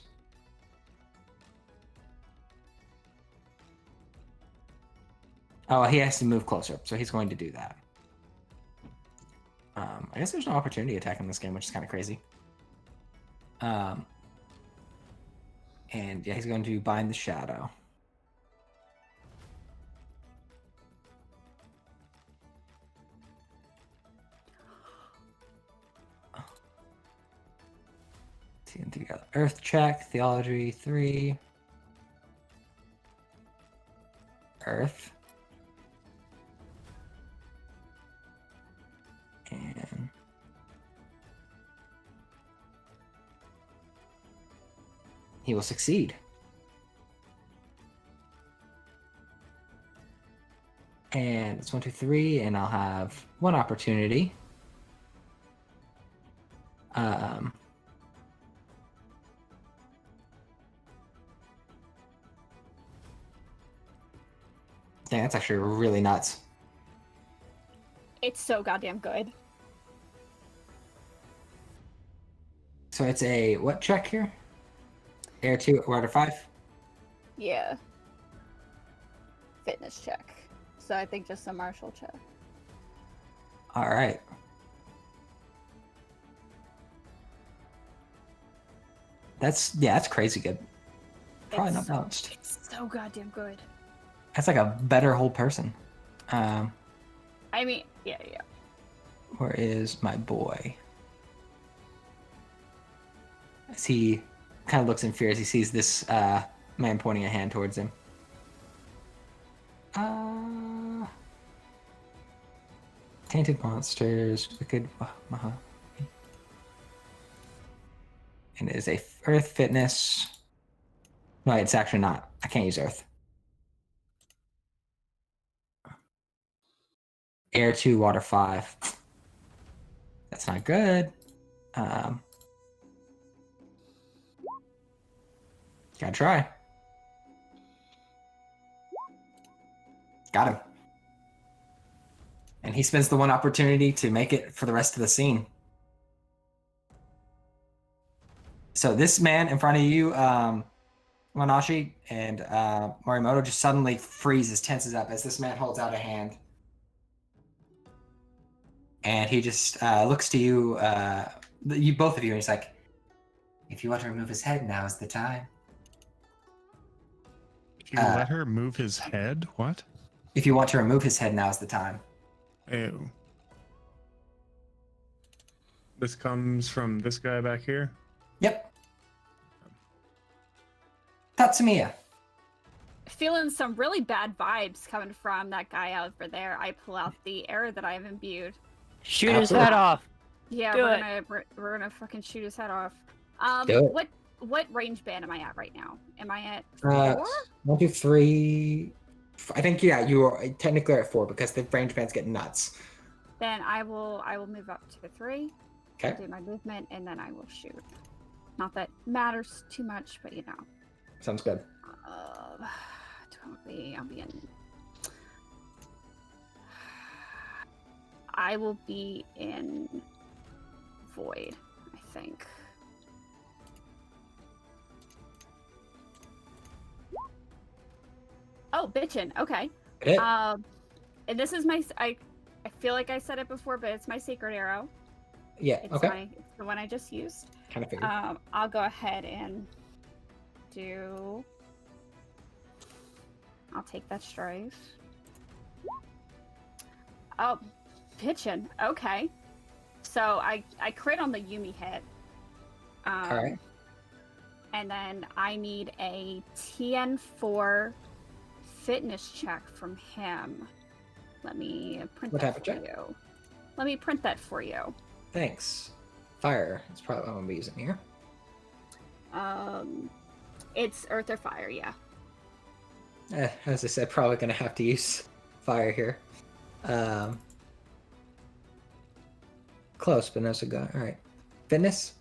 Oh, he has to move closer, so he's going to do that. I guess there's no opportunity attack in this game, which is kind of crazy. And yeah, he's going to Bind the Shadow. Together. Earth check, Theology 3. Earth. And he will succeed. And it's 1, 2, 3, and I'll have 1 opportunity. Dang, that's actually really nuts. It's so goddamn good. So it's a what check here? Air 2, water 5? Yeah. Fitness check. So I think just a martial check. All right. That's crazy good. Probably not balanced. It's so goddamn good. That's like a better whole person. I mean, yeah. Where is my boy? As he kind of looks in fear as he sees this man pointing a hand towards him. Tainted monsters, wicked. And it is a Earth fitness. No, it's actually not. I can't use Earth. Air 2, water 5. That's not good. Gotta try. Got him. And he spends the 1 opportunity to make it for the rest of the scene. So this man in front of you, Manashi and Morimoto, just suddenly freezes, tenses up as this man holds out a hand. And he just looks to you, both of you, and he's like, "If you want to remove his head, now is the time." You let her move his head? What? If you want to remove his head, now is the time. Ew. This comes from this guy back here? Yep. Tatsumiya. Feeling some really bad vibes coming from that guy over there. I pull out the arrow that I've imbued. Shoot his head off. Yeah, Do we're it. gonna we're gonna fucking shoot his head off. Do it. what range band am I at right now? Am I at Uh, 4? 1, 2, 3. I think you are technically at 4 because the range bands get nuts. Then I will move up to 3. Okay. Do my movement, and then I will shoot. Not that matters too much, but you know. Sounds good. I'll be in. I will be in Void, I think. Oh, bitchin'. Okay. Hit. And this is my. I feel like I said it before, but it's my sacred arrow. Yeah. It's Okay. it's the one I just used. Kind of figured. I'll go ahead and do. I'll take that strife. Oh, pitchin'. Okay. So I crit on the Yumi hit. All right. And then I need a TN4 fitness check from him. Let me print What that type of for check? you. Let me print that for you. Thanks. Fire. That's probably what I'm gonna be using here. It's earth or fire, yeah. As I said, probably gonna have to use fire here. Close, but no cigar. All right. Fitness?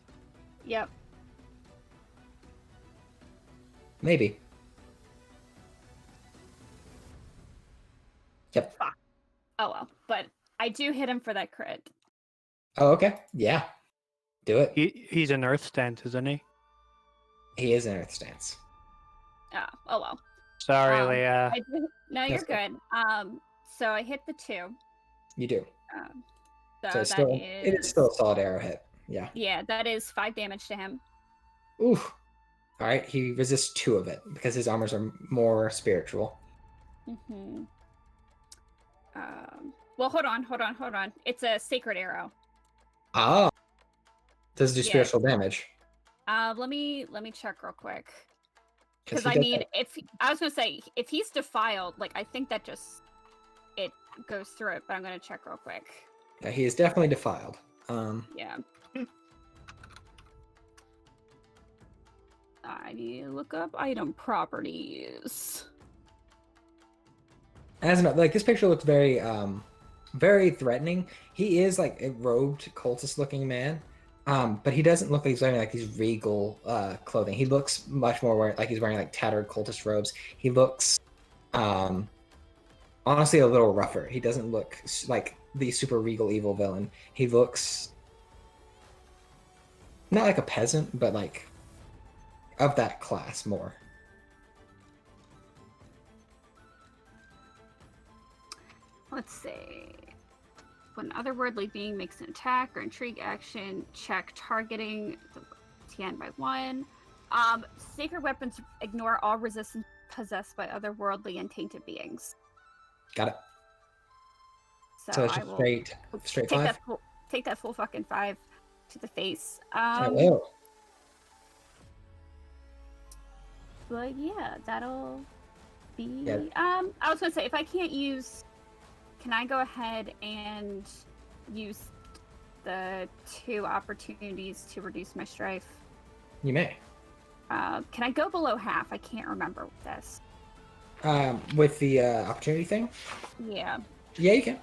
Yep. Maybe. Yep. Fuck. Oh well, but I do hit him for that crit. Oh, okay. Yeah. Do it. He's an earth stance, isn't he? He is in Earth Stance. Oh well. Sorry, Um, Leah. No, you're That's good. good. So I hit the 2. You do. So So it's that still is. it is still a solid arrow hit. Yeah. Yeah, that is 5 damage to him. Oof. All right. He resists 2 of it because his armors are more spiritual. Mm-hmm. Well, hold on. It's a sacred arrow. Ah. Does it do Yeah. spiritual damage? Let me check real quick. Because he I does mean, have- I was gonna say if he's defiled, like I think that just it goes through it. But I'm gonna check real quick. yeah, he is definitely defiled. Yeah. I need to look up item properties. As a, like this picture looks very very threatening. He is like a robed cultist looking man. But he doesn't look like he's wearing like these regal clothing. He looks much more like he's wearing like tattered cultist robes. He looks honestly a little rougher. He doesn't look like the super regal evil villain. He looks not like a peasant, but like of that class more. Let's see. When an otherworldly being makes an attack or intrigue action, check targeting the TN by 1. Sacred weapons ignore all resistance possessed by otherworldly and tainted beings. Got it. So it's I just will straight take 5. take that full fucking 5 to the face. I will. But yeah, that'll be. Yeah. I was gonna say if I can't use, can I go ahead and use the 2 opportunities to reduce my strife? You may. Can I go below half? I can't remember with this. With the opportunity thing? Yeah. Yeah, you can.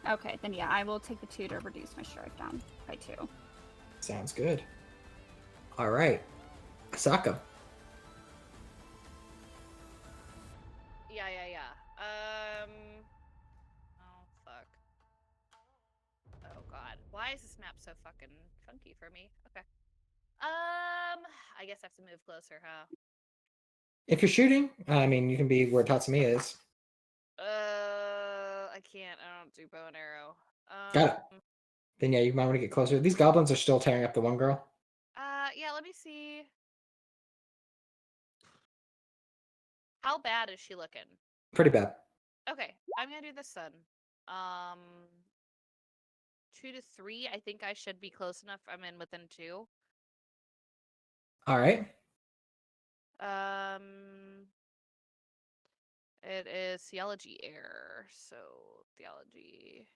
Okay, then yeah, I will take the 2 to reduce my strife down by 2. Sounds good. All right. Asaka. Yeah. Oh fuck. Oh god. Why is this map so fucking funky for me? Okay. I guess I have to move closer, huh? If you're shooting, I mean, you can be where Tatsumi is. I can't. I don't do bow and arrow. Got it. Then yeah, you might want to get closer. These goblins are still tearing up the one girl. Yeah. Let me see. How bad is she looking? Pretty bad. Okay, I'm gonna do this then. 2 to 3. I think I should be close enough. I'm in within 2. All right. It is theology error. So theology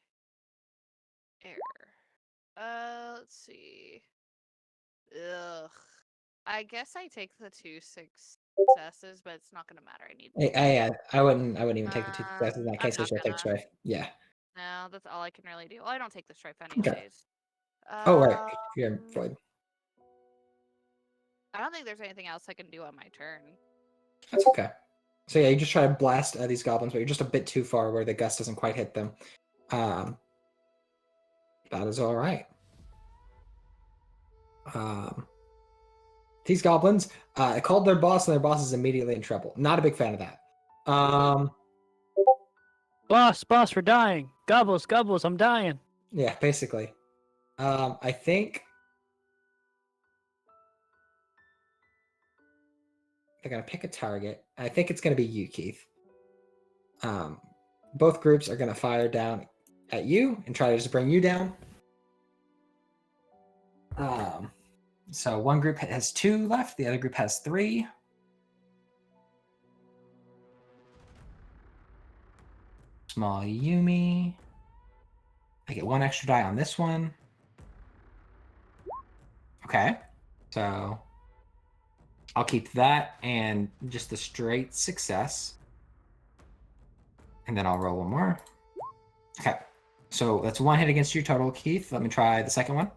error. Let's see. Ugh. I guess I take the 2 successes, but it's not gonna matter. I need. I wouldn't even take the 2 successes in that I'm case. I not just take gonna. strife. Yeah. No, that's all I can really do. Well, I don't take the strife Okay. anyways. Oh right. You're Um, void. I don't think there's anything else I can do on my turn. That's okay. So yeah, you just try to blast these goblins, but you're just a bit too far where the gust doesn't quite hit them. That is all right. These goblins called their boss, and their boss is immediately in trouble. Not a big fan of that. Boss, we're dying. Gobbles, I'm dying. Yeah, basically. I think they're gonna pick a target. I think it's gonna be you, Keith. Both groups are gonna fire down at you and try to just bring you down. So one group has 2 left, the other group has 3. Small Yumi. I get 1 extra die on this one. Okay, so I'll keep that and just the straight success. And then I'll roll 1 more. Okay, so that's 1 hit against your total, Keith. Let me try the second one.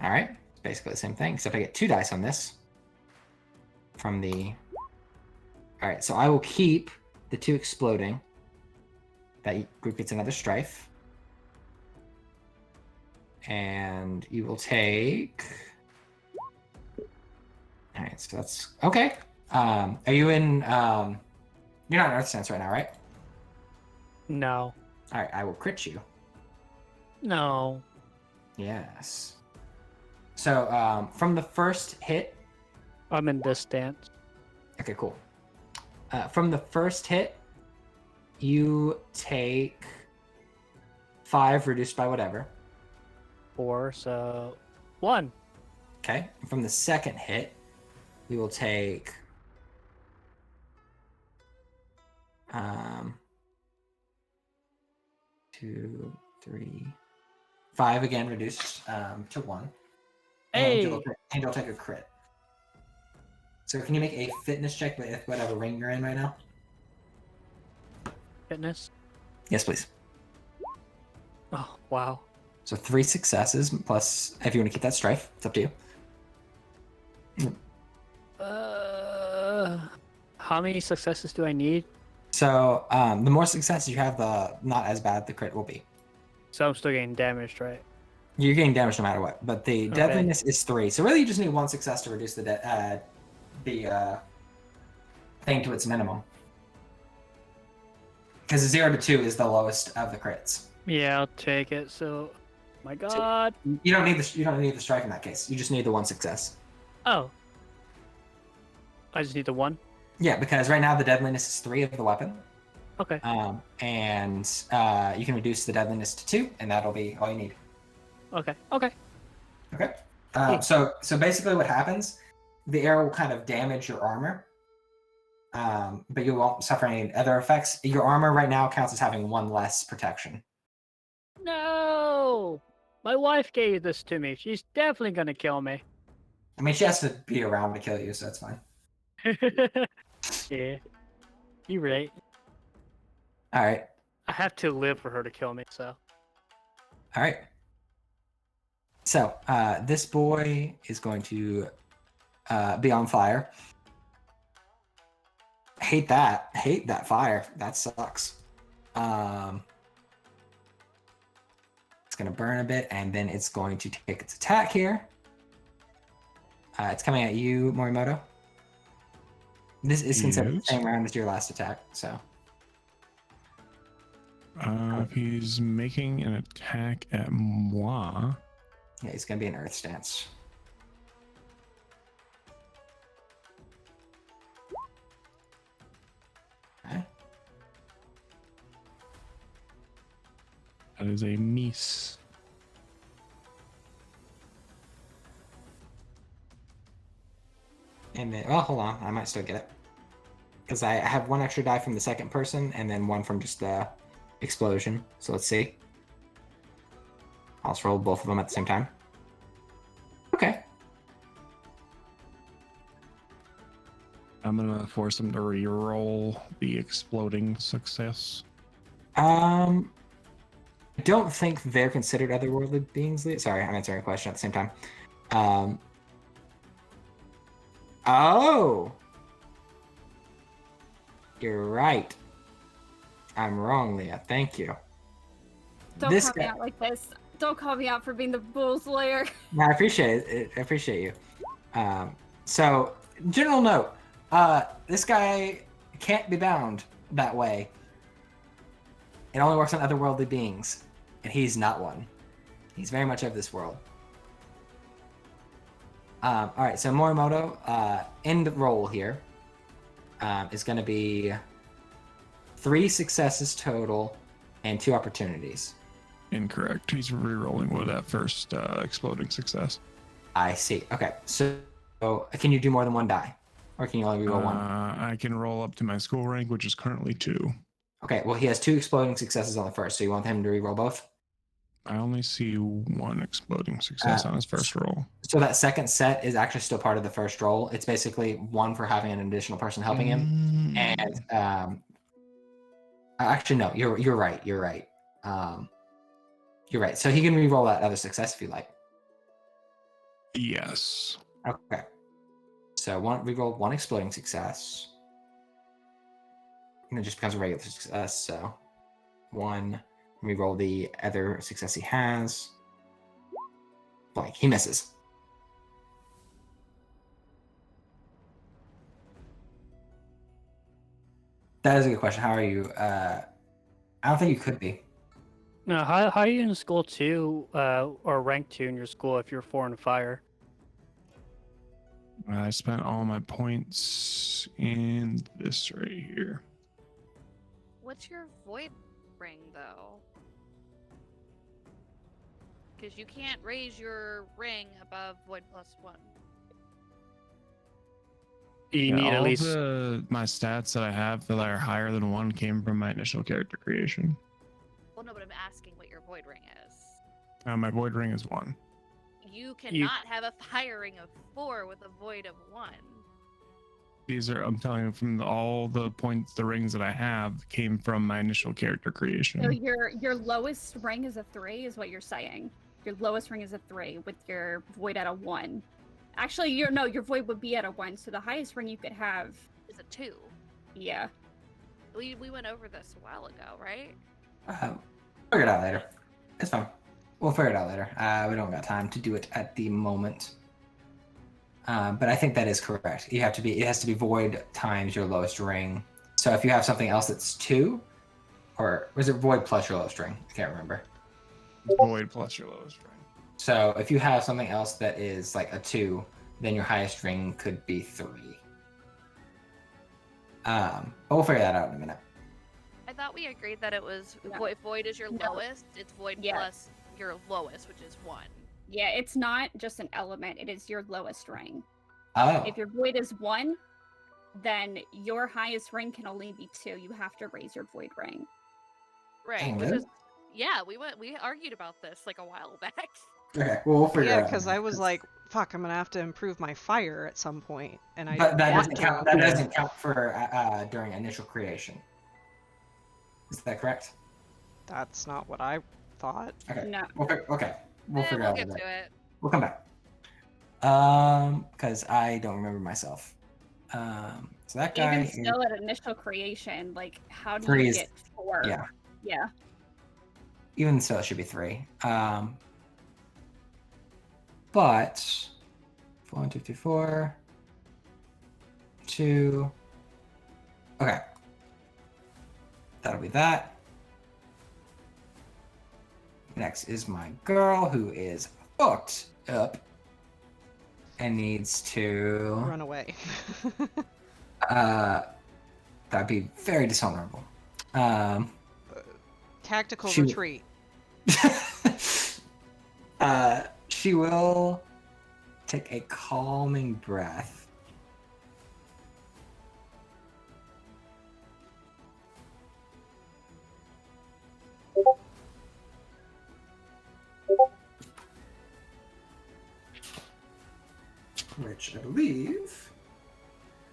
All right, it's basically the same thing, except I get 2 dice on this from the... All right, so I will keep the 2 exploding. That group gets another strife. And you will take... All right, so that's... Okay. Are you in... You're not in Earth Stance right now, right? No. All right, I will crit you. No. Yes. So from the first hit... I'm in this stance. Okay, cool. From the first hit, you take 5 reduced by whatever. 4, so 1. Okay. And from the second hit, we will take 2, 3, 5 again, reduced to 1. Hey. And you'll take a crit. So can you make a fitness check with whatever ring you're in right now? Fitness. Yes, please. Oh, wow. So 3 successes plus, if you want to keep that strife, it's up to you. How many successes do I need? So the more successes you have, the not as bad the crit will be. So I'm still getting damaged, right? You're getting damaged no matter what, but the Okay. deadliness is 3. So really, you just need 1 success to reduce the thing to its minimum. Because 0 to 2 is the lowest of the crits. Yeah, I'll take it. So, my God. You don't need the strike in that case. You just need the 1 success. Oh. I just need the 1. Yeah, because right now the deadliness is 3 of the weapon. Okay. And you can reduce the deadliness to 2, and that'll be all you need. Okay. Okay. So basically, what happens? The arrow will kind of damage your armor, but you won't suffer any other effects. Your armor right now counts as having 1 less protection. No. My wife gave this to me. She's definitely gonna kill me. I mean, she has to be around to kill you, so that's fine. Yeah. You're right. All right. I have to live for her to kill me, so. All right. So this boy is going to be on fire. Hate that fire. That sucks. It's going to burn a bit, and then it's going to take its attack here. It's coming at you, Morimoto. This is considered the Yes. same round as your last attack, so. He's making an attack at moi. Yeah, he's going to be in Earth Stance. Okay. That is a miss. And then, well, hold on. I might still get it. Because I have 1 extra die from the second person, and then 1 from just the explosion. So let's see. I'll just roll both of them at the same time. Okay. I'm gonna force him to re-roll the exploding success. I don't think they're considered otherworldly beings. Sorry, I'm answering a question at the same time. Oh, you're right. I'm wrong, Leah. Thank you. Don't This call me guy- out like this. Don't call me out for being the bull's lawyer. No, I appreciate it. I appreciate you. So, general note: this guy can't be bound that way. It only works on otherworldly beings, and he's not one. He's very much of this world. All right, so Morimoto, end roll here is going to be 3 successes total and 2 opportunities. Incorrect. He's re-rolling with that first exploding success. I see. Okay, so can you do more than 1 die, or can you only reroll 1? I can roll up to my school rank, which is currently 2. Okay, well he has 2 exploding successes on the first, so you want him to reroll both? I only see 1 exploding success on his first roll. So that second set is actually still part of the first roll. It's basically 1 for having an additional person helping him, and actually no, you're right. You're right. You're right. So he can re-roll that other success if you like. Yes. Okay. So re-roll 1 exploding success. And it just becomes a regular success. So 1, re-roll the other success he has. Blank. He misses. That is a good question. How are you? I don't think you could be. No, how are you in school 2 or rank 2 in your school if you're 4 and fire? I spent all my points in this right here. What's your void ring though? Because you can't raise your ring above void +1. You need at all least my stats that I have that are higher than 1 came from my initial character creation. Well, no, but I'm asking what your void ring is. My void ring is 1. You cannot have a fire ring of 4 with a void of 1. These are, I'm telling you, from all the points, the rings that I have came from my initial character creation. So your lowest ring is a 3, is what you're saying. Your lowest ring is a 3 with your void at a 1. Actually, your void would be at a 1. So the highest ring you could have Is a 2. Yeah. We went over this a while ago, right? Figure it out later. It's fine. We'll figure it out later. We don't got time to do it at the moment. But I think that is correct. It has to be void times your lowest ring. So if you have something else that's 2, or was it void plus your lowest ring? I can't remember. Void plus your lowest ring. So if you have something else that is like a 2, then your highest ring could be 3. But we'll figure that out in a minute. I thought we agreed that it was No. void is your No. lowest. It's void Yeah. plus your lowest, which is 1. Yeah, it's not just an element, it is your lowest ring. Oh, If your void is 1, then your highest ring can only be 2. You have to raise your void ring. Right. Dang, Which really? is, yeah, we argued about this like a while back. okay. Well, we'll figure it Yeah, out. because I was like, fuck, I'm gonna have to improve my fire at some point, and I But that want doesn't to. count. That doesn't count for during initial creation. Is that correct? That's not what I thought. Okay. No. Okay. We'll figure we'll out. get later. to it. We'll come back. Because I don't remember myself. So that guy. Even still at initial creation, like how do 3 you is- get 4? yeah. Yeah. Even so, it should be 3. But 1, 2, 3, 4, 2. Okay. That'll be that. Next is my girl, who is fucked up and needs to. Run away. That'd be very dishonorable. Tactical She- retreat. She will take a calming breath. which I believe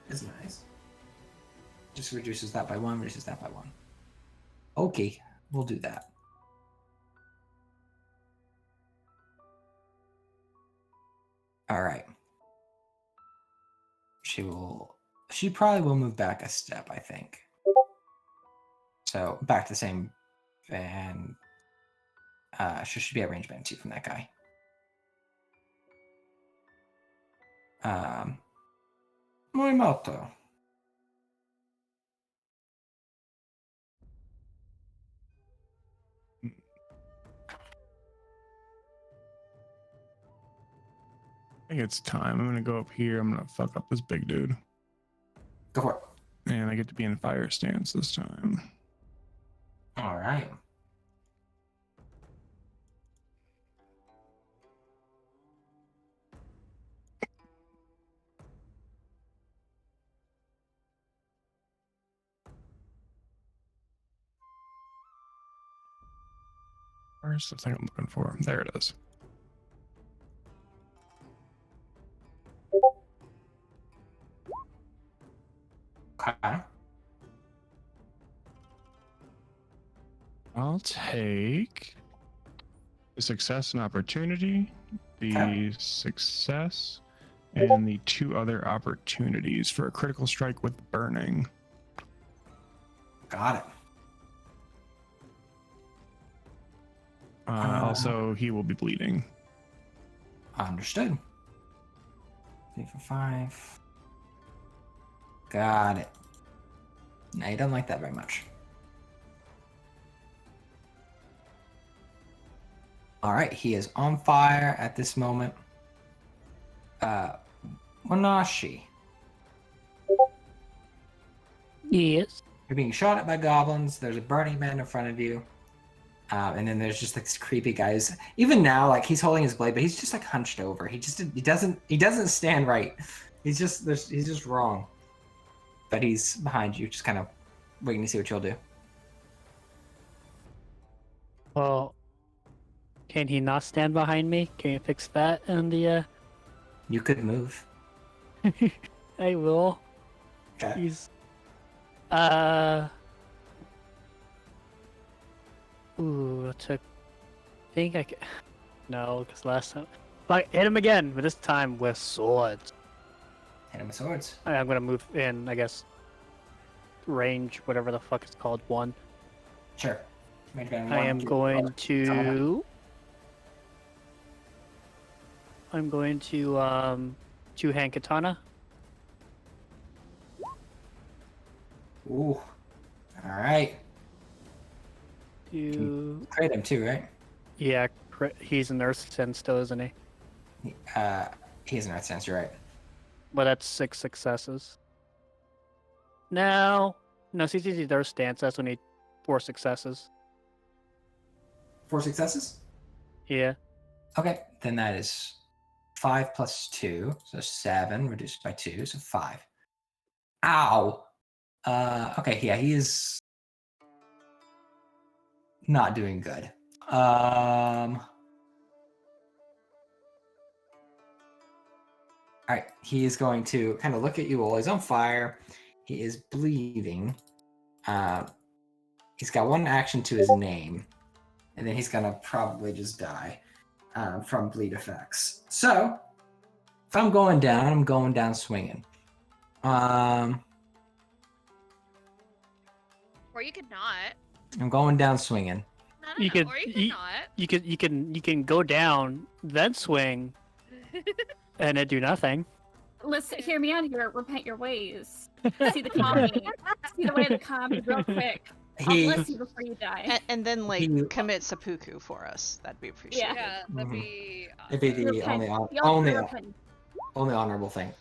is nice. Just reduces that by 1, reduces that by 1. Okay, we'll do that. All right. She probably will move back a step, I think. So back to the same van. She should be at range band 2 from that guy. Morimoto. I think it's time. I'm gonna go up here. I'm gonna fuck up this big dude. Go for it. And I get to be in fire stance this time. All right. Where's the thing I'm looking for? There it is. Okay. I'll take the success and opportunity, the Okay. success, and the 2 other opportunities for a critical strike with burning. Got it. Also, he will be bleeding. Understood. 3 for 5. Got it. No, you don't like that very much. All right, he is on fire at this moment. Monashi, Yes. you're being shot at by goblins. There's a burning man in front of you. And then there's just like this creepy guy. Even now, like he's holding his blade, but he's just like hunched over. He doesn't stand right. He's just wrong. But he's behind you, just kind of waiting to see what you'll do. Well, can he not stand behind me? Can you fix that in the You could move. I will. Okay. He's ooh, it took think I could no, because last time like hit him again, but this time with swords. Hit him with swords. I'm gonna move in, I guess range, whatever the fuck it's called, 1. Sure. Range band I 1, am give it going a roll. to two-hand katana. Ooh. All right. To Crit him too, right? yeah, he's an earth sense still, isn't he? He has an earth sense. You're right. But that's 6 successes. No, CCC their stance. That's only 4 successes. 4 successes. Yeah. Okay, then that is 5 plus 2, so 7 reduced by 2, so 5. Ow. Okay, yeah, he is not doing good. All right, he is going to kind of look at you all. He's on fire. He is bleeding. He's got 1 action to his name, and then he's gonna probably just die from bleed effects. So, if I'm going down swinging. Or you could not. I'm going down swinging. No, You could- or you could not. You can go down, then swing, and it do nothing. Listen, hear me out here. Repent your ways. See the kami. See the way of the kami real quick. I'll He, bless you before you die. And then like He- commit seppuku for us. That'd be appreciated. Yeah, that'd Mhm. be. it'd be the Repent. only The only repent. only honorable thing.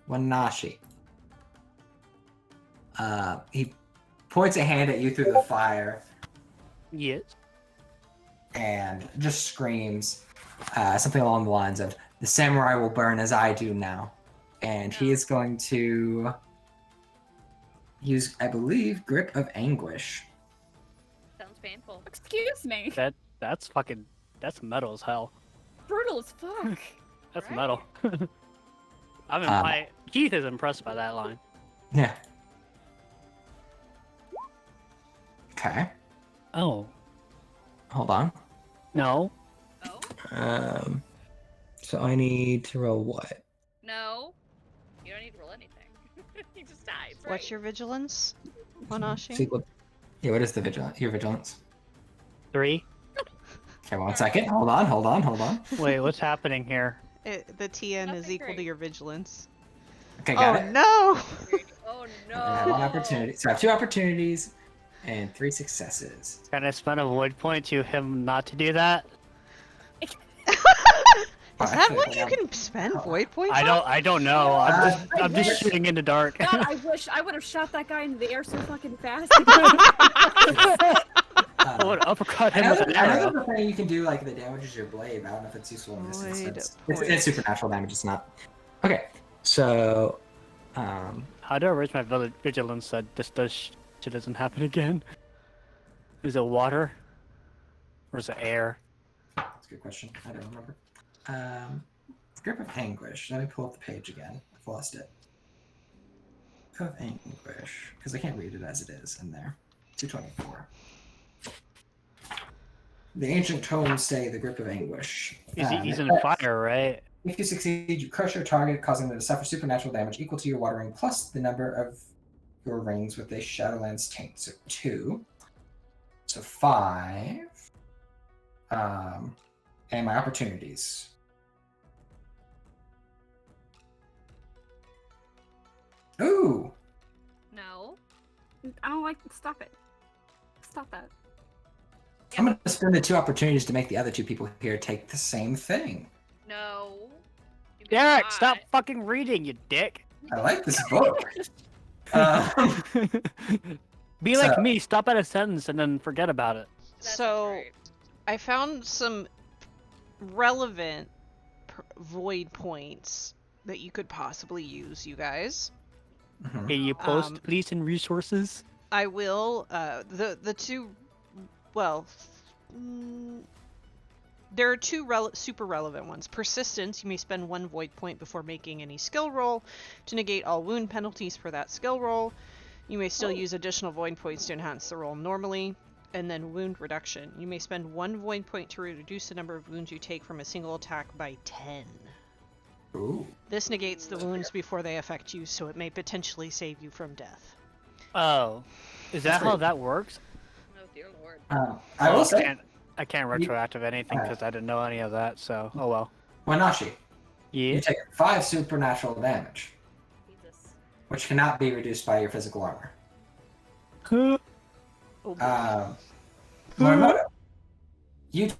Wanashi. He points a hand at you through the fire Yes. and just screams something along the lines of, "The samurai will burn as I do now." And he is going to use, I believe, Grip of Anguish. Sounds painful. Excuse me. That's metal as hell. Brutal as fuck. That's Right. metal. Keith is impressed by that line. Yeah. Okay. Oh Hold on. no. Oh So I need to roll what? no, you don't need to roll anything. He just dies. Right? What's your vigilance, Monashi? Sequel. Yeah, what is the your vigilance? 3. Okay, 1 second. Hold on. Wait, what's happening here? The TN is Nothing equal to great. your vigilance. Okay, got Oh it. no! Oh no. I have 1 opportunity. So I have 2 opportunities and 3 successes. Can I spend a void point to him not to do that? Is that what you can spend void points on? I don't know. I'm just shooting in the dark. God, I wish I would have shot that guy in the air so fucking fast. I would uppercut him with an I know arrow. the thing you can do like the damages your blade. But I don't know if it's useful in this Void instance. point. It's supernatural damage. It's not. Okay, so How do I raise my vigilance that this shit doesn't happen again? Is it water? Or is it air? that's a good question. I don't remember. Grip of Anguish. Let me pull up the page again. I've lost it. Grip of Anguish, because I can't read it as it is in there. 224. The ancient tomes say the Grip of Anguish. He's in fire, right? If you succeed, you crush your target, causing them to suffer supernatural damage equal to your water ring plus the number of your rings with a Shadowlands taint. So 2. So 5. And my opportunities. Ooh! No. I don't like. Stop it. Stop that. I'm going to spend the 2 opportunities to make the other 2 people here take the same thing. No. You Derek, cannot. stop fucking reading, you dick. I like this book. Be like So- me, stop at a sentence and then forget about it. That's So, right. I found some relevant void points that you could possibly use, you guys. Mhm. Can you post, Um, please, in resources? I will. The 2. Well, there are 2 super relevant ones. Persistence. You may spend 1 void point before making any skill roll to negate all wound penalties for that skill roll. You may still use additional void points to enhance the roll normally. And then wound reduction. You may spend 1 void point to reduce the number of wounds you take from a single attack by 10. Ooh. This negates the wounds before they affect you, so it may potentially save you from death. Oh. Is that That's how right. that works? Oh dear lord. I will Well, say, I can't retroactive anything because I didn't know any of that, so oh well. Wanashi, Yeah. you take 5 supernatural damage, Jesus. which cannot be reduced by your physical armor. Oh boy. Morimoto, you take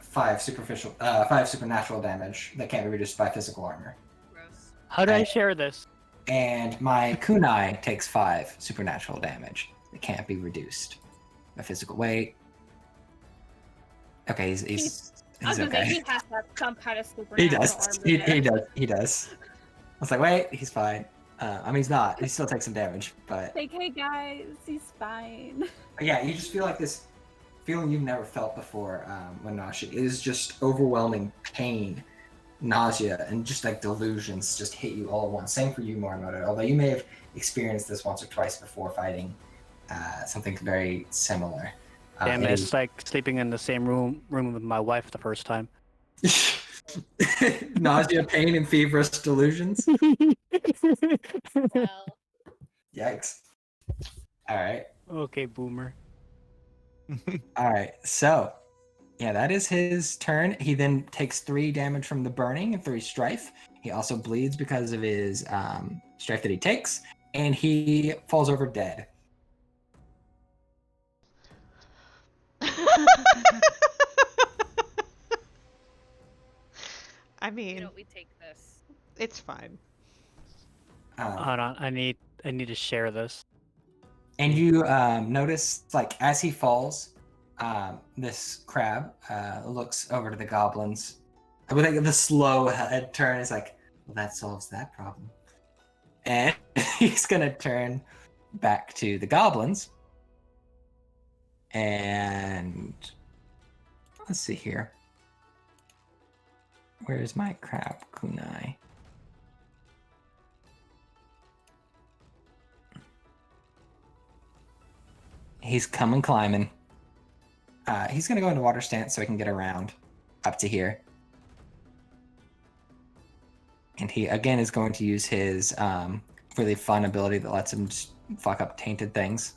5 supernatural damage that can't be reduced by physical armor. Gross. How do I share this? And my kunai takes 5 supernatural damage that can't be reduced by physical weight. Okay, he's I was he's gonna say, okay. he has to have some kind of He supernatural does. armor He there. does. He does. I was like, wait, he's fine. I mean, he's not. He still takes some damage, but Like, hey guys, he's fine. yeah, you just feel like this feeling you've never felt before when Nashi is just overwhelming pain, nausea, and just like delusions just hit you all at once. Same for you, Morimoto. Although you may have experienced this once or twice before fighting something very similar. Damn, it it's like sleeping in the same room with my wife the first time. is- nausea, pain, and feverish delusions. Well, Yikes. All right. Okay, boomer. All right. So, yeah, that is his turn. He then takes 3 damage from the burning and 3 strife. He also bleeds because of his strife that he takes, and he falls over dead. I mean, you know, we take this. it's fine. Hold on, I need to share this. And you notice, like, as he falls, this crab looks over to the goblins. With like the slow head turn, is like, well, that solves that problem. And he's gonna turn back to the goblins. And let's see here. Where's my crab kunai? He's coming climbing. He's gonna go into water stance so he can get around up to here. And he again is going to use his really fun ability that lets him just fuck up tainted things.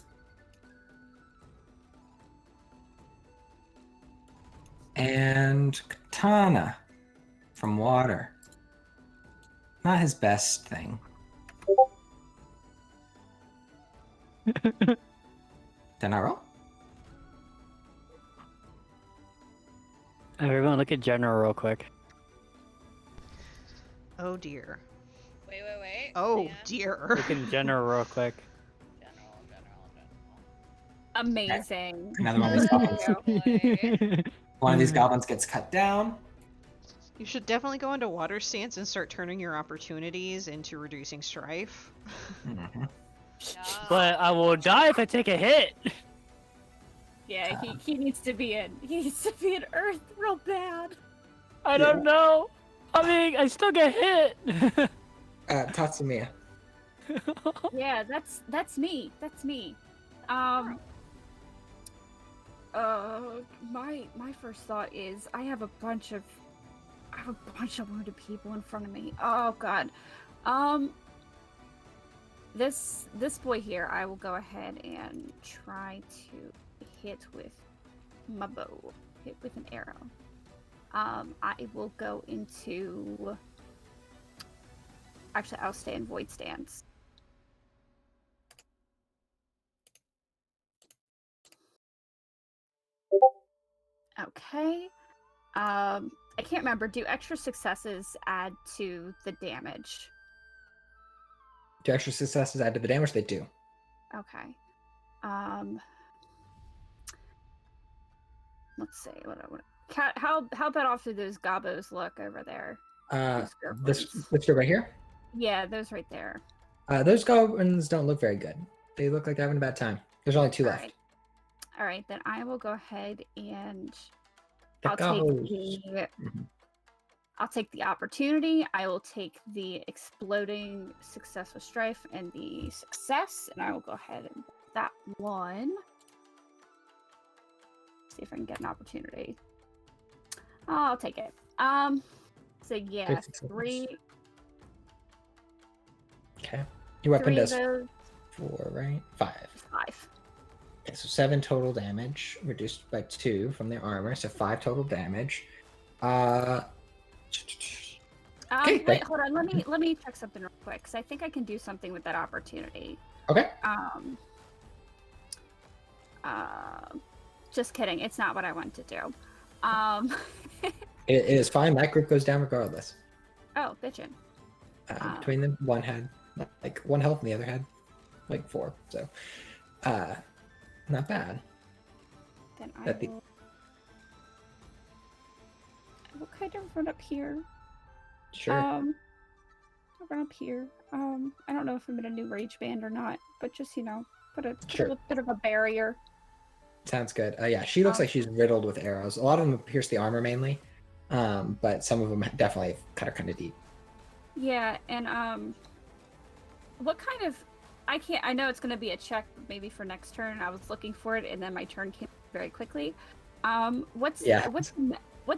And katana from water. Not his best thing. Did I roll? Everyone, look at General real quick. Oh dear. Wait. Oh hang on. dear. Look at General real quick. General. Amazing. Another one of these goblins. Oh, boy. One of these goblins gets cut down. You should definitely go into water stance and start turning your opportunities into reducing strife. Mhm. Yeah. But I will die if I take a hit. Yeah, he needs to be in. He needs to be in Earth real bad. I don't know. I mean, I still get hit. Tatsumiya. Yeah, that's me. That's me. My first thought is I have a bunch of wounded people in front of me. Oh god. This boy here, I will go ahead and try to hit with my bow. Hit with an arrow. I will go into. Actually, I'll stay in void stance. Okay. I can't remember. Do extra successes add to the damage? Do extra successes add to the damage? They do. Okay. Let's see. How bad off do those gobos look over there? This dude right here. Yeah, those right there. Those goblins don't look very good. They look like they're having a bad time. There's only two left. All right, then I will go ahead and The I'll goblins. Mhm. I'll take the opportunity. I will take the exploding success with strife and the success, and I will go ahead and that one. See if I can get an opportunity. Oh, I'll take it. So yeah, 56. 3. Okay. Your weapon 3 of does those, 4, right? 5. 5. Okay, so 7 total damage, reduced by 2 from their armor, so 5 total damage. Okay, Wait, thank- hold on. Let me check something real quick, because I think I can do something with that opportunity. Okay. Just kidding. It's not what I want to do. It is fine. That group goes down regardless. Oh, bitchin'. Between them, one had like 1 health and the other had like 4. So, not bad. Then I That'd be- will kind of run up here. Sure. I'll run up here. I don't know if I'm in a new rage band or not, but just put a Sure. bit of a barrier. Sounds good. Yeah, she looks like she's riddled with arrows. A lot of them pierce the armor mainly, but some of them definitely cut her kind of deep. Yeah, and what kind of? I know it's gonna be a check maybe for next turn. I was looking for it, and then my turn came very quickly. What's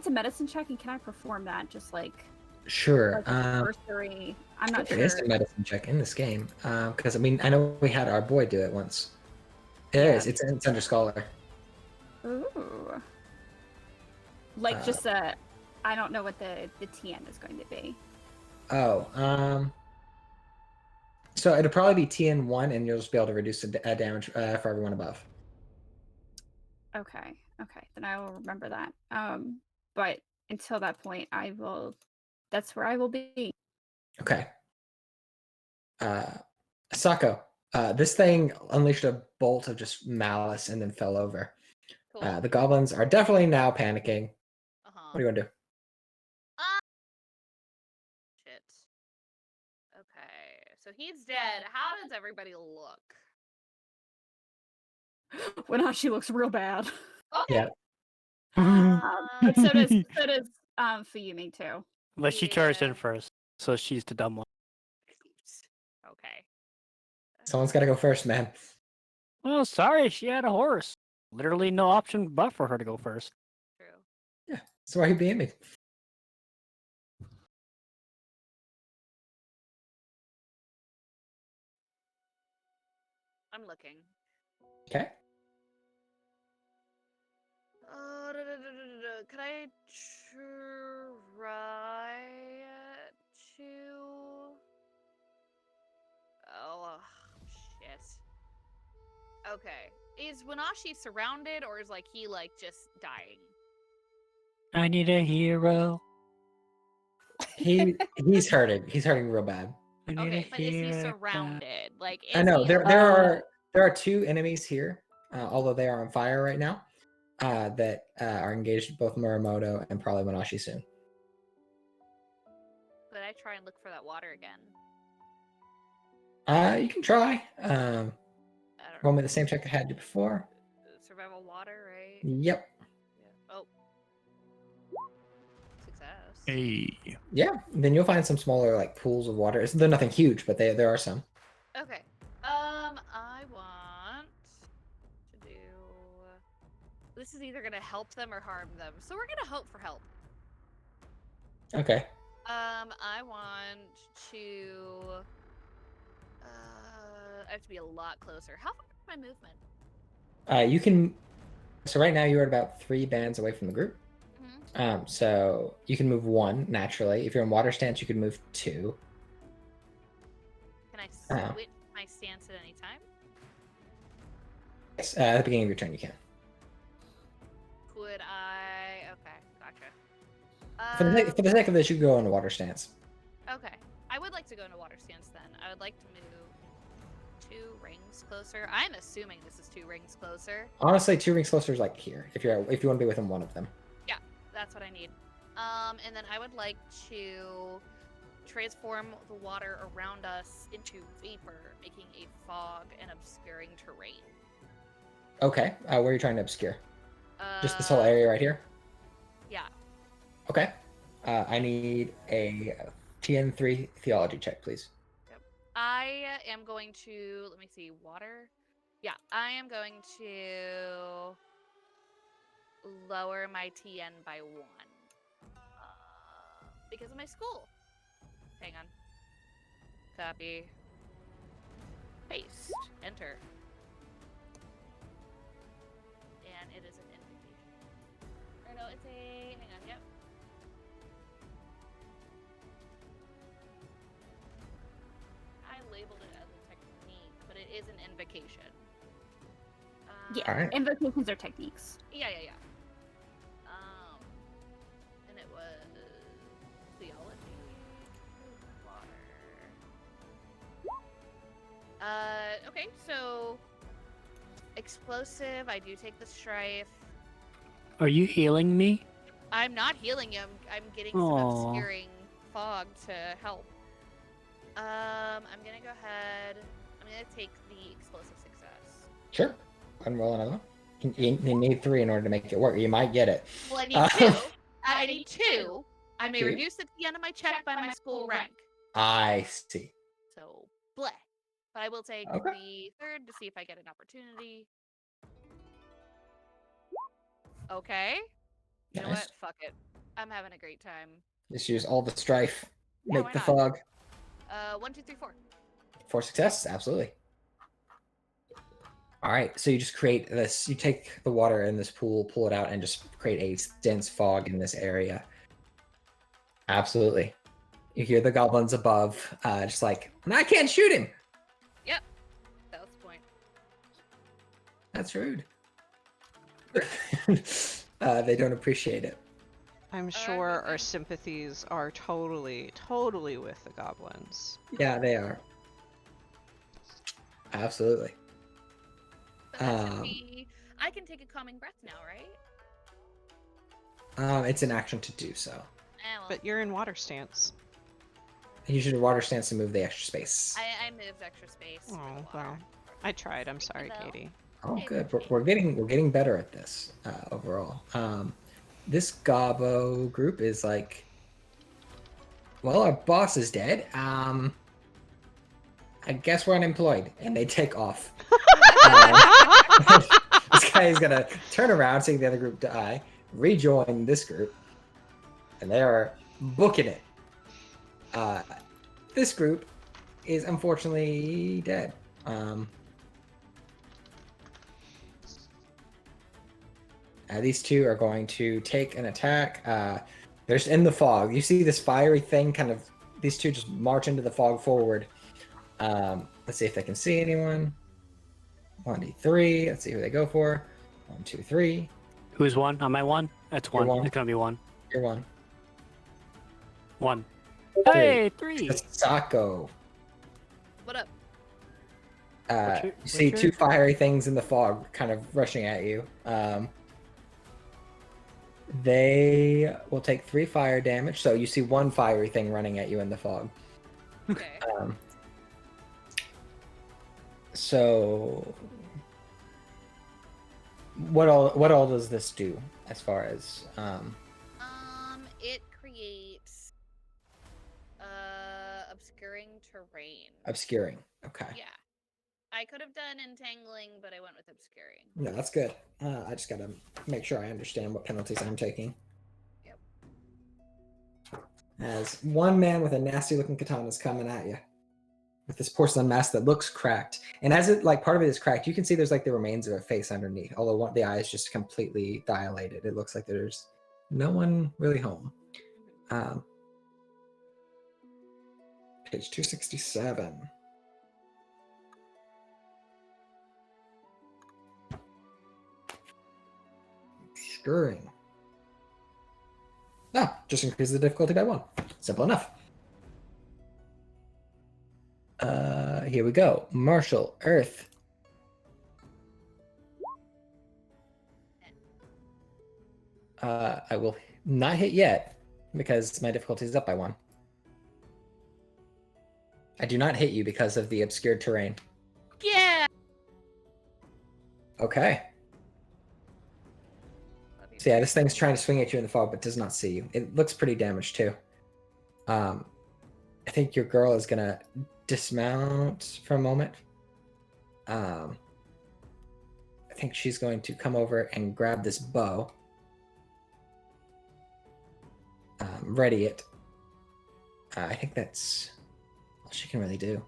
a medicine check, and can I perform that? Just like Sure. a cursory. I'm not There sure. is a medicine check in this game because I mean I know we had our boy do it once. It Yeah. is. It's under scholar. Ooh. Like Uh, just a. I don't know what the TN is going to be. Oh. So it'll probably be TN1, and you'll just be able to reduce the damage for everyone above. Okay. Then I will remember that. But until that point, I will. That's where I will be. Okay. Sako, this thing unleashed a bolt of just malice and then fell over. Cool. The goblins are definitely now panicking. Uh-huh. What do you want to do? Shit. Okay, so he's dead. How does everybody look? When she looks real bad. Okay. Yeah. But so does Fuyumi too. But she charged in Yeah. first, so she's the dumb one. Okay. Someone's got to go first, man. Well, sorry, she had a horse. Literally no option but for her to go first. True. So why are you being me? I'm looking. Okay. Could I try to? Oh shit. Okay. Is Wanashi surrounded, or is like he like just dying? I need a hero. He's hurting. He's hurting real bad. I need Okay, a but is he hero. surrounded? Like, I is know he there are 2 enemies here, although they are on fire right now, that are engaged with both Muramoto and probably Wanashi soon. Could I try and look for that water again? You can try. I don't Roll me know. the same check I had you before. Survival water, right? Yep. Yeah. Oh. Success. Hey. Yeah. Then you'll find some smaller like pools of water. They're nothing huge, but there are some. Okay. I want to do. This is either gonna help them or harm them, so we're gonna hope for help. Okay. I want to. I have to be a lot closer. How far is my movement? You can. So right now you're at about 3 bands away from the group. Mhm. So you can move 1 naturally. If you're in water stance, you can move 2. Can I Oh. switch my stance at any time? Yes, at the beginning of your turn, you can. Could I? Okay, gotcha. For the sake of this, you can go into water stance. Okay. I would like to go into water stance then. I would like to move 2 rings closer. I'm assuming this is 2 rings closer. Honestly, 2 rings closer is like here. If you want to be within 1 of them. That's what I need. And then I would like to transform the water around us into vapor, making a fog and obscuring terrain. Okay. Where are you trying to obscure? Just this whole area right here. Yeah. Okay. I need a TN3 theology check, please. I am going to, let me see, water? Yeah, I am going to lower my TN by 1. Because of my school. Hang on. Copy. Paste. Enter. And it is an invitation. Or no, it's a, hang on, yep. I labeled it as a technique, but it is an invocation. Yeah, Alright. invocations are techniques. Yeah. And it was theology. Water. Okay, so explosive. I do take the strife. Are you healing me? I'm not healing him. I'm getting some Aw. obscuring fog to help. I'm gonna go ahead. I'm gonna take the explosive success. Sure. Go ahead and roll another one. You need 3 in order to make it work. You might get it. Well, I need Uh, 2. I need 2. I may 2? reduce it at the end of my check by my school rank. I see. So, bleh. But I will take Okay. the 3rd to see if I get an opportunity. Okay. You know Nice. what? Fuck it. I'm having a great time. Just use all the strife. Yeah, Make why the not? fog. 1, 2, 3, 4. For success, absolutely. All right, so you just create this. You take the water in this pool, pull it out, and just create a dense fog in this area. Absolutely. You hear the goblins above, just like, "And I can't shoot him." That was the point. That's rude. They don't appreciate it. I'm sure our sympathies are totally with the goblins. Yeah, they are. Absolutely. But that should Um, be. I can take a calming breath now, right? It's an action to do so. Well, But you're in water stance. You should water stance to move the extra space. I moved extra space. for the Oh, water. well. I tried. I'm sorry, Well. Katie. Oh, good. We're getting better at this overall. This Gobbo group is like well, our boss is dead. I guess we're unemployed, and they take off. This guy is gonna turn around, seeing the other group die, rejoin this group, and they are booking it. This group is unfortunately dead. These two are going to take an attack. They're just in the fog. You see this fiery thing kind of, these two just march into the fog forward. Let's see if they can see anyone. 1d3. Let's see who they go for. 1, 2, 3. Who's one? Am I one? That's You're one. one. It's gonna be one. You're one. One. Three. Hey, 3. That's Sako. What up? You see two fiery things in the fog kind of rushing at you. They will take 3 fire damage. So you see one fiery thing running at you in the fog. Okay. So what all does this do as far as It creates obscuring terrain. obscuring? Okay. Yeah. I could have done entangling, but I went with obscuring. No, that's good. I just gotta make sure I understand what penalties I'm taking. Yep. As one man with a nasty looking katana is coming at you with this porcelain mask that looks cracked, and as it like part of it is cracked, you can see there's like the remains of a face underneath. Although the eye is just completely dilated, it looks like there's no one really home. Page 267. Obscuring. Just increase the difficulty by 1. Simple enough. Here we go. Martial Earth. I will not hit yet because my difficulty is up by 1. I do not hit you because of the obscured terrain. Yeah. Okay. So yeah, this thing's trying to swing at you in the fog, but does not see you. It looks pretty damaged too. I think your girl is gonna dismount for a moment. I think she's going to come over and grab this bow. Ready it. I think that's all she can really do.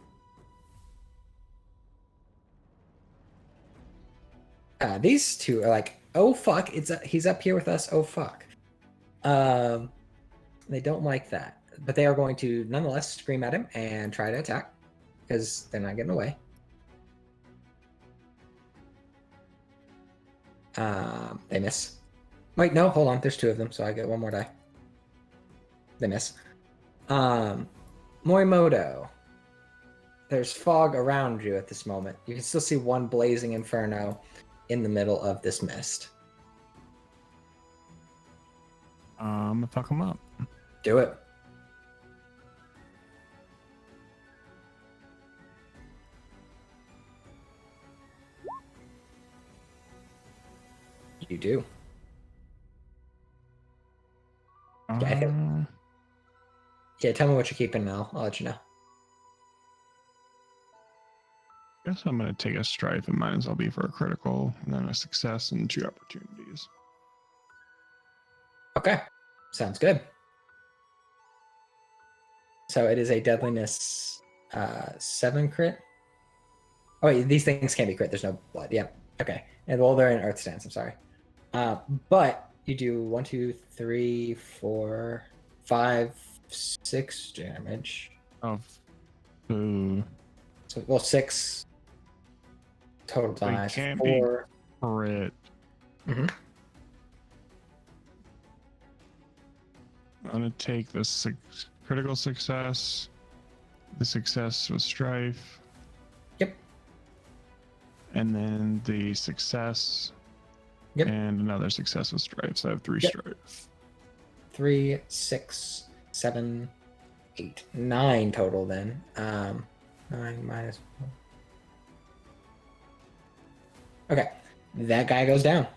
These two are like, oh fuck, he's up here with us. Oh fuck. They don't like that, but they are going to nonetheless scream at him and try to attack because they're not getting away. They miss. Wait, no, hold on. There's 2 of them, so I get 1 more die. They miss. Morimoto. There's fog around you at this moment. You can still see one blazing inferno in the middle of this mist. I'm gonna fuck him up. Do it. You do. Okay. Yeah, tell me what you're keeping and I'll let you know. Guess I'm gonna take a strife and might as well be for a critical, and then a success and 2 opportunities. Okay. Sounds good. So it is a deadliness 7 crit. Oh wait, these things can't be crit, there's no blood. Yep. Okay. And well, they're in Earth Stance, I'm sorry. But you do 1, 2, 3, 4, 5, 6 damage. Oh, boo. So, well, 6 total So it damage. can't be 4. Crit. Mhm. I'm gonna take the critical success. The success with strife. Yep. And then the success. Yep. And another success with strife. So I have 3 Yep. strife. 3, 6, 7, 8, 9 total then. 9 minus 1. Okay. That guy goes down.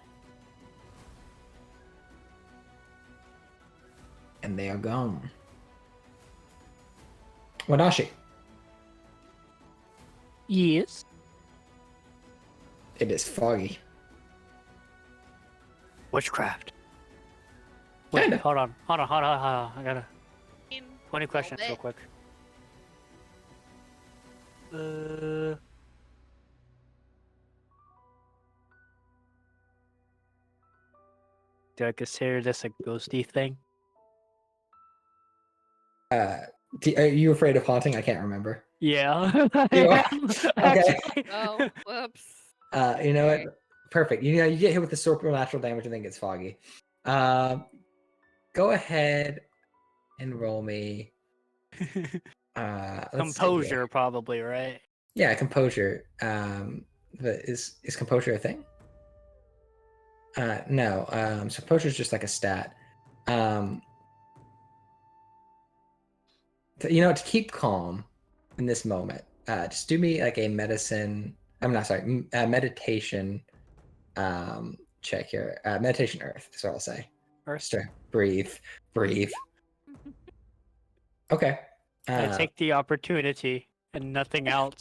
And they are gone. Wadashi. Yes. It is foggy. Witchcraft. Wait, Kinda. hold on. I got a In 20 a questions little real bit. quick. Do I consider this a ghosty thing? Are you afraid of haunting? I can't remember. Yeah. You are? I am, Okay. actually. Oh, whoops. You know Okay. what? Perfect. You know, you get hit with the supernatural damage and then gets foggy. Go ahead and roll me. Let's see here. Composure, probably, right? Yeah, composure. But is composure a thing? No. So composure is just like a stat. To keep calm in this moment, just do me like a medicine. I'm not sorry, meditation. Check here. Meditation Earth. That's what I'll say. First, Just breathe. Okay. I take the opportunity and nothing else.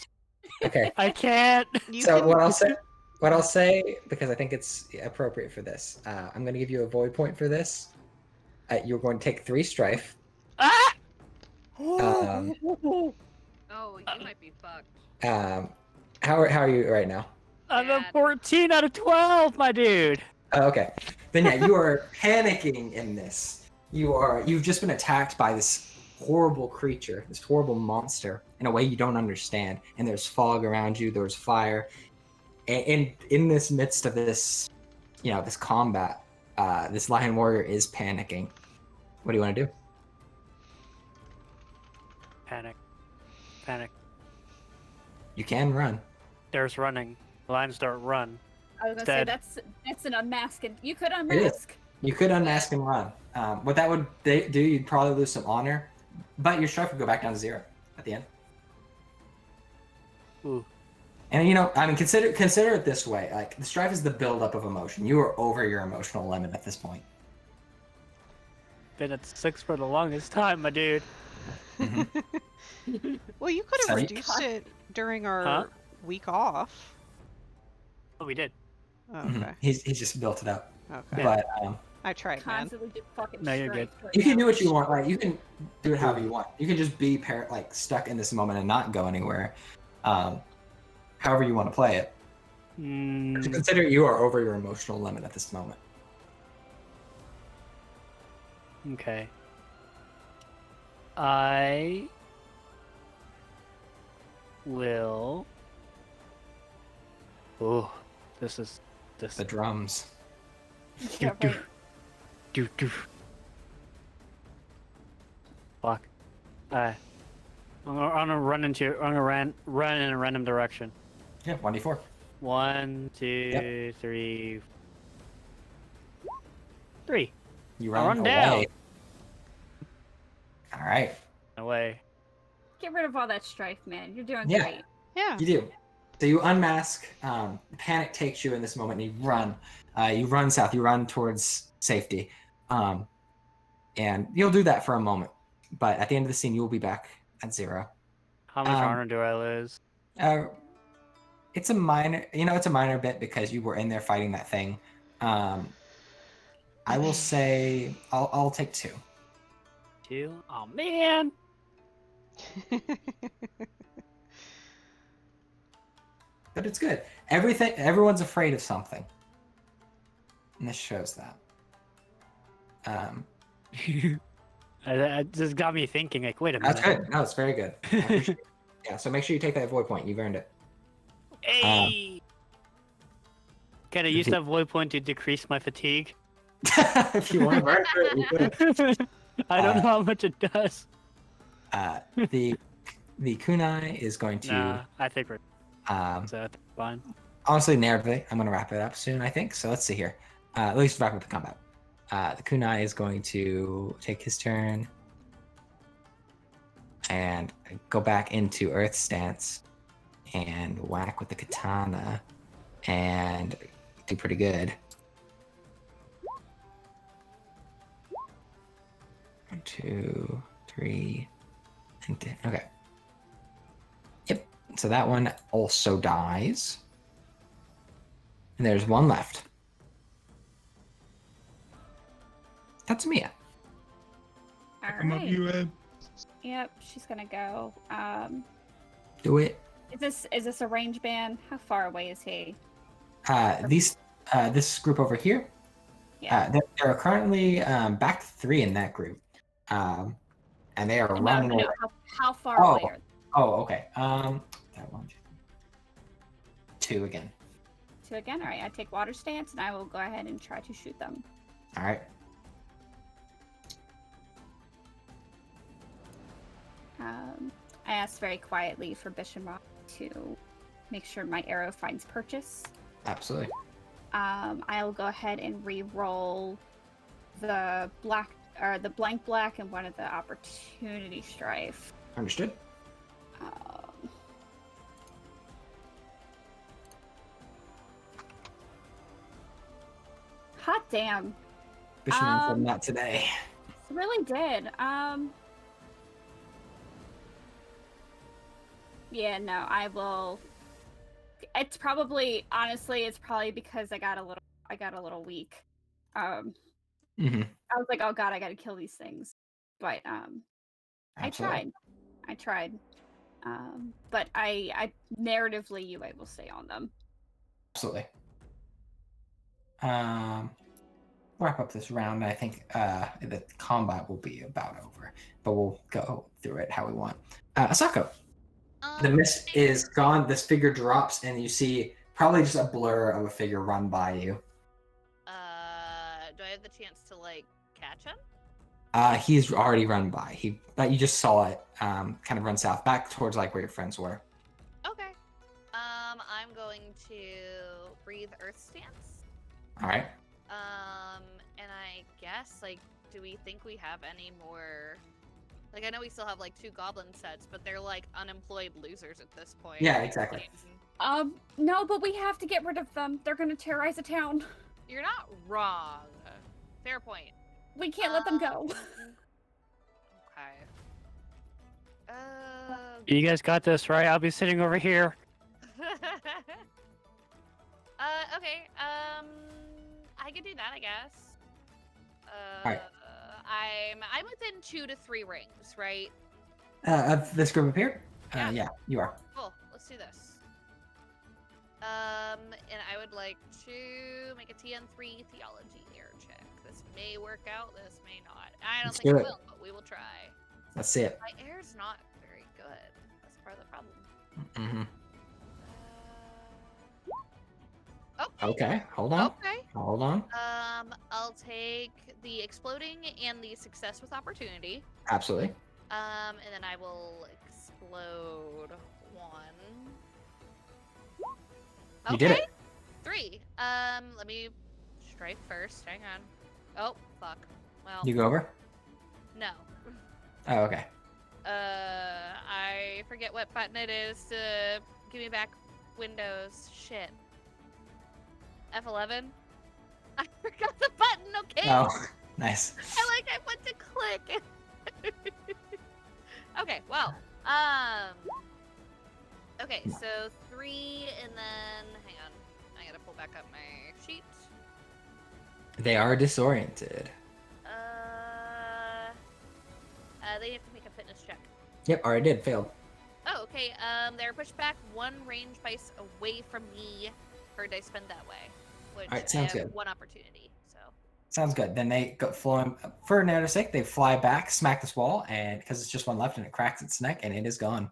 Okay. I can't. You So can... what I'll say, because I think it's appropriate for this, I'm going to give you a void point for this. You're going to take 3 strife. Ah! Um, Oh, you might be fucked. How are you right now? I'm a Bad. 14 out of 12, my dude. Oh, okay. Then yeah, you are panicking in this. You've just been attacked by this horrible creature, this horrible monster, in a way you don't understand. And there's fog around you. There's fire, and in this midst of this, this combat, this lion warrior is panicking. What do you want to do? Panic. You can run. There's running. The lions don't run. I was gonna say Dead. that's an unmasking. You could is. unmask. You could unmask and run. What that would do, you'd probably lose some honor, but your strife would go back down to 0 at the end. Ooh. And consider it this way: like the strife is the buildup of emotion. You are over your emotional limit at this point. Been at 6 for the longest time, my dude. Well, you could have Sorry? reduced it during our Huh? week off. Oh, we did. Oh, Mhm. okay. He's just built it up. Okay. But I tried, man. Constantly do fucking No, you're good. strikes right you can now. do what you want. Like you can do it however you want. You can just be stuck in this moment and not go anywhere. However you want to play it. Mm, Consider you are over your emotional limit at this moment. okay. I will. Oh, this. The drums. Yeah, right. Do. Fuck. I'm gonna run in a random direction. Yeah, 1d4. 1, 2, 3. 3. You I'll run run away. down. All right. Away. Get rid of all that strife, man. You're doing Yeah. great. Yeah. You do. So you unmask. Panic takes you in this moment, and you run. You run south. You run towards safety, and you'll do that for a moment. But at the end of the scene, you will be back at 0. How much honor do I lose? It's a minor. It's a minor bit because you were in there fighting that thing. I will say I'll take 2. 2? Oh man. But it's good. Everyone's afraid of something, and this shows that. It just got me thinking. Like, wait a minute. That's good. No, it's very good. I appreciate it. Yeah. So make sure you take that void point. You've earned it. Hey. Can I use you- that void point to decrease my fatigue? If you want to burn through it, you could. I don't know how much it does. The kunai is going to Nah, I think we're um, so that's fine. honestly narratively. I'm going to wrap it up soon. I think so. Let's see here. At least wrap up the combat. The kunai is going to take his turn and go back into Earth stance and whack with the katana and do pretty good. 1, 2, 3, Okay. Yep. So that one also dies. And there's one left. That's Mia. All Come up, right. you Ed. Yep, she's gonna go. Do it. Is this a range band? How far away is he? This group over here. Yeah. There are currently back 3 in that group. And they are running No, away. how far away are they? Oh, okay. That one, 2 again. 2 again? All right, I take water stance, and I will go ahead and try to shoot them. All right. I asked very quietly for Bishamon to make sure my arrow finds purchase. Absolutely. I'll go ahead and re-roll the blank black and one of the opportunity strife. Understood. Hot damn. Bishamon said not today. It really did. Yeah, no, I will. It's probably, honestly, it's probably because I got a little weak. Mm-hmm. I was like, oh god, I gotta kill these things. But I tried. But I narratively, you will stay on them. Absolutely. Wrap up this round. I think the combat will be about over, but we'll go through it how we want. Asako, the mist is gone. This figure drops, and you see probably just a blur of a figure run by you. Do I have the chance to like catch him? He's already run by. You just saw it. Kind of run south, back towards like where your friends were. Okay. I'm going to breathe Earth Stance. All right. And I guess like, do we think we have any more? Like, I know we still have like 2 goblin sets, but they're like unemployed losers at this point. Yeah, exactly. No, but we have to get rid of them. They're gonna terrorize a town. You're not wrong. Fair point. We can't let them go. Okay. You guys got this, right? I'll be sitting over here. Okay. I could do that, I guess. Alright. I'm within 2 to 3 rings, right? Of this group up here? Yeah. Yeah, you are. Cool. Let's do this. And I would like to make a TN3 theology error check. This may work out. This may not. I don't Let's think do it it. will, but we will try. Let's see it. My air's not very good. That's part of the problem. Mm-hmm. Okay. Okay, hold on. Okay. Hold on. I'll take the exploding and the success with opportunity. Absolutely. And then I will explode 1. You did it. 3. Let me strike first. Hang on. Oh, fuck. Well, You go over? no. Oh, okay. I forget what button it is to give me back Windows. Shit. F11? I forgot the button, okay? Oh, nice. I went to click. Okay, well, okay, so 3, and then, hang on, I gotta pull back up my sheet. They are disoriented. They have to make a fitness check. Yep, already did. Failed. Oh, okay, they're pushed back 1 range dice away from me per dice spend that way, which Alright, I sounds have good. 1 opportunity, so. Sounds good. Then they go flying. For narrative's sake, they fly back, smack this wall, and because it's just one left, and it cracks its neck, and it is gone.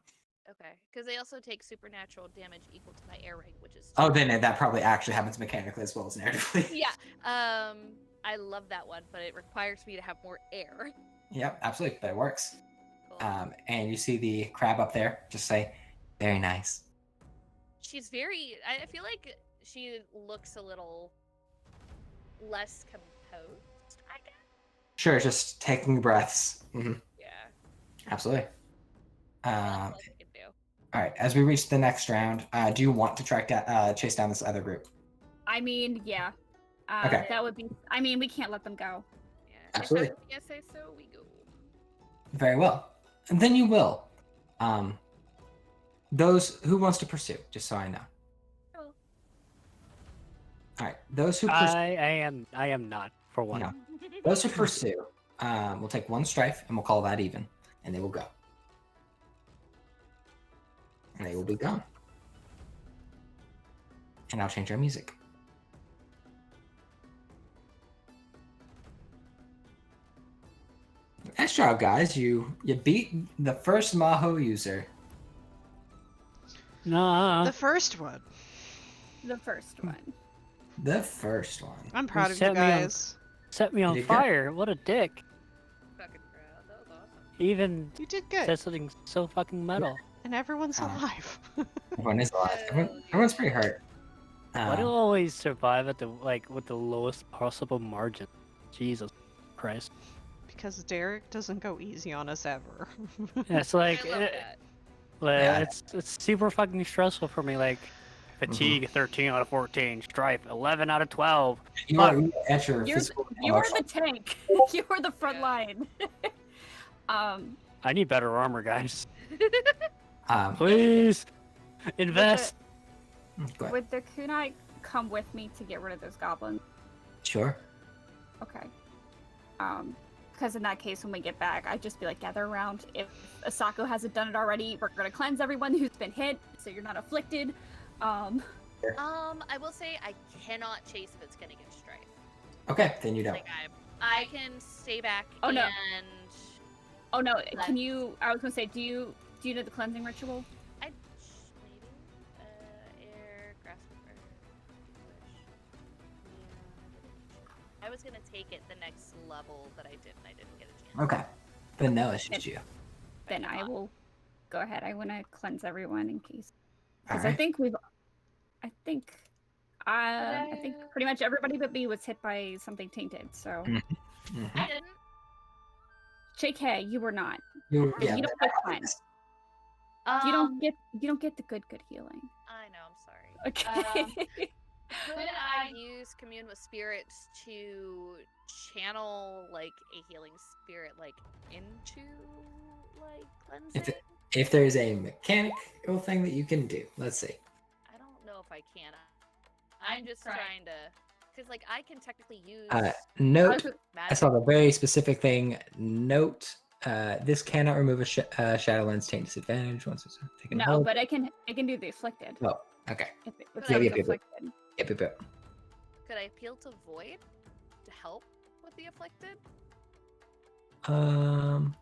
Okay, because they also take supernatural damage equal to my air ring, which is Oh, then that probably actually happens mechanically as well as narratively. yeah. I love that one, but it requires me to have more air. Yep, absolutely. But it works. Cool. And you see the crab up there. Just say, very nice. She's very. I feel like she looks a little less composed, I guess. Sure, just taking breaths. Hmm. Yeah. Absolutely. That's all I can do. All right. As we reach the next round, do you want to chase down this other group? I mean, yeah. Okay. That would be. I mean, we can't let them go. Yeah. Absolutely. If I say so, we go. Very well. And then you will. Those who wants to pursue, just so I know. Oh. All right, those who pursue. I am not for one. No. Those who pursue, we'll take one strife and we'll call that even, and they will go. And they will be gone. And I'll change our music. Nice job, guys. You beat the first Maho user. No, The first one. The first one. The first one. I'm proud of you set me on- guys. set me on did good. fire. What a dick. Fucking proud. That was awesome. He even You did good. said something so fucking metal. And everyone's Uh, alive. Everyone is alive. Everyone's pretty hurt. Why do I always survive at the with the lowest possible margin? Jesus Christ. Because Derek doesn't go easy on us ever. Yeah, it's like, I love that. Yeah. it's super fucking stressful for me. Like fatigue 13 out of 14, strife 11 out of 12. You are at your You're, physical and you're emotional. the tank. You're the front Yeah. line. I need better armor, guys. Go Please invest. ahead. Would the kunai come with me to get rid of those goblins? Sure. Okay. Because in that case, when we get back, I'd just be like, gather around. If Asako hasn't done it already, we're gonna cleanse everyone who's been hit, so you're not afflicted. I will say I cannot chase if it's gonna get strife. Okay, then you don't. Like I can stay back Oh, no. and Oh no, Let's- can you? I was gonna say, do you know the cleansing ritual? maybe air grasp or I was gonna take it the next level, but I didn't. I didn't get a chance. Okay. Then no, it's just you. Then I will go ahead. I want to cleanse everyone in case, All because I right. think I think pretty much everybody but me was hit by something tainted. So Mhm. I didn't. JK, you were not. You, You don't get cleansed. You Um, don't get the good healing. I know. I'm sorry. Okay. Could I use commune with spirits to channel like a healing spirit like into like cleansing? If there's a mechanical thing that you can do, let's see. I don't know if I can. I'm just trying to, because like I can technically use Note, I magic. saw the very specific thing. Note, this cannot remove a Shadowlands taint disadvantage once it's taken No, hold. but I can do the afflicted. Oh, okay. If Yeah, it's yeah, yeah. afflicted. Yep. Could I appeal to Void to help with the afflicted?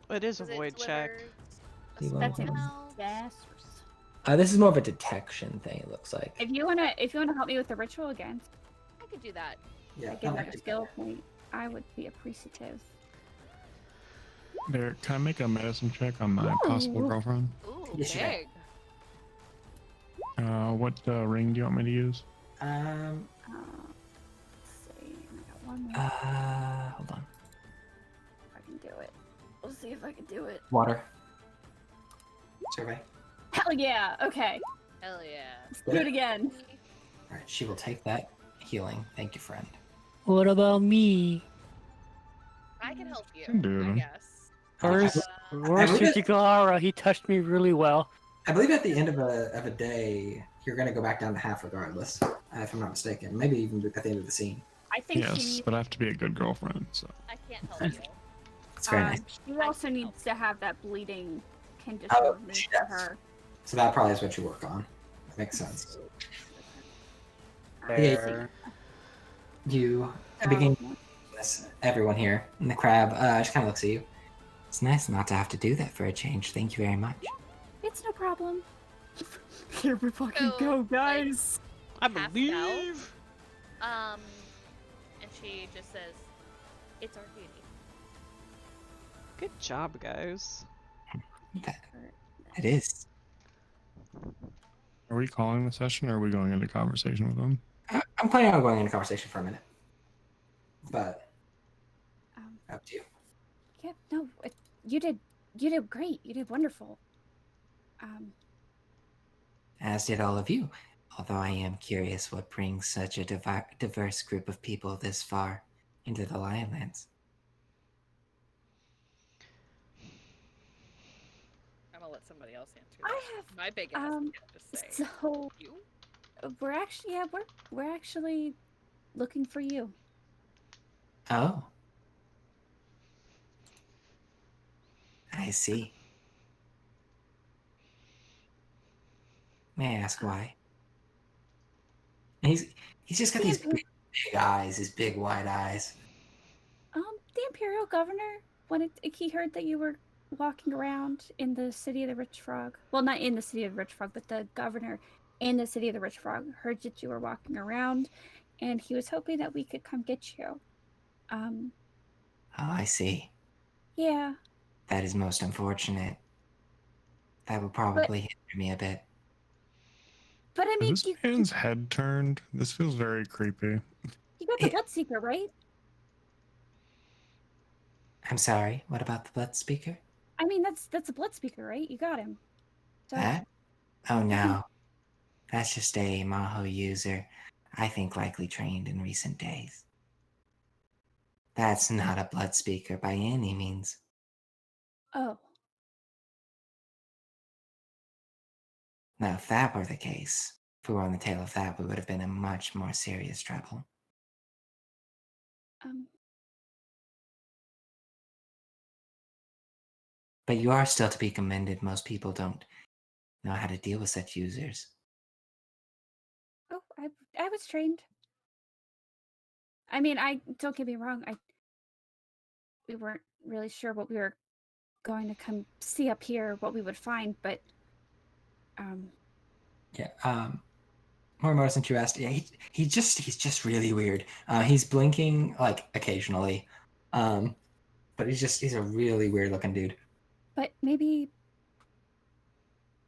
It is a Does it void check. deliver a You That's want it. spell? Yes. This is more of a detection thing. It looks like. If you wanna help me with the ritual again, I could do that. Yeah. give like a skill point, I would be appreciative. Derek, can I make a medicine check on my possible Ooh. girlfriend? Ooh, Yes, you may. big. What ring do you want me to use? Let's see. I got one more. Hold on. If I can do it. We'll see if I can do it. Water. Survey. Hell yeah. Okay. Hell yeah. Let's do it again. All right. She will take that healing. Thank you, friend. What about me? I can help you, Can do I it. guess. Where's Where's believe it- Tsuchikahara? He touched me really well. I believe at the end of a day, you're gonna go back down to half regardless, if I'm not mistaken. Maybe even at the end of the scene. I think Yes, she but I have to be a good girlfriend. So I can't help you. It's very nice. She also needs to have that bleeding condition Oh, removed she for does. her. So that probably is what you work on. That makes sense. There. You begin this. Everyone here, and the crab just kind of looks at you. It's nice not to have to do that for a change. Thank you very much. It's no problem. Here we fucking So, go, like- guys. I Half believe. And she just says, "It's our duty." Good job, guys. It is. are we calling the session or are we going into conversation with them? I'm planning on going into conversation for a minute, but Um, up to you. yeah, no, you did great. You did wonderful. As did all of you. Although I am curious what brings such a diverse group of people this far into the Lionlands. let somebody else answer I that. have, My big ass can't just say so you. we're actually, yeah, we're actually looking for you. Oh. I see. May I ask why? He's just got these big eyes, his big wide eyes. The Imperial Governor, when he heard that you were walking around in the City of the Rich Frog, well, not in the City of the Rich Frog, but the Governor in the City of the Rich Frog heard that you were walking around, and he was hoping that we could come get you. Oh, I see. Yeah. That is most unfortunate. That would probably hinder me a bit. But I mean, Is this man's head turned? This feels very creepy. you got the Bloodseeker, right? I'm sorry, what about the blood speaker? I mean, that's a Bloodspeaker, right? You got him. So, That? Oh no. That's just a Maho user, I think likely trained in recent days. That's not a blood speaker by any means. oh, Now, if that were the case, if we were on the tail of that, we would have been in much more serious trouble. But you are still to be commended. Most people don't know how to deal with such users. oh, I was trained. I mean, don't get me wrong. We weren't really sure what we were going to come see up here, what we would find, but Yeah. Morimoto, since you asked, yeah, he's just really weird. He's blinking like occasionally, but he's a really weird looking dude. But maybe,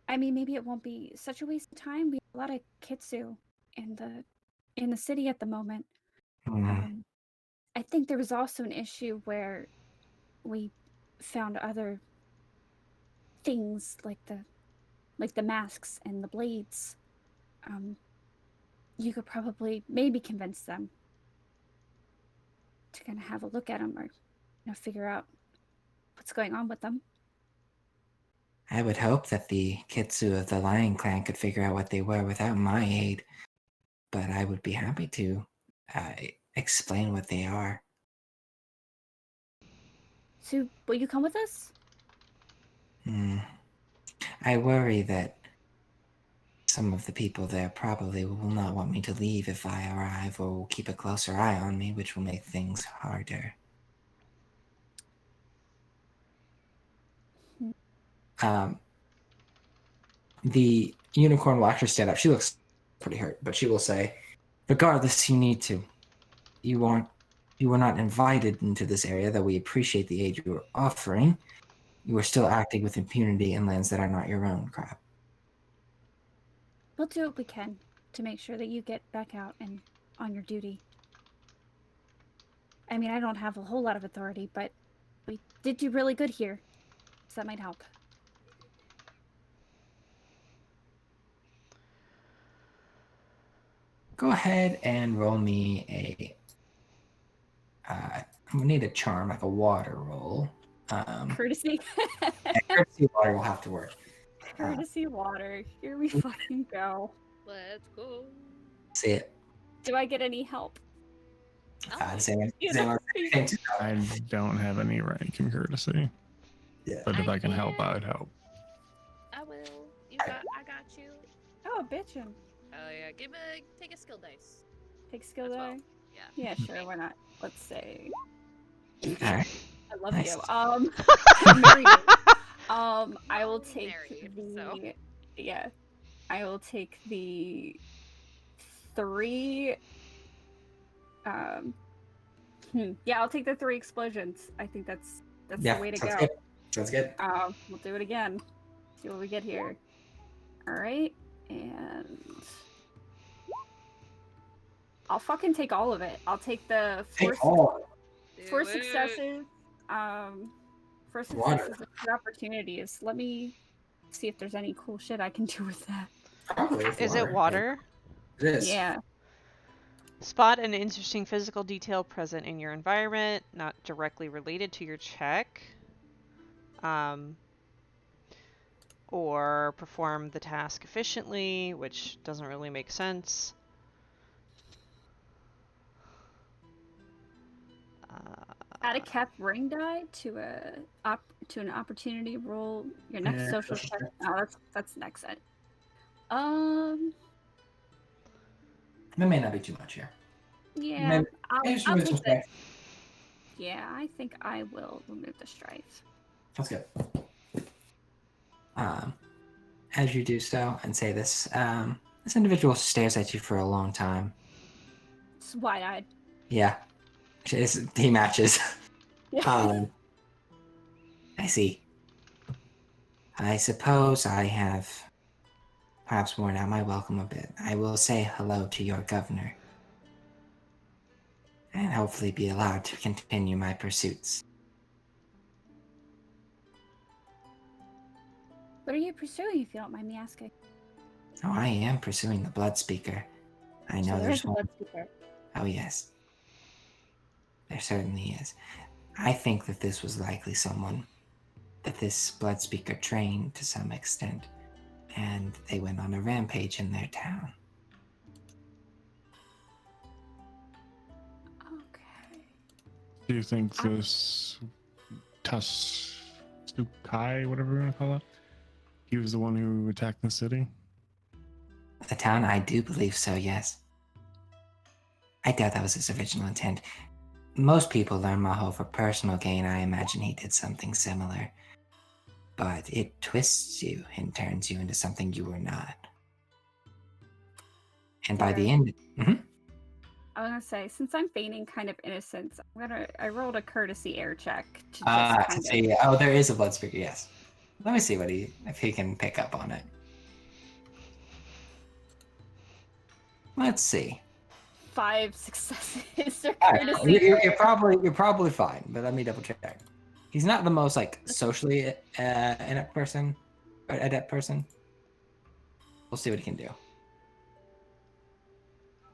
I mean, maybe it won't be such a waste of time. We have a lot of Kitsu in the city at the moment. I think there was also an issue where we found other things like the masks and the blades. You could probably maybe convince them to kind of have a look at them or figure out what's going on with them. I would hope that the Kitsu of the Lion Clan could figure out what they were without my aid, but I would be happy to explain what they are. So, will you come with us? I worry that some of the people there probably will not want me to leave if I arrive, or will keep a closer eye on me, which will make things harder. The unicorn will actually stand up. She looks pretty hurt, but she will say, regardless, you need to. You were not invited into this area, though we appreciate the aid you are offering. You are still acting with impunity in lands that are not your own, Crab. We'll do what we can to make sure that you get back out and on your duty. I mean, I don't have a whole lot of authority, but we did do really good here, so that might help. Go ahead and roll me a... I'm going to need a charm, like a water roll. Courtesy. Courtesy water will have to work. Courtesy water. Here we fucking go. Let's go. See it. Do I get any help? Same. I don't have any rank in courtesy. Yeah. But if I can help, I would help. I will. I got you. Oh, bitchin'. Oh yeah, take a skill dice. Take skill As well. die? Yeah. Yeah, sure, why not? Let's say. Alright. I love Nice. you. Marry you. I will take Married, the so. yeah. I will take the 3 yeah, I'll take the 3 explosions. I think that's the way to go. Good. Sounds good. We'll do it again. See what we get here. Alright, and I'll fucking take all of it. I'll take the Take all. 4 Do it. successes. 4 successes Water. and 2 opportunities. Let me see if there's any cool shit I can do with that. Probably with Is it water? It is. Yeah. Spot an interesting physical detail present in your environment, not directly related to your check. or perform the task efficiently, which doesn't really make sense. Add a cap ring die to an opportunity roll. Your next Yeah, social social check. check. Oh, that's next set. That may not be too much here. Yeah, Maybe- I'll maybe some take wisdom that. check. Yeah, I think I will remove the strife. That's good. As you do so and say this, this individual stares at you for a long time. It's wide-eyed. Yeah, he matches. I see. I suppose I have perhaps worn out my welcome a bit. I will say hello to your governor. And hopefully be allowed to continue my pursuits. What are you pursuing, if you don't mind me asking? Oh, I am pursuing the Blood Speaker. I know So there's a one. blood speaker. Oh, yes. There certainly is. I think that this was likely someone that this Blood Speaker trained to some extent, and they went on a rampage in their town. Okay. Do you think this Tasukai, whatever you want to call it, he was the one who attacked the city? The town, I do believe so, yes. I doubt that was his original intent. Most people learn Maho for personal gain. I imagine he did something similar. But it twists you and turns you into something you were not. And by the end, Mhm. I was gonna say, since I'm feigning kind of innocence, I rolled a courtesy air check to just to kind see. Oh, there is a blood speaker. Yes. Let me see if he can pick up on it. Let's see. 5 successes or All right, courtesy. you're probably fine, but let me double check. He's not the most like socially inept person or adept person. We'll see what he can do.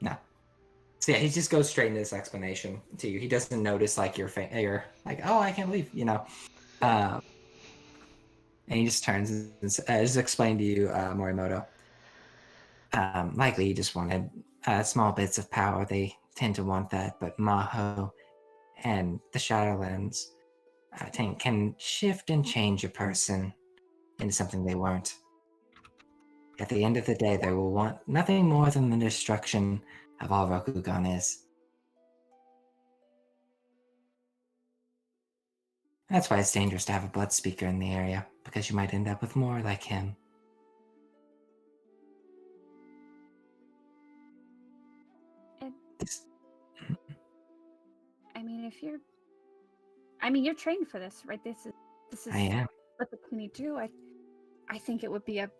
No. So yeah, he just goes straight into this explanation to you. He doesn't notice like you're like, oh, I can't believe, and he just turns and just explained to you, Morimoto. Likely he just wanted small bits of power. They tend to want that, but Maho and the Shadowlands can shift and change a person into something they weren't. At the end of the day, they will want nothing more than the destruction of all Rokugan is. That's why it's dangerous to have a blood speaker in the area, because you might end up with more like him. It- This- I mean, you're trained for this, right? This is I am. what the Kuni do. I think it would be a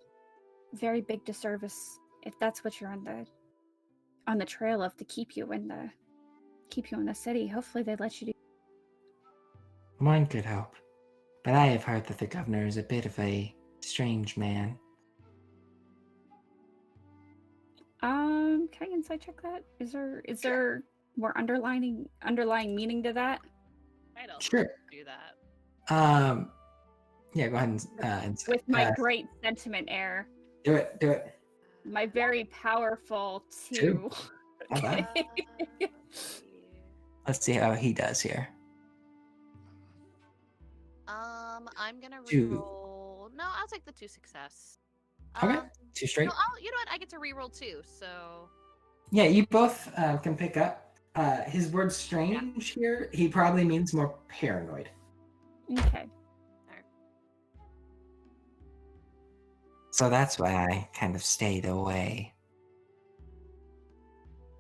very big disservice if that's what you're on the trail of, to keep you in the city. Hopefully they let you do. One could hope. But I have heard that the governor is a bit of a strange man. Can I insight check that? Is there more underlying meaning to that? I'd also Sure. do that. Yeah, go ahead and With my great sentiment air, do it. my very powerful True. 2. How about it? Let's see how he does here. I'm gonna Two. reroll. No, I'll take the 2 success. Okay, 2 straight. No, you know what? I get to reroll 2, so. Yeah, you both can pick up. His word strange here, he probably means more paranoid. Okay. So that's why I kind of stayed away.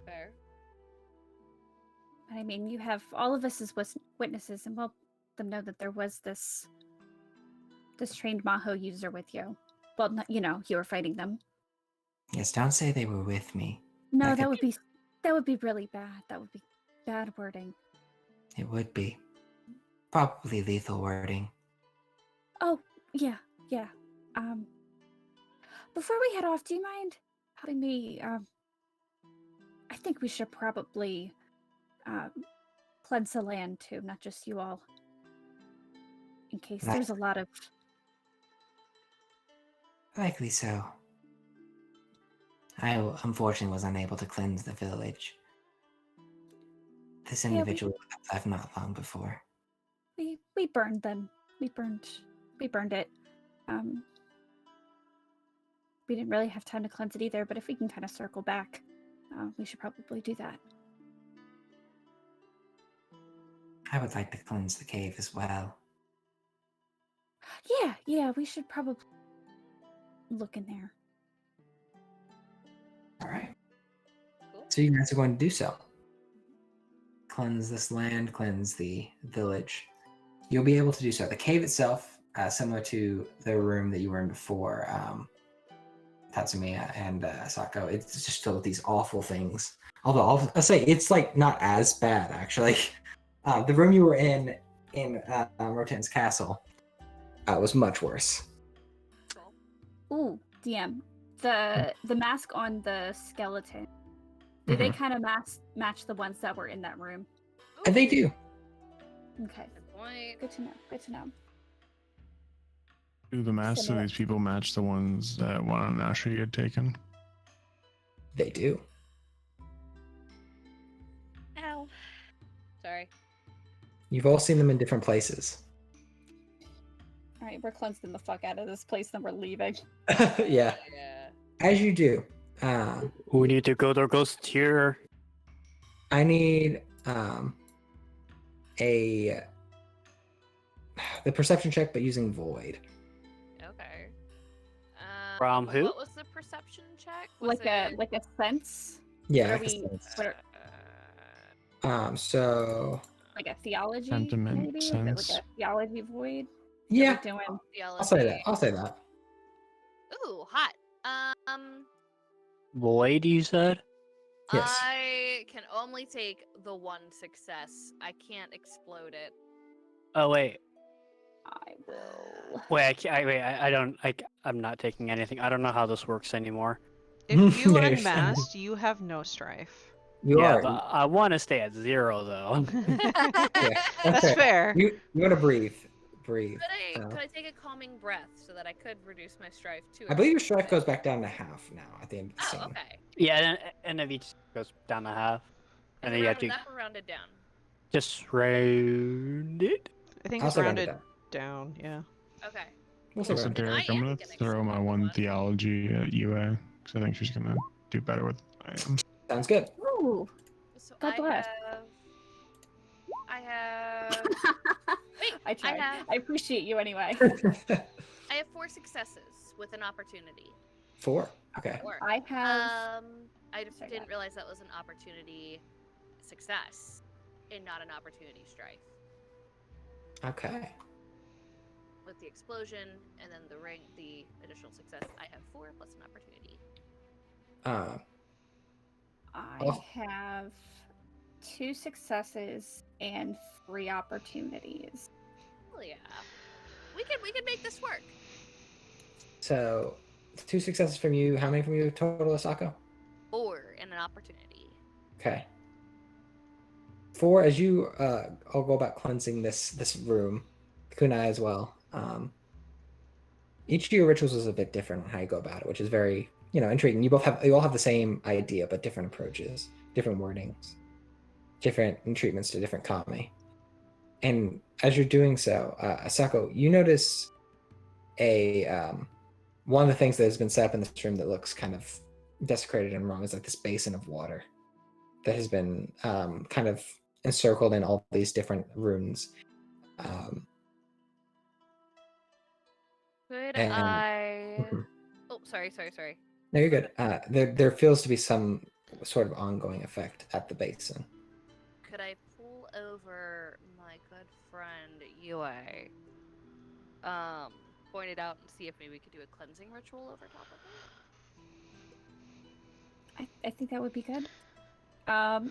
Fair. I mean, you have all of us as witnesses, and we'll let them know that there was this trained Maho user with you. Well, you were fighting them. Yes, don't say they were with me. No, That that could would be really bad. That would be bad wording. It would be. Probably lethal wording. Oh, yeah. Before we head off, do you mind helping me? I think we should probably cleanse the land too, not just you all, in case there's a lot of Likely so. I unfortunately was unable to cleanse the village. This Yeah, we- individual left not long before. We burned them. We burned it. We didn't really have time to cleanse it either, but if we can kind of circle back, we should probably do that. I would like to cleanse the cave as well. Yeah, we should probably look in there. All right. Cool. So you guys are going to do so. Cleanse this land, cleanse the village. You'll be able to do so. The cave itself, similar to the room that you were in before, Tatsumiya and Sako, it's just filled with these awful things. Although I'll say it's like not as bad actually. The room you were in Rotan's castle was much worse. Ooh, DM. The mask on the skeleton. Do they kind of match the ones that were in that room? And they do. Okay. Good point. Good to know. Good to know. Do the masks of Similar. these people match the ones that Wananashi had taken? They do. Ow. Sorry. You've all seen them in different places. All right, we're cleansing the fuck out of this place, then we're leaving. Yeah. Yeah. As you do, We need to go to Ghost Tier. I need the perception check, but using void. Okay. From who? What was the perception check? Was Like a sense, Yeah. What are like a we- sense. what are- So like a theology, Sentiment, maybe. Is it sense. like a theology void? yeah, That we're doing? I'll say that. I'll say that. Ooh, hot. Void, you said? Yes. I can only take the one success. I can't explode it. Oh, wait. I will. I'm not taking anything. I don't know how this works anymore. If you Yeah, you're unmasked, you have no strife. You yeah, are. but I want to stay at 0, though. Yeah. That's Okay. fair. You want to breathe. Breathe. Could I take a calming breath so that I could reduce my strife too? I believe your strife goes back down to half now at the end of the Oh, scene. okay. Yeah, and then each goes down to half. And then you have to Up or rounded down. just round it. I think I'll it's say rounded down. down, yeah. Okay. We'll say Also, rounded. And I Derek, I'm am gonna gonna throw my explode one one. theology at UA because I think she's gonna do better with I am. Sounds good. Ooh. So God bless. I have. Wait, I tried. have. I appreciate you anyway. I have 4 successes with an opportunity. 4. Okay. 4. I have. I Sorry, didn't Matt. realize that was an opportunity success and not an opportunity strife. Okay. With the explosion and then the additional success, I have 4 plus an opportunity. I have 2 successes and 3 opportunities. Hell yeah. We can make this work. So 2 successes from you. How many from you total, Asako? 4 and an opportunity. Okay. 4 as you I'll go about cleansing this room. Kunai as well. Each of your rituals is a bit different on how you go about it, which is very, intriguing. You all have the same idea, but different approaches, different wordings, different treatments to different kami. And as you're doing so, Asako, you notice one of the things that has been set up in this room that looks kind of desecrated and wrong is like this basin of water that has been kind of encircled in all these different runes. Could And- I? Mhm. Oh, sorry. No, you're good. There feels to be some sort of ongoing effect at the basin. Could I pull over my good friend Yue? Point it out and see if maybe we could do a cleansing ritual over top of it. I think that would be good. And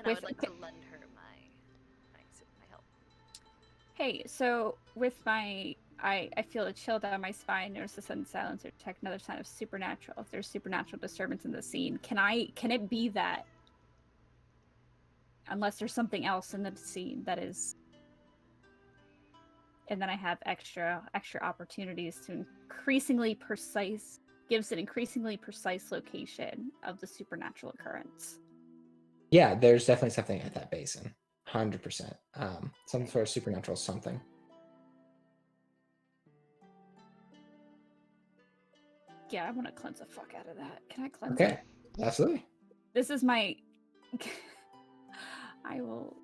I With- would like to lend her my help. Hey, so with my, I feel a chill down my spine. Notice a sudden silence or detect another sign of supernatural. If there's supernatural disturbance in the scene, can it be that? Unless there's something else in the scene that is and then I have extra opportunities to increasingly precise gives an increasingly precise location of the supernatural occurrence. Yeah, there's definitely something at that basin. 100%. Some sort of supernatural something. Yeah, I want to cleanse the fuck out of that. Can I cleanse Okay, it? absolutely. This is my. I will.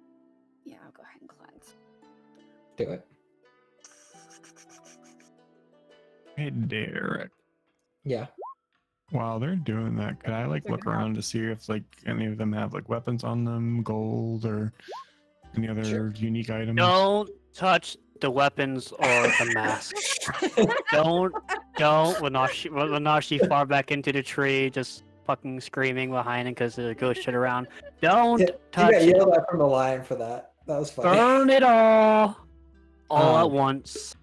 Yeah, I'll go ahead and cleanse. Do it. Hey, Derek. Yeah. While they're doing that, could I like They're look gonna- around to see if like any of them have like weapons on them, gold, or any other Sure. unique items? Don't touch the weapons or the mask. Don't. When Nashi far back into the tree, just fucking screaming behind him because the ghost shit around. Don't You touch got it. yelled at from the lion for that. That was funny. Burn it all at Um, once.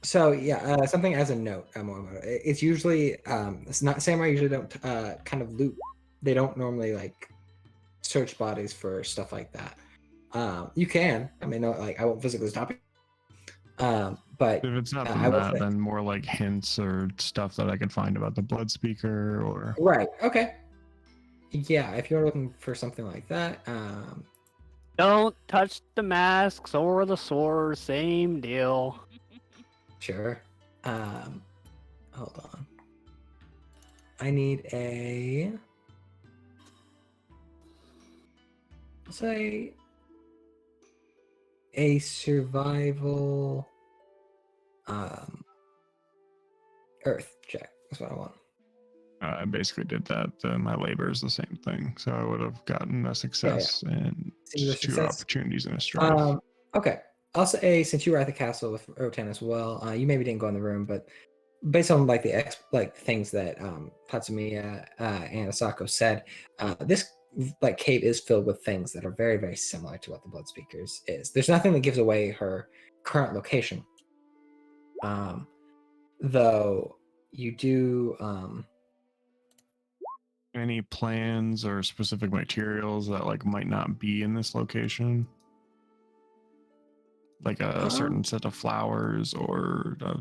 So yeah, something as a note, Morimoto. It's usually it's not samurai usually don't kind of loot. They don't normally like search bodies for stuff like that. You can. I mean, no, like I won't physically stop you. But If it's not I from will that, say- then more like hints or stuff that I could find about the blood speaker or right, okay, yeah. If you're looking for something like that, Don't touch the masks or the sword. Same deal. sure. Hold on. I need let's say a survival earth check. That's what I want. I basically did that. My labor is the same thing, so I would have gotten a success and Singular just two success. opportunities and a strife. Okay. I'll say since you were at the castle with Rotan as well, you maybe didn't go in the room, but based on like the things that Tatsumiya and Asako said, this like cave is filled with things that are very, very similar to what the Blood Speakers is. There's nothing that gives away her current location. Though you do Any plans or specific materials that like might not be in this location? Like a certain set of flowers or a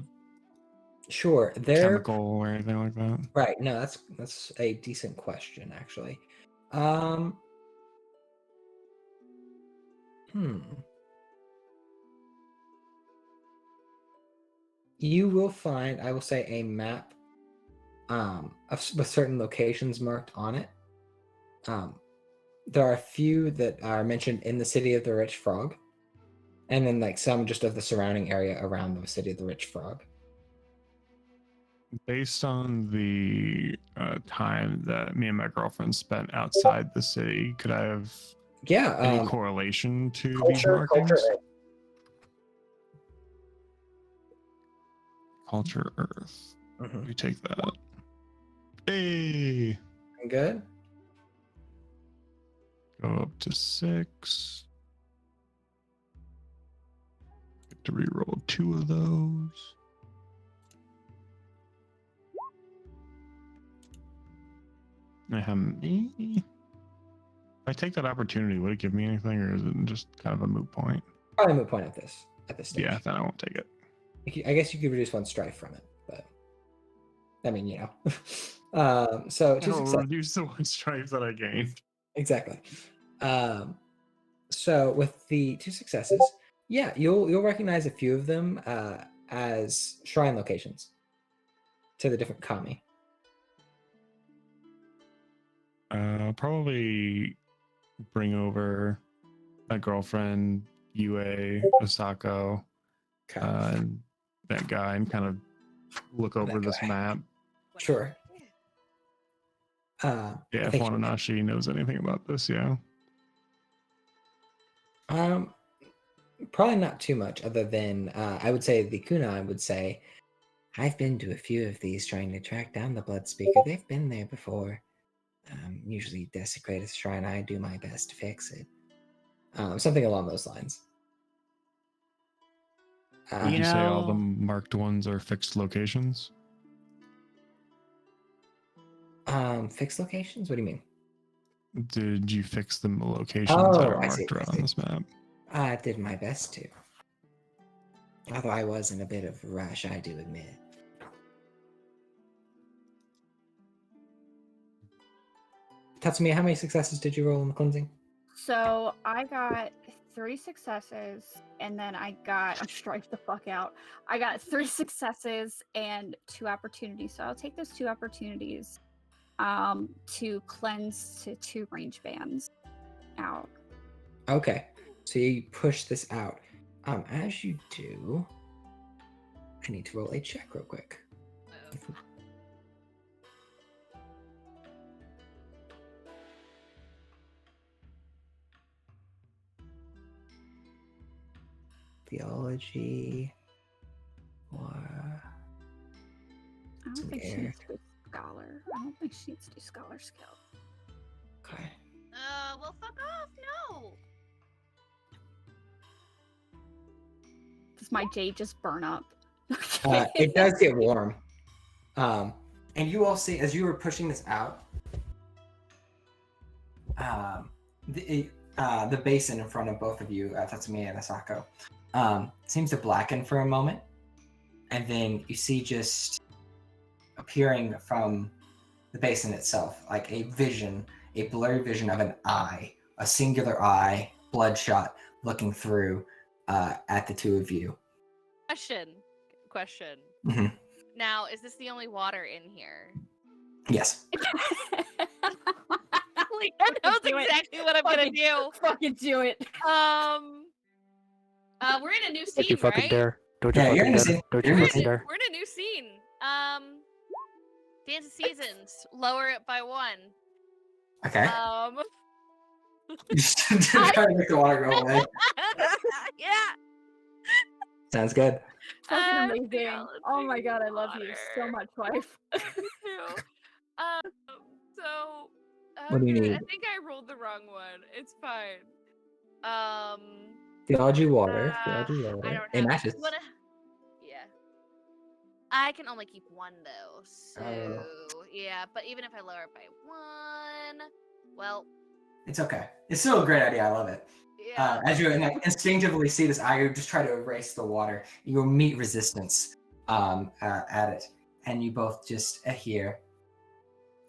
sure there chemical or anything like that? right. No, that's a decent question actually. You will find, I will say, a map with certain locations marked on it. There are a few that are mentioned in the City of the Rich Frog, and then like some just of the surrounding area around the City of the Rich Frog. Based on the time that me and my girlfriend spent outside the city, could I have Yeah, any correlation to these culture, markings? culture. Culture Earth. Mhm. We take that. Hey, Good. go up to 6. Get to reroll 2 of those. If I take that opportunity, would it give me anything, or is it just kind of a moot point? Probably a moot point at this stage. Yeah, then I won't take it. I guess you could reduce 1 strife from it, but I mean, you know. So 2 I'll successes. reduce the 1 strife that I gained. Exactly. So with the 2 successes, yeah, you'll recognize a few of them as shrine locations to the different kami. Probably bring over my girlfriend, Yue, Osako, and that guy, and kind of look over this guy. map. Sure. Yeah, if thank you. Wananashi knows anything about this, yeah. Probably not too much, other than I would say the kunai would say, I've been to a few of these trying to track down the Blood Speaker. They've been there before. Usually desecrate a shrine. I do my best to fix it. Something along those lines. Would you say all the know- marked ones are fixed locations? Fixed locations? What do you mean? Did you fix the locations that Oh, are I see, marked I around see. this map? I did my best to. Although I was in a bit of a rush, I do admit. Tatsumi, how many successes did you roll in the cleansing? So I got 3 successes, and then I'm striked the fuck out. I got 3 successes and 2 opportunities. So I'll take those 2 opportunities to cleanse to 2 range bands out. Okay, so you push this out. As you do, I need to roll a check real quick. Oh. Theology. Or... I don't Some think she air. needs to do scholar. I don't think she needs to do scholar skill. Okay. Well, fuck off. No. Does my jade just burn up? It does get warm. And you all see, as you were pushing this out, the basin in front of both of you, Tatsumi and Asako, seems to blacken for a moment. And then you see just appearing from the basin itself, like a vision, a blurry vision of an eye, a singular eye, bloodshot, looking through at the two of you. Question. Mhm. Now, is this the only water in here? Yes. Like, that knows Do it. exactly what I'm gonna Fucking- do. Fucking do it. We're in a new Don't you scene, fucking right? dare. Don't you Yeah, you're fucking in a dare. scene. Don't You're you in a fucking scene. dare. We're in a new scene. Dance of Seasons. Lower it by 1. Okay. Just I- try to make the water go away. Yeah. Sounds good. Fucking amazing. theology Oh my god, I love you so water. much, wife. Ew. So. What do you okay, need? I think I rolled the wrong one. It's fine. Theology water. I Theology water. don't It have. matches. Yeah. I can only keep 1 though. So Oh. yeah, but even if I lower it by 1, well, It's okay. It's still a great idea. I love it. yeah. As you instinctively see this eye, you just try to erase the water. You will meet resistance at it, and you both just hear,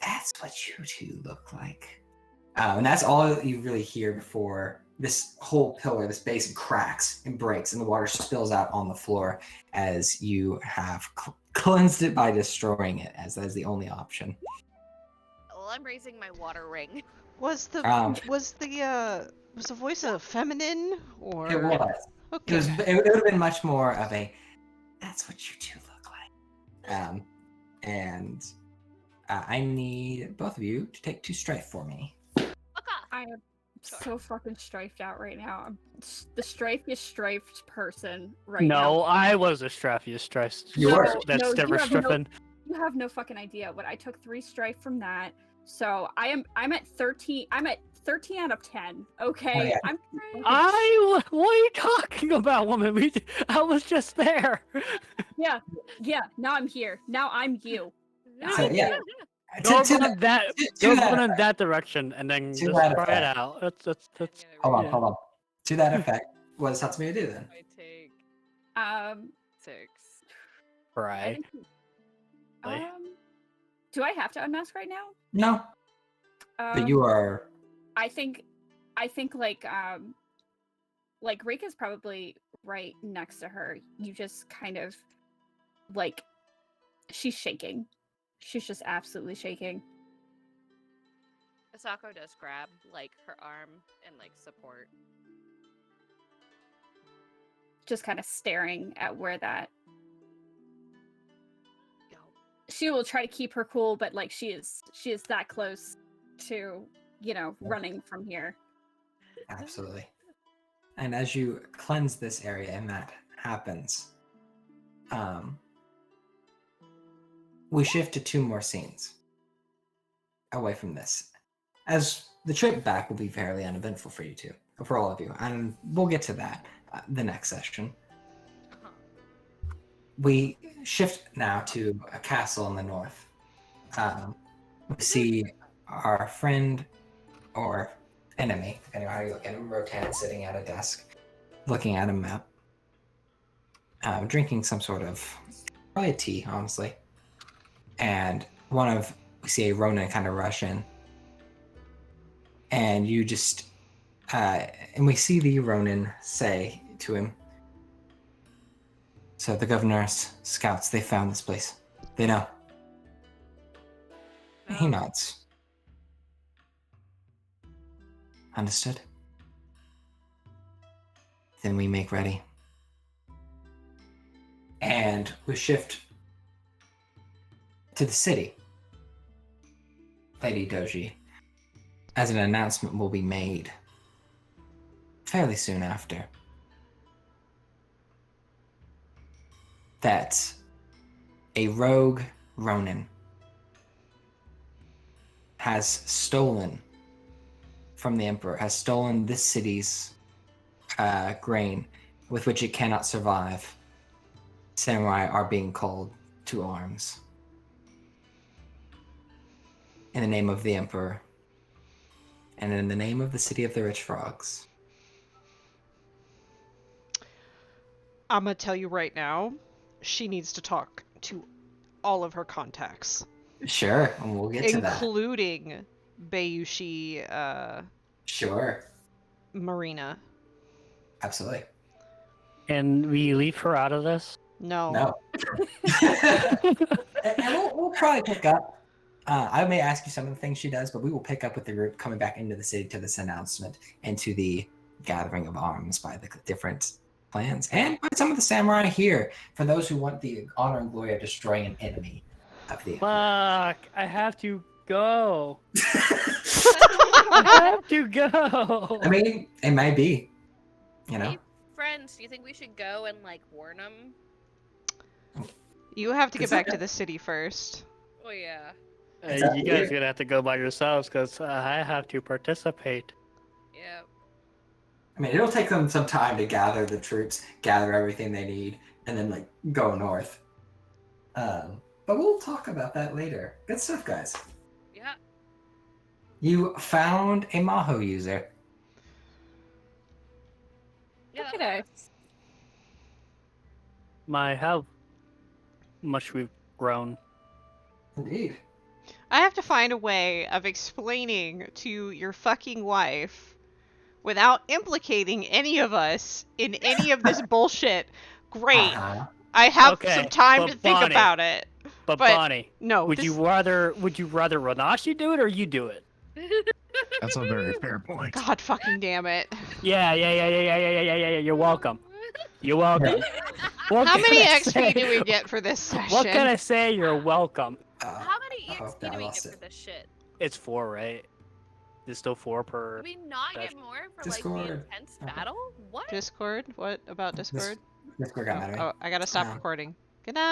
"That's what you two look like," and that's all you really hear before this whole pillar, this basin cracks and breaks, and the water spills out on the floor as you have cleansed it by destroying it, as that is the only option. Well, I'm raising my water ring. Was the Um, was the voice a feminine or? It was. Okay. It would have been much more of a, "That's what you two look like." And I need both of you to take 2 strife for me. Fuck off. I am so fucking strifed out right now. I'm the strifest strifed person right now. No, I was a straffiest stress. You were. That's No, never you have no- stripping. You have no fucking idea. What I took 3 strife from that. So I'm at 13. I'm at 13 out of 10. Okay. yeah. I'm What are you talking about, woman? I was just there. yeah. Now I'm here. Now I'm you. So, yeah. Go To run that. to Go that run in effect- that direction, and then To just that try it effect. out. That's. Hold on, Yeah. hold on. To that effect, what does Tatsumi do then? I take Um. 6. I Right. think- Really? Do I have to unmask right now? No, but you are. I think like Rika's probably right next to her. You just kind of like she's shaking. She's just absolutely shaking. Asako does grab like her arm and like support. Just kind of staring at where that Yo. she will try to keep her cool, but like she is that close to, running from here. Absolutely. And as you cleanse this area and that happens, we shift to 2 more scenes away from this. As the trip back will be fairly uneventful for you two, for all of you, and we'll get to that the next session. We shift now to a castle in the north. We see our friend or enemy, depending on how you look at him, Rotan, sitting at a desk, looking at a map. drinking some sort of probably a tea, honestly. And we see a Ronin kind of rush in, and you just and we see the Ronin say to him, "So the governor's scouts, they found this place. They know." And he nods. Understood. Then we make ready. And we shift to the city. Lady Doji, as an announcement will be made fairly soon after, that a rogue Ronin has stolen from the Emperor, has stolen this city's grain with which it cannot survive. Samurai are being called to arms in the name of the Emperor and in the name of the City of the Rich Frogs. I'm gonna tell you right now, she needs to talk to all of her contacts, Sure, and we'll get to that. including Bayushi Sure, Marina. absolutely. And we leave her out of this? No. No. And we'll probably pick up. I may ask you some of the things she does, but we will pick up with the group coming back into the city to this announcement and to the gathering of arms by the different clans and by some of the samurai here for those who want the honor and glory of destroying an enemy of the Fuck, I have to go. I have to go. I mean, it may be, you know. Hey, friends, do you think we should go and like warn them? You have to get Is that- back to the city first. Oh yeah. Is that You guys weird? gonna have to go by yourselves because I have to participate. Yeah. I mean, it'll take them some time to gather the troops, gather everything they need, and then like go north. But we'll talk about that later. Good stuff, guys. Yeah. You found a Maho user. Yeah. Look at us. How much we've grown. Indeed. I have to find a way of explaining to your fucking wife without implicating any of us in any of this bullshit. Great. Uh-huh. I have Okay, some time but to think Bonnie- about it. But, But Bonnie, No. would this- you rather Ranashi do it or you do it? That's a very fair point. God fucking damn it. Yeah. You're welcome. You're welcome. What How can many I XP say? do we get for this session? What can I say? You're welcome. How many Uh-oh, EXP do I we lost get it. for this shit? It's 4, right? It's still 4 per. Do we not That's- get more for like Discord. the intense Okay. battle? What? Discord? What about Discord? Discord got mad at me. Oh, I gotta stop Yeah. recording. Good night.